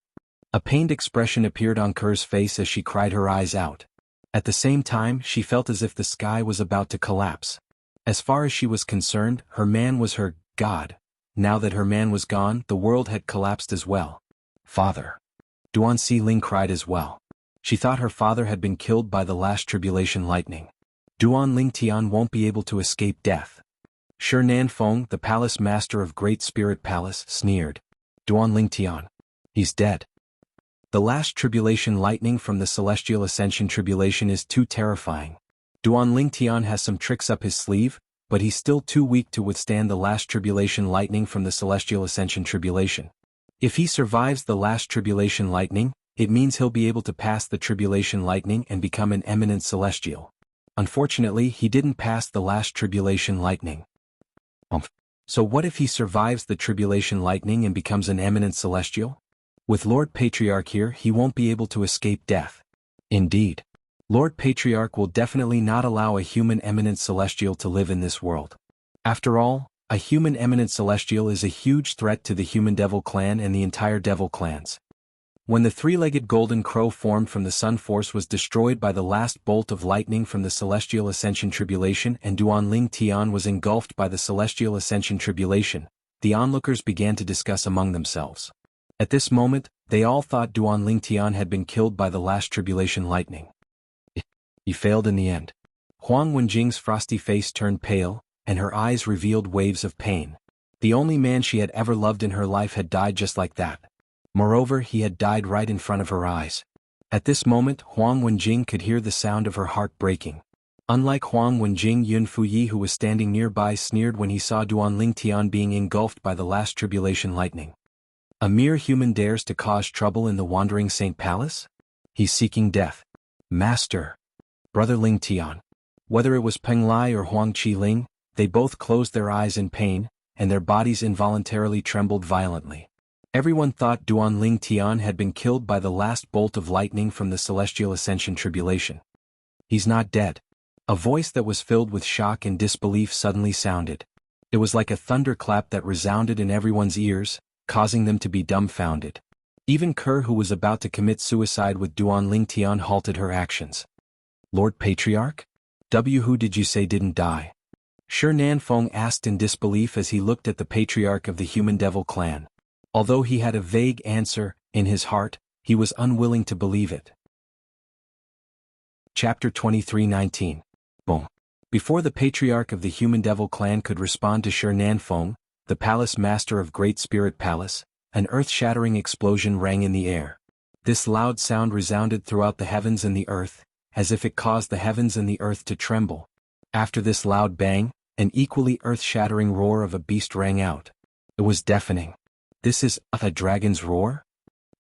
A pained expression appeared on Ker's face as she cried her eyes out. At the same time she felt as if the sky was about to collapse. As far as she was concerned, her man was her god. Now that her man was gone, the world had collapsed as well. Father. Duan Si Ling cried as well. She thought her father had been killed by the last tribulation lightning. Duan Lingtian won't be able to escape death. Shi Nanfeng, the palace master of Great Spirit Palace, sneered. Duan Lingtian. He's dead. The last tribulation lightning from the celestial ascension tribulation is too terrifying. Duan Lingtian has some tricks up his sleeve, but he's still too weak to withstand the last tribulation lightning from the celestial ascension tribulation. If he survives the last tribulation lightning, it means he'll be able to pass the tribulation lightning and become an eminent celestial. Unfortunately, he didn't pass the last tribulation lightning. So what if he survives the tribulation lightning and becomes an eminent celestial? With Lord Patriarch here, he won't be able to escape death. Indeed. Lord Patriarch will definitely not allow a human eminent celestial to live in this world. After all, a human eminent celestial is a huge threat to the human devil clan and the entire devil clans. When the three-legged golden crow formed from the sun force was destroyed by the last bolt of lightning from the celestial ascension tribulation and Duan Lingtian was engulfed by the celestial ascension tribulation, the onlookers began to discuss among themselves. At this moment, they all thought Duan Lingtian had been killed by the last tribulation lightning. He failed in the end. Huang Wenjing's frosty face turned pale, and her eyes revealed waves of pain. The only man she had ever loved in her life had died just like that. Moreover, he had died right in front of her eyes. At this moment, Huang Wenjing could hear the sound of her heart breaking. Unlike Huang Wenjing, Yun Fuyi, who was standing nearby, sneered when he saw Duan Lingtian being engulfed by the last tribulation lightning. A mere human dares to cause trouble in the Wandering Saint Palace? He's seeking death. Master. Brother Lingtian. Whether it was Peng Lai or Huang Qiling, they both closed their eyes in pain, and their bodies involuntarily trembled violently. Everyone thought Duan Lingtian had been killed by the last bolt of lightning from the celestial ascension tribulation. He's not dead. A voice that was filled with shock and disbelief suddenly sounded. It was like a thunderclap that resounded in everyone's ears, causing them to be dumbfounded. Even Kerr, who was about to commit suicide with Duan Lingtian, halted her actions. Lord Patriarch? Who did you say didn't die? Shi Nanfeng asked in disbelief as he looked at the Patriarch of the Human Devil clan. Although he had a vague answer, in his heart, he was unwilling to believe it. Chapter 23:19. Boom. Before the Patriarch of the Human Devil clan could respond to Shi Nanfeng, the Palace Master of Great Spirit Palace, an earth-shattering explosion rang in the air. This loud sound resounded throughout the heavens and the earth, as if it caused the heavens and the earth to tremble. After this loud bang, an equally earth-shattering roar of a beast rang out. It was deafening. This is a dragon's roar?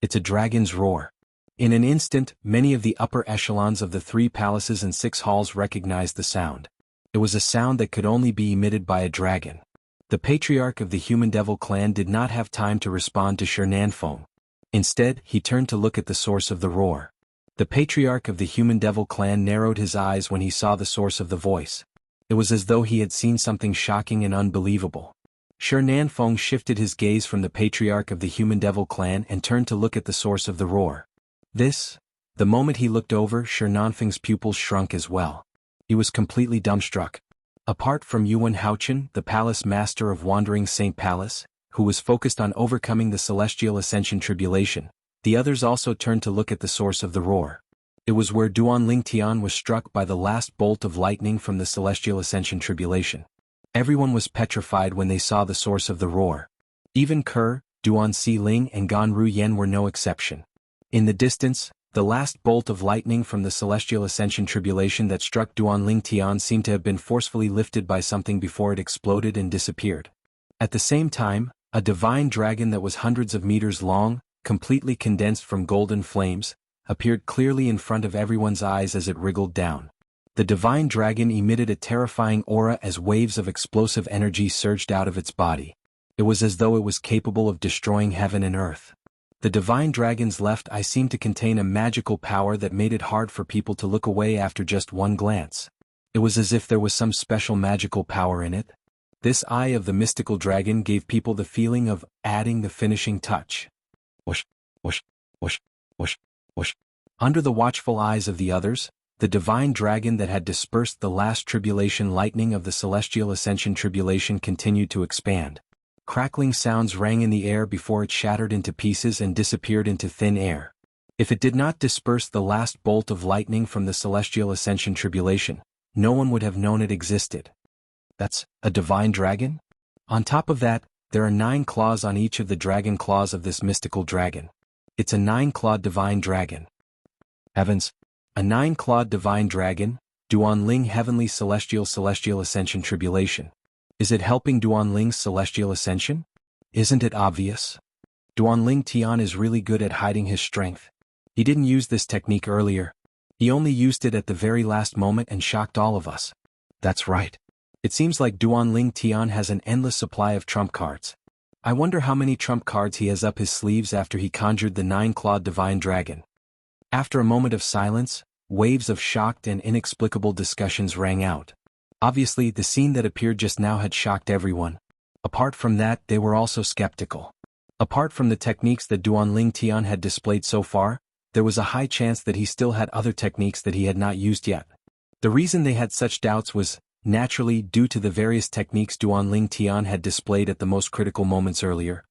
It's a dragon's roar. In an instant, many of the upper echelons of the 3 palaces and 6 halls recognized the sound. It was a sound that could only be emitted by a dragon. The Patriarch of the Human Devil clan did not have time to respond to Shi Nanfeng. Instead, he turned to look at the source of the roar. The Patriarch of the Human Devil clan narrowed his eyes when he saw the source of the voice. It was as though he had seen something shocking and unbelievable. Shi Nanfeng shifted his gaze from the Patriarch of the Human Devil clan and turned to look at the source of the roar. The moment he looked over, Shi Nanfeng's pupils shrunk as well. He was completely dumbstruck. Apart from Yuan Haochen, the palace master of Wandering Saint Palace, who was focused on overcoming the celestial ascension tribulation, the others also turned to look at the source of the roar. It was where Duanling Tian was struck by the last bolt of lightning from the celestial ascension tribulation. Everyone was petrified when they saw the source of the roar. Even Ke, Duan Xiling and Gan Ruyen were no exception. In the distance, the last bolt of lightning from the celestial ascension tribulation that struck Duanling Tian seemed to have been forcefully lifted by something before it exploded and disappeared. At the same time, a divine dragon that was hundreds of meters long, completely condensed from golden flames, appeared clearly in front of everyone's eyes as it wriggled down. The divine dragon emitted a terrifying aura as waves of explosive energy surged out of its body. It was as though it was capable of destroying heaven and earth. The divine dragon's left eye seemed to contain a magical power that made it hard for people to look away after just one glance. It was as if there was some special magical power in it. This eye of the mystical dragon gave people the feeling of adding the finishing touch. Whoosh, whoosh, whoosh, whoosh, whoosh. Under the watchful eyes of the others, the divine dragon that had dispersed the last tribulation lightning of the celestial ascension tribulation continued to expand. Crackling sounds rang in the air before it shattered into pieces and disappeared into thin air. If it did not disperse the last bolt of lightning from the celestial ascension tribulation, no one would have known it existed. That's a divine dragon? On top of that, there are 9 claws on each of the dragon claws of this mystical dragon. It's a 9-clawed divine dragon. Heavens! A 9-clawed divine dragon, Duanling Heavenly Celestial Ascension Tribulation. Is it helping Duanling's celestial ascension? Isn't it obvious? Duanling Tian is really good at hiding his strength. He didn't use this technique earlier. He only used it at the very last moment and shocked all of us. That's right. It seems like Duanling Tian has an endless supply of trump cards. I wonder how many trump cards he has up his sleeves after he conjured the 9-clawed divine dragon. After a moment of silence, waves of shocked and inexplicable discussions rang out. Obviously, the scene that appeared just now had shocked everyone. Apart from that, they were also skeptical. Apart from the techniques that Duanling Tian had displayed so far, there was a high chance that he still had other techniques that he had not used yet. The reason they had such doubts was, naturally, due to the various techniques Duanling Tian had displayed at the most critical moments earlier.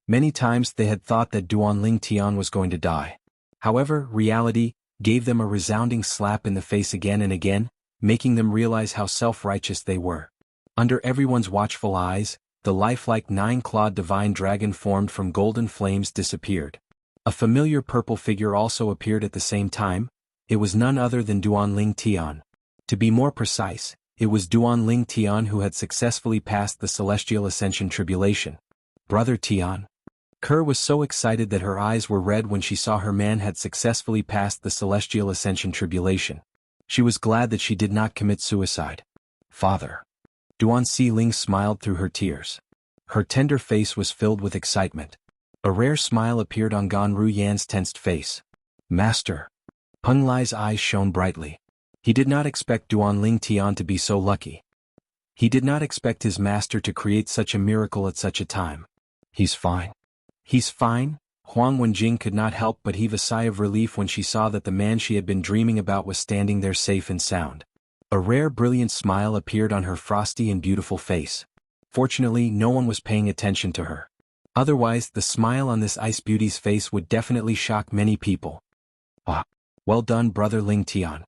Many times they had thought that Duanling Tian was going to die. However, reality gave them a resounding slap in the face again and again, making them realize how self-righteous they were. Under everyone's watchful eyes, the lifelike 9-clawed divine dragon formed from golden flames disappeared. A familiar purple figure also appeared at the same time. It was none other than Duanling Tian. To be more precise, it was Duanling Tian who had successfully passed the celestial ascension tribulation. Brother Tian. Ke was so excited that her eyes were red when she saw her man had successfully passed the celestial ascension tribulation. She was glad that she did not commit suicide. Father. Duan Xiling smiled through her tears. Her tender face was filled with excitement. A rare smile appeared on Gan Ruyan's tensed face. Master. Peng Lai's eyes shone brightly. He did not expect Duanling Tian to be so lucky. He did not expect his master to create such a miracle at such a time. He's fine. He's fine? Huang Wenjing could not help but heave a sigh of relief when she saw that the man she had been dreaming about was standing there safe and sound. A rare brilliant smile appeared on her frosty and beautiful face. Fortunately, no one was paying attention to her. Otherwise, the smile on this ice beauty's face would definitely shock many people. Ah, well done, Brother Ling Tian.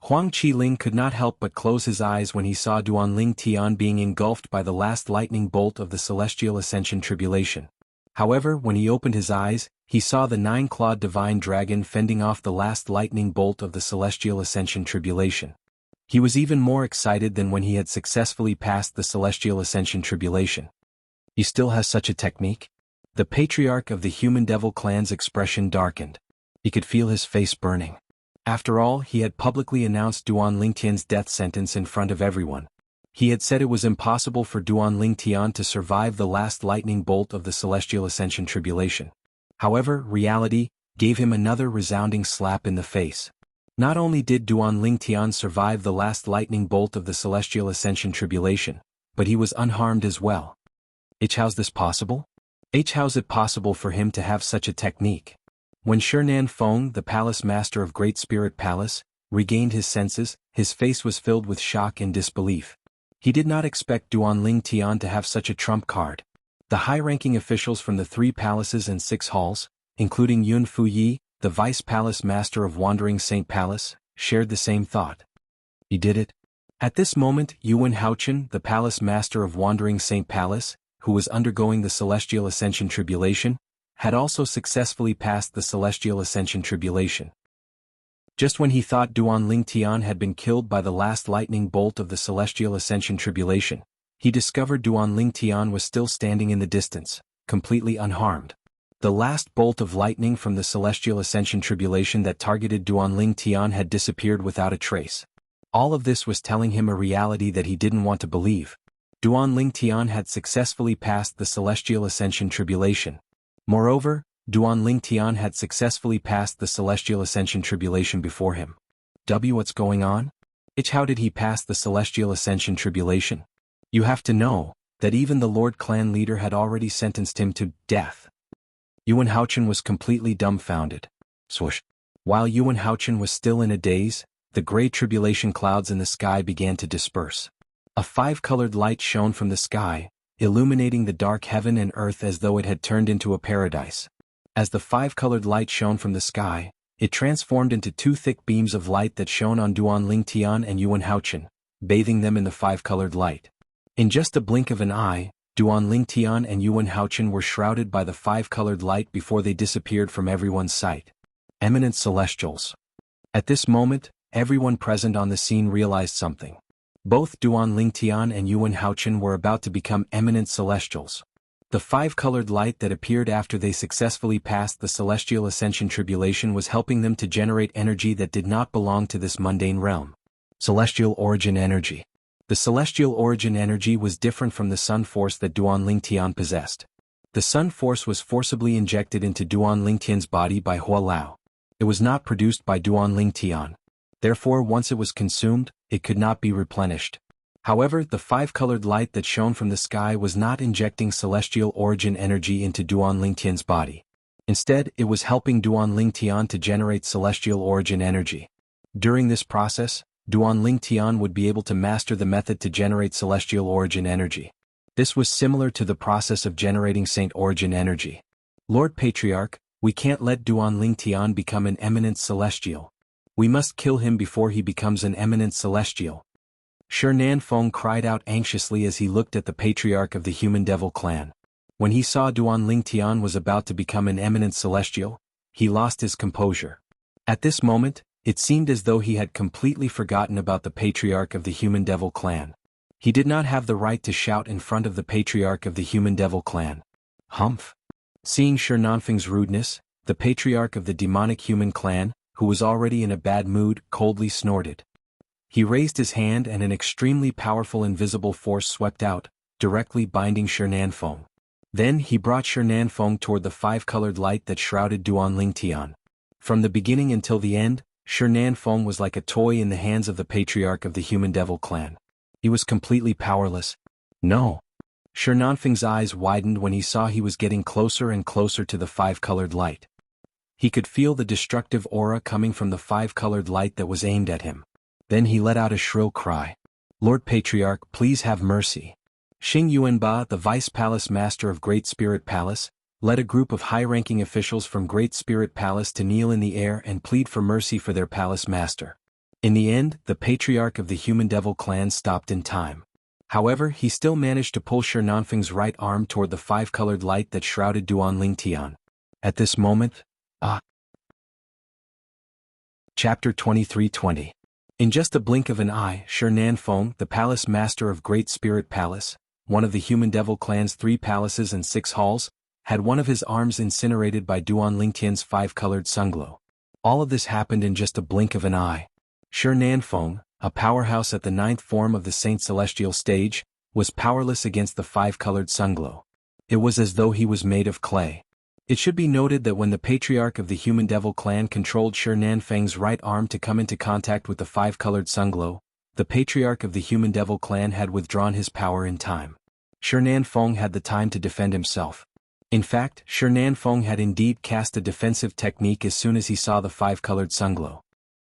Huang Qiling could not help but close his eyes when he saw Duanling Tian being engulfed by the last lightning bolt of the celestial ascension tribulation. However, when he opened his eyes, he saw the 9-clawed divine dragon fending off the last lightning bolt of the celestial ascension tribulation. He was even more excited than when he had successfully passed the celestial ascension tribulation. He still has such a technique? The patriarch of the human devil clan's expression darkened. He could feel his face burning. After all, he had publicly announced Duanling Tian's death sentence in front of everyone. He had said it was impossible for Duanling Tian to survive the last lightning bolt of the celestial ascension tribulation. However, reality gave him another resounding slap in the face. Not only did Duanling Tian survive the last lightning bolt of the celestial ascension tribulation, but he was unharmed as well. How's this possible? How's it possible for him to have such a technique? When Shernan Feng, the palace master of Great Spirit Palace, regained his senses, his face was filled with shock and disbelief. He did not expect Duan Ling Tian to have such a trump card. The high-ranking officials from the 3 palaces and 6 halls, including Yun Fuyi, the Vice Palace Master of Wandering Saint Palace, shared the same thought. He did it. At this moment, Yuan Haochen, the Palace Master of Wandering Saint Palace, who was undergoing the Celestial Ascension Tribulation, had also successfully passed the Celestial Ascension Tribulation. Just when he thought Duan Ling Tian had been killed by the last lightning bolt of the Celestial Ascension Tribulation, he discovered Duan Ling Tian was still standing in the distance, completely unharmed. The last bolt of lightning from the Celestial Ascension Tribulation that targeted Duan Ling Tian had disappeared without a trace. All of this was telling him a reality that he didn't want to believe. Duan Ling Tian had successfully passed the Celestial Ascension Tribulation. Moreover, Duan Ling Tian had successfully passed the Celestial Ascension Tribulation before him. What's going on? How did he pass the Celestial Ascension Tribulation? You have to know that even the Lord Clan leader had already sentenced him to death. Yuan Haochen was completely dumbfounded. Swoosh. While Yuan Haochen was still in a daze, the gray tribulation clouds in the sky began to disperse. A 5-colored light shone from the sky, illuminating the dark heaven and earth as though it had turned into a paradise. As the 5-colored light shone from the sky, it transformed into 2 thick beams of light that shone on Duan Ling Tian and Yuan Haochen, bathing them in the 5-colored light. In just a blink of an eye, Duan Ling Tian and Yuan Haochen were shrouded by the 5-colored light before they disappeared from everyone's sight. Eminent Celestials. At this moment, everyone present on the scene realized something. Both Duan Ling Tian and Yuan Haochen were about to become eminent Celestials. The 5-colored light that appeared after they successfully passed the Celestial Ascension Tribulation was helping them to generate energy that did not belong to this mundane realm. Celestial Origin Energy. The Celestial Origin Energy was different from the Sun Force that Duan Ling Tian possessed. The Sun Force was forcibly injected into Duan Ling Tian's body by Hua Lao. It was not produced by Duan Ling Tian. Therefore, once it was consumed, it could not be replenished. However, the 5-colored light that shone from the sky was not injecting Celestial Origin Energy into Duan Ling Tian's body. Instead, it was helping Duan Ling Tian to generate Celestial Origin Energy. During this process, Duan Ling Tian would be able to master the method to generate Celestial Origin Energy. This was similar to the process of generating Saint Origin Energy. Lord Patriarch, we can't let Duan Ling Tian become an eminent Celestial. We must kill him before he becomes an eminent Celestial. Shernan Feng cried out anxiously as he looked at the Patriarch of the Human Devil Clan. When he saw Duan Ling Tian was about to become an eminent Celestial, he lost his composure. At this moment, it seemed as though he had completely forgotten about the Patriarch of the Human Devil Clan. He did not have the right to shout in front of the Patriarch of the Human Devil Clan. Humph! Seeing Shernanfeng's rudeness, the Patriarch of the Demonic Human Clan, who was already in a bad mood, coldly snorted. He raised his hand and an extremely powerful invisible force swept out, directly binding Shernanfeng. Then he brought Shernanfeng toward the 5-colored light that shrouded Duan Ling Tian. From the beginning until the end, Shernanfeng was like a toy in the hands of the Patriarch of the Human Devil Clan. He was completely powerless. No. Shernanfeng's eyes widened when he saw he was getting closer and closer to the 5-colored light. He could feel the destructive aura coming from the 5-colored light that was aimed at him. Then he let out a shrill cry. Lord Patriarch, please have mercy. Xing Yuanba, the Vice Palace Master of Great Spirit Palace, led a group of high-ranking officials from Great Spirit Palace to kneel in the air and plead for mercy for their palace master. In the end, the Patriarch of the Human Devil Clan stopped in time. However, he still managed to pull Shernanfeng's right arm toward the 5-colored light that shrouded Duan Ling Tian. At this moment, Chapter 23:20. In just a blink of an eye, Shernanfeng, the Palace Master of Great Spirit Palace, one of the Human Devil Clan's 3 palaces and 6 halls, had one of his arms incinerated by Duan Ling Tian's 5-colored sunglow. All of this happened in just a blink of an eye. Shernanfeng, a powerhouse at the 9th form of the Saint Celestial stage, was powerless against the 5-colored sunglow. It was as though he was made of clay. It should be noted that when the Patriarch of the Human Devil Clan controlled Shernanfeng's right arm to come into contact with the 5-colored sunglow, the Patriarch of the Human Devil Clan had withdrawn his power in time. Shernanfeng had the time to defend himself. In fact, Shernanfeng had indeed cast a defensive technique as soon as he saw the 5-colored sunglow.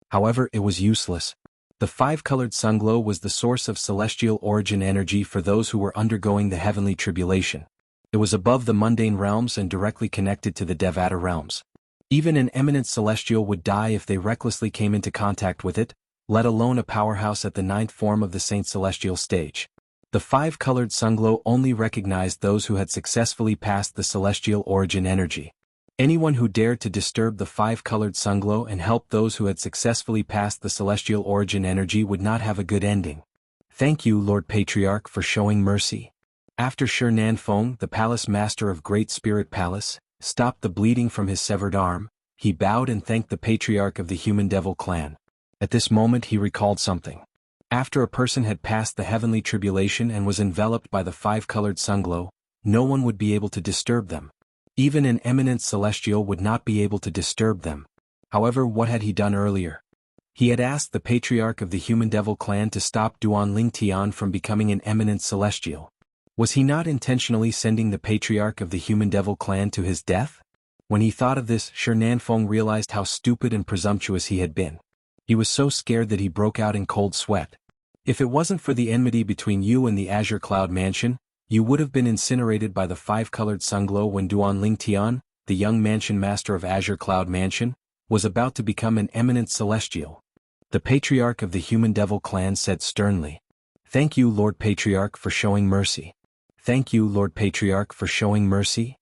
However, it was useless. The five-colored sunglow was the source of celestial origin energy for those who were undergoing the heavenly tribulation. It was above the mundane realms and directly connected to the Devata realms. Even an eminent celestial would die if they recklessly came into contact with it, let alone a powerhouse at the ninth form of the Saint Celestial stage. The five-colored sunglow only recognized those who had successfully passed the celestial origin energy. Anyone who dared to disturb the five-colored sunglow and help those who had successfully passed the celestial origin energy would not have a good ending. Thank you, Lord Patriarch, for showing mercy. After Shi Nanfeng, the palace master of Great Spirit Palace, stopped the bleeding from his severed arm, he bowed and thanked the patriarch of the Human Devil clan. At this moment he recalled something. After a person had passed the heavenly tribulation and was enveloped by the five-colored sunglow, no one would be able to disturb them. Even an eminent celestial would not be able to disturb them. However, what had he done earlier? He had asked the patriarch of the Human Devil clan to stop Duan Ling Tian from becoming an eminent celestial. Was he not intentionally sending the patriarch of the Human Devil clan to his death? When he thought of this, Shi Nanfeng realized how stupid and presumptuous he had been. He was so scared that he broke out in cold sweat. If it wasn't for the enmity between you and the Azure Cloud Mansion, you would have been incinerated by the five-colored sunglow when Duan Ling Tian, the young mansion master of Azure Cloud Mansion, was about to become an eminent celestial. The patriarch of the Human Devil clan said sternly, "Thank you, Lord Patriarch, for showing mercy. Thank you, Lord Patriarch, for showing mercy."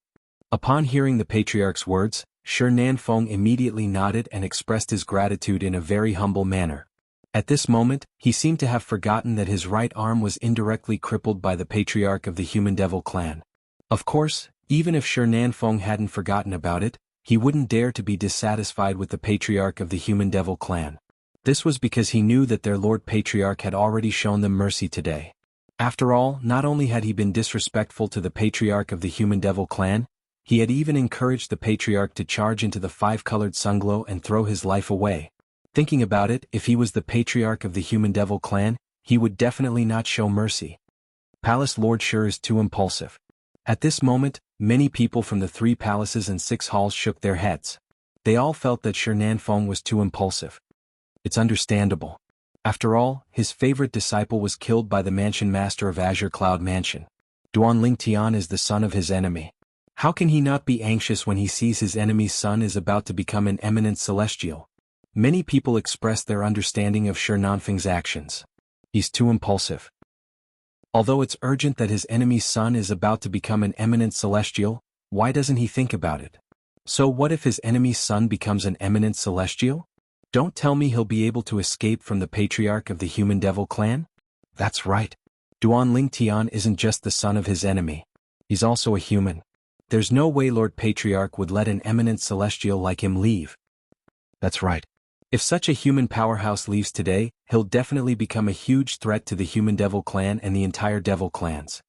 Upon hearing the patriarch's words, Shi Nanfeng immediately nodded and expressed his gratitude in a very humble manner. At this moment, he seemed to have forgotten that his right arm was indirectly crippled by the patriarch of the Human Devil clan. Of course, even if Shi Nanfeng hadn't forgotten about it, he wouldn't dare to be dissatisfied with the patriarch of the Human Devil clan. This was because he knew that their Lord Patriarch had already shown them mercy today. After all, not only had he been disrespectful to the patriarch of the Human Devil clan, he had even encouraged the patriarch to charge into the five-colored sunglow and throw his life away. Thinking about it, if he was the patriarch of the Human Devil clan, he would definitely not show mercy. Palace Lord Shi is too impulsive. At this moment, many people from the 3 palaces and 6 halls shook their heads. They all felt that Shi Nanfeng was too impulsive. It's understandable. After all, his favorite disciple was killed by the mansion master of Azure Cloud Mansion. Duan Ling Tian is the son of his enemy. How can he not be anxious when he sees his enemy's son is about to become an eminent celestial? Many people expressed their understanding of Shi Nanfeng's actions. He's too impulsive. Although it's urgent that his enemy's son is about to become an eminent celestial, why doesn't he think about it? So what if his enemy's son becomes an eminent celestial? Don't tell me he'll be able to escape from the patriarch of the Human Devil clan? That's right. Duan Ling Tian isn't just the son of his enemy. He's also a human. There's no way Lord Patriarch would let an eminent celestial like him leave. That's right. If such a human powerhouse leaves today, he'll definitely become a huge threat to the Human Devil clan and the entire Devil clans.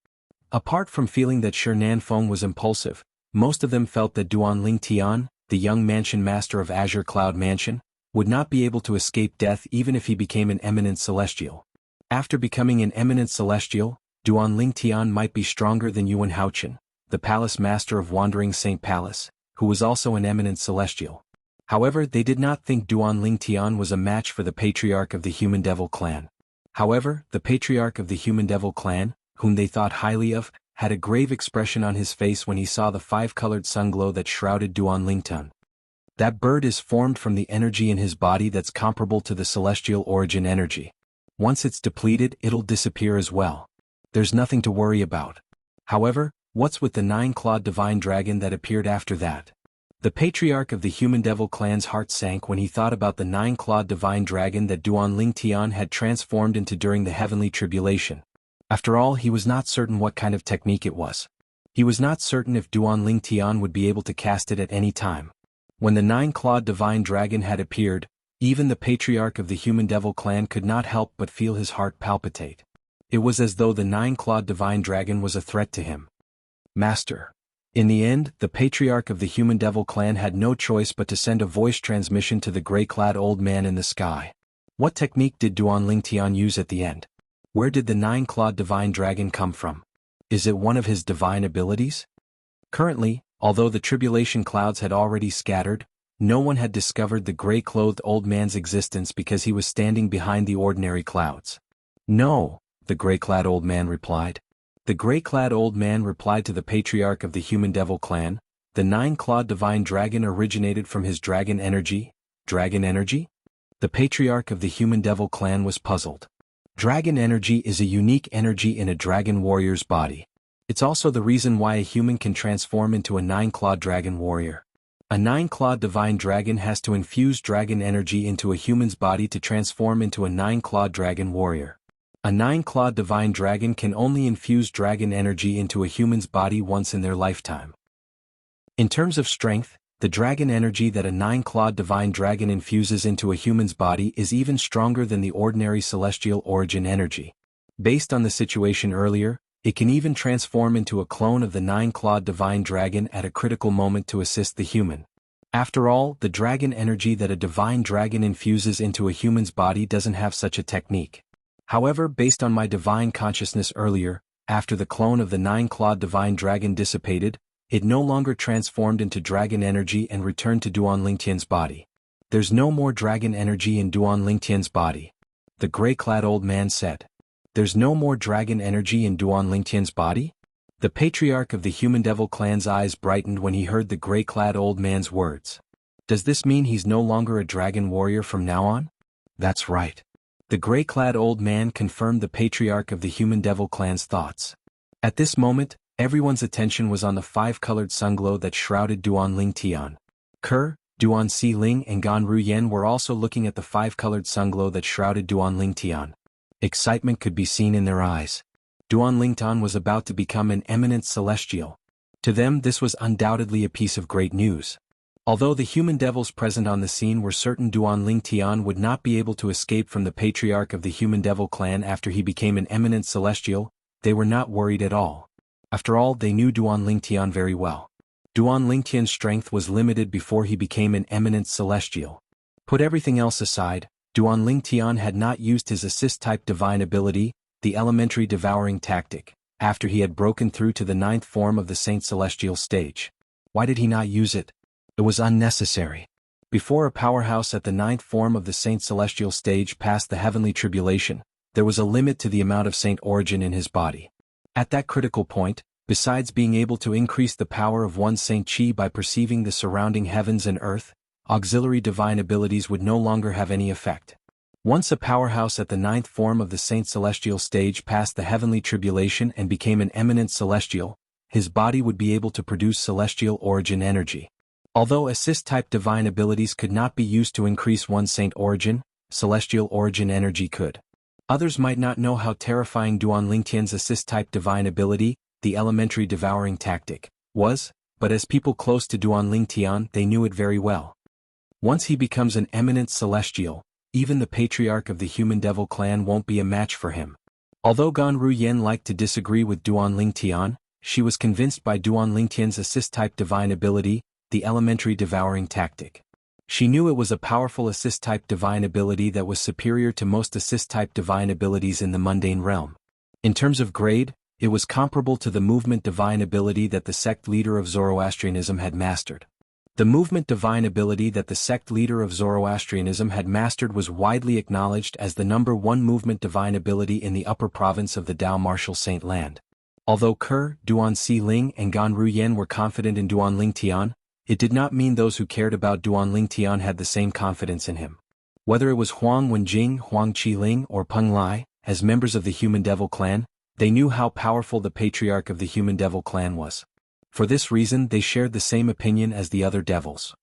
Apart from feeling that Shi Nanfeng was impulsive, most of them felt that Duan Ling Tian, the young mansion master of Azure Cloud Mansion, would not be able to escape death even if he became an eminent celestial. After becoming an eminent celestial, Duan Ling Tian might be stronger than Yuan Haochen, the palace master of Wandering Saint Palace, who was also an eminent celestial. However, they did not think Duan Ling Tian was a match for the patriarch of the Human Devil clan. However, the patriarch of the Human Devil clan, whom they thought highly of, had a grave expression on his face when he saw the five-colored sunglow that shrouded Duan Ling Tian. That bird is formed from the energy in his body that's comparable to the celestial origin energy. Once it's depleted, it'll disappear as well. There's nothing to worry about. However, what's with the 9-clawed divine dragon that appeared after that? The patriarch of the Human Devil clan's heart sank when he thought about the 9-clawed divine dragon that Duan Ling Tian had transformed into during the heavenly tribulation. After all, he was not certain what kind of technique it was. He was not certain if Duan Ling Tian would be able to cast it at any time. When the 9-clawed divine dragon had appeared, even the patriarch of the Human Devil clan could not help but feel his heart palpitate. It was as though the 9-clawed divine dragon was a threat to him. Master. In the end, the patriarch of the Human Devil clan had no choice but to send a voice transmission to the gray-clad old man in the sky. What technique did Duan Ling Tian use at the end? Where did the 9-clawed divine dragon come from? Is it one of his divine abilities? Currently, although the tribulation clouds had already scattered, No one had discovered the gray-clothed old man's existence because he was standing behind the ordinary clouds. No, the gray-clad old man replied. The gray-clad old man replied to the patriarch of the human devil clan, the nine-clawed divine dragon originated from his dragon energy. Dragon energy? The patriarch of the human devil clan was puzzled. Dragon energy is a unique energy in a dragon warrior's body. It's also the reason why a human can transform into a nine-clawed dragon warrior. A nine-clawed divine dragon has to infuse dragon energy into a human's body to transform into a nine-clawed dragon warrior. A nine-clawed divine dragon can only infuse dragon energy into a human's body once in their lifetime. In terms of strength, the dragon energy that a nine-clawed divine dragon infuses into a human's body is even stronger than the ordinary celestial origin energy. Based on the situation earlier, it can even transform into a clone of the nine-clawed divine dragon at a critical moment to assist the human. After all, the dragon energy that a divine dragon infuses into a human's body doesn't have such a technique. However, based on my divine consciousness earlier, after the clone of the nine-clawed divine dragon dissipated, it no longer transformed into dragon energy and returned to Duan Lingtian's body. There's no more dragon energy in Duan Lingtian's body. The gray-clad old man said. There's no more dragon energy in Duan Lingtian's body? The patriarch of the human devil clan's eyes brightened when he heard the gray-clad old man's words. Does this mean he's no longer a dragon warrior from now on? That's right. The gray-clad old man confirmed the patriarch of the human devil clan's thoughts. At this moment, everyone's attention was on the five-colored sunglow that shrouded Duan Lingtian. Ke, Duan Xiling and Gan Ruyen were also looking at the five-colored sunglow that shrouded Duan Lingtian. Excitement could be seen in their eyes. Duan Lingtian was about to become an eminent celestial. To them this was undoubtedly a piece of great news. Although the human devils present on the scene were certain Duan Lingtian would not be able to escape from the patriarch of the human devil clan after he became an eminent celestial, they were not worried at all. After all, they knew Duan Lingtian very well. Duan Lingtian's strength was limited before he became an eminent celestial. Put everything else aside, Duan Lingtian had not used his assist-type divine ability, the elementary devouring tactic, after he had broken through to the ninth form of the Saint Celestial stage. Why did he not use it? It was unnecessary. Before a powerhouse at the ninth form of the Saint Celestial stage passed the heavenly tribulation, there was a limit to the amount of saint origin in his body. At that critical point, besides being able to increase the power of one's saint chi by perceiving the surrounding heavens and earth, auxiliary divine abilities would no longer have any effect. Once a powerhouse at the ninth form of the Saint Celestial stage passed the heavenly tribulation and became an eminent celestial, his body would be able to produce celestial origin energy. Although assist-type divine abilities could not be used to increase one's saint origin, celestial origin energy could. Others might not know how terrifying Duan Lingtian's assist-type divine ability, the elementary devouring tactic, was, but as people close to Duan Lingtian they knew it very well. Once he becomes an eminent celestial, even the patriarch of the human devil clan won't be a match for him. Although Gan Ruyen liked to disagree with Duan Lingtian, she was convinced by Duan Lingtian's assist-type divine ability, the elementary devouring tactic. She knew it was a powerful assist-type divine ability that was superior to most assist-type divine abilities in the mundane realm. In terms of grade, it was comparable to the movement divine ability that the sect leader of Zoroastrianism had mastered. The movement divine ability that the sect leader of Zoroastrianism had mastered was widely acknowledged as the #1 movement divine ability in the upper province of the Dao Martial Saint Land. Although Ke, Duan Xiling and Gan Ruyen were confident in Duan Lingtian, it did not mean those who cared about Duan Lingtian had the same confidence in him. Whether it was Huang Wenjing, Huang Qiling or Peng Lai, as members of the human devil clan, they knew how powerful the patriarch of the human devil clan was. For this reason they shared the same opinion as the other devils.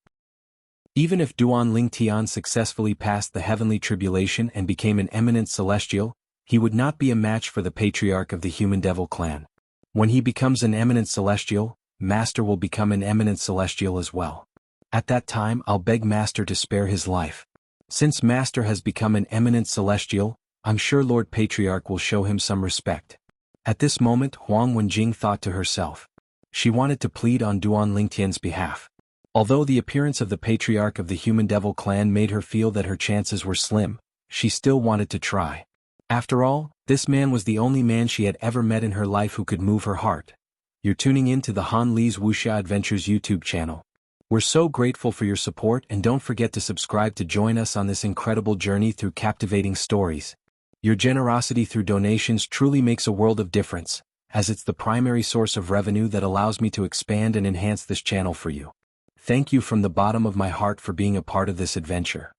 Even if Duan Lingtian successfully passed the heavenly tribulation and became an eminent celestial, he would not be a match for the patriarch of the human devil clan. When he becomes an eminent celestial, Master will become an eminent celestial as well. At that time I'll beg Master to spare his life. Since Master has become an eminent celestial, I'm sure Lord Patriarch will show him some respect. At this moment Huang Wenjing thought to herself. She wanted to plead on Duan Lingtian's behalf. Although the appearance of the patriarch of the human devil clan made her feel that her chances were slim, she still wanted to try. After all, this man was the only man she had ever met in her life who could move her heart. You're tuning in to the Han Lee's Wuxia Adventures YouTube channel. We're so grateful for your support, and don't forget to subscribe to join us on this incredible journey through captivating stories. Your generosity through donations truly makes a world of difference, as it's the primary source of revenue that allows me to expand and enhance this channel for you. Thank you from the bottom of my heart for being a part of this adventure.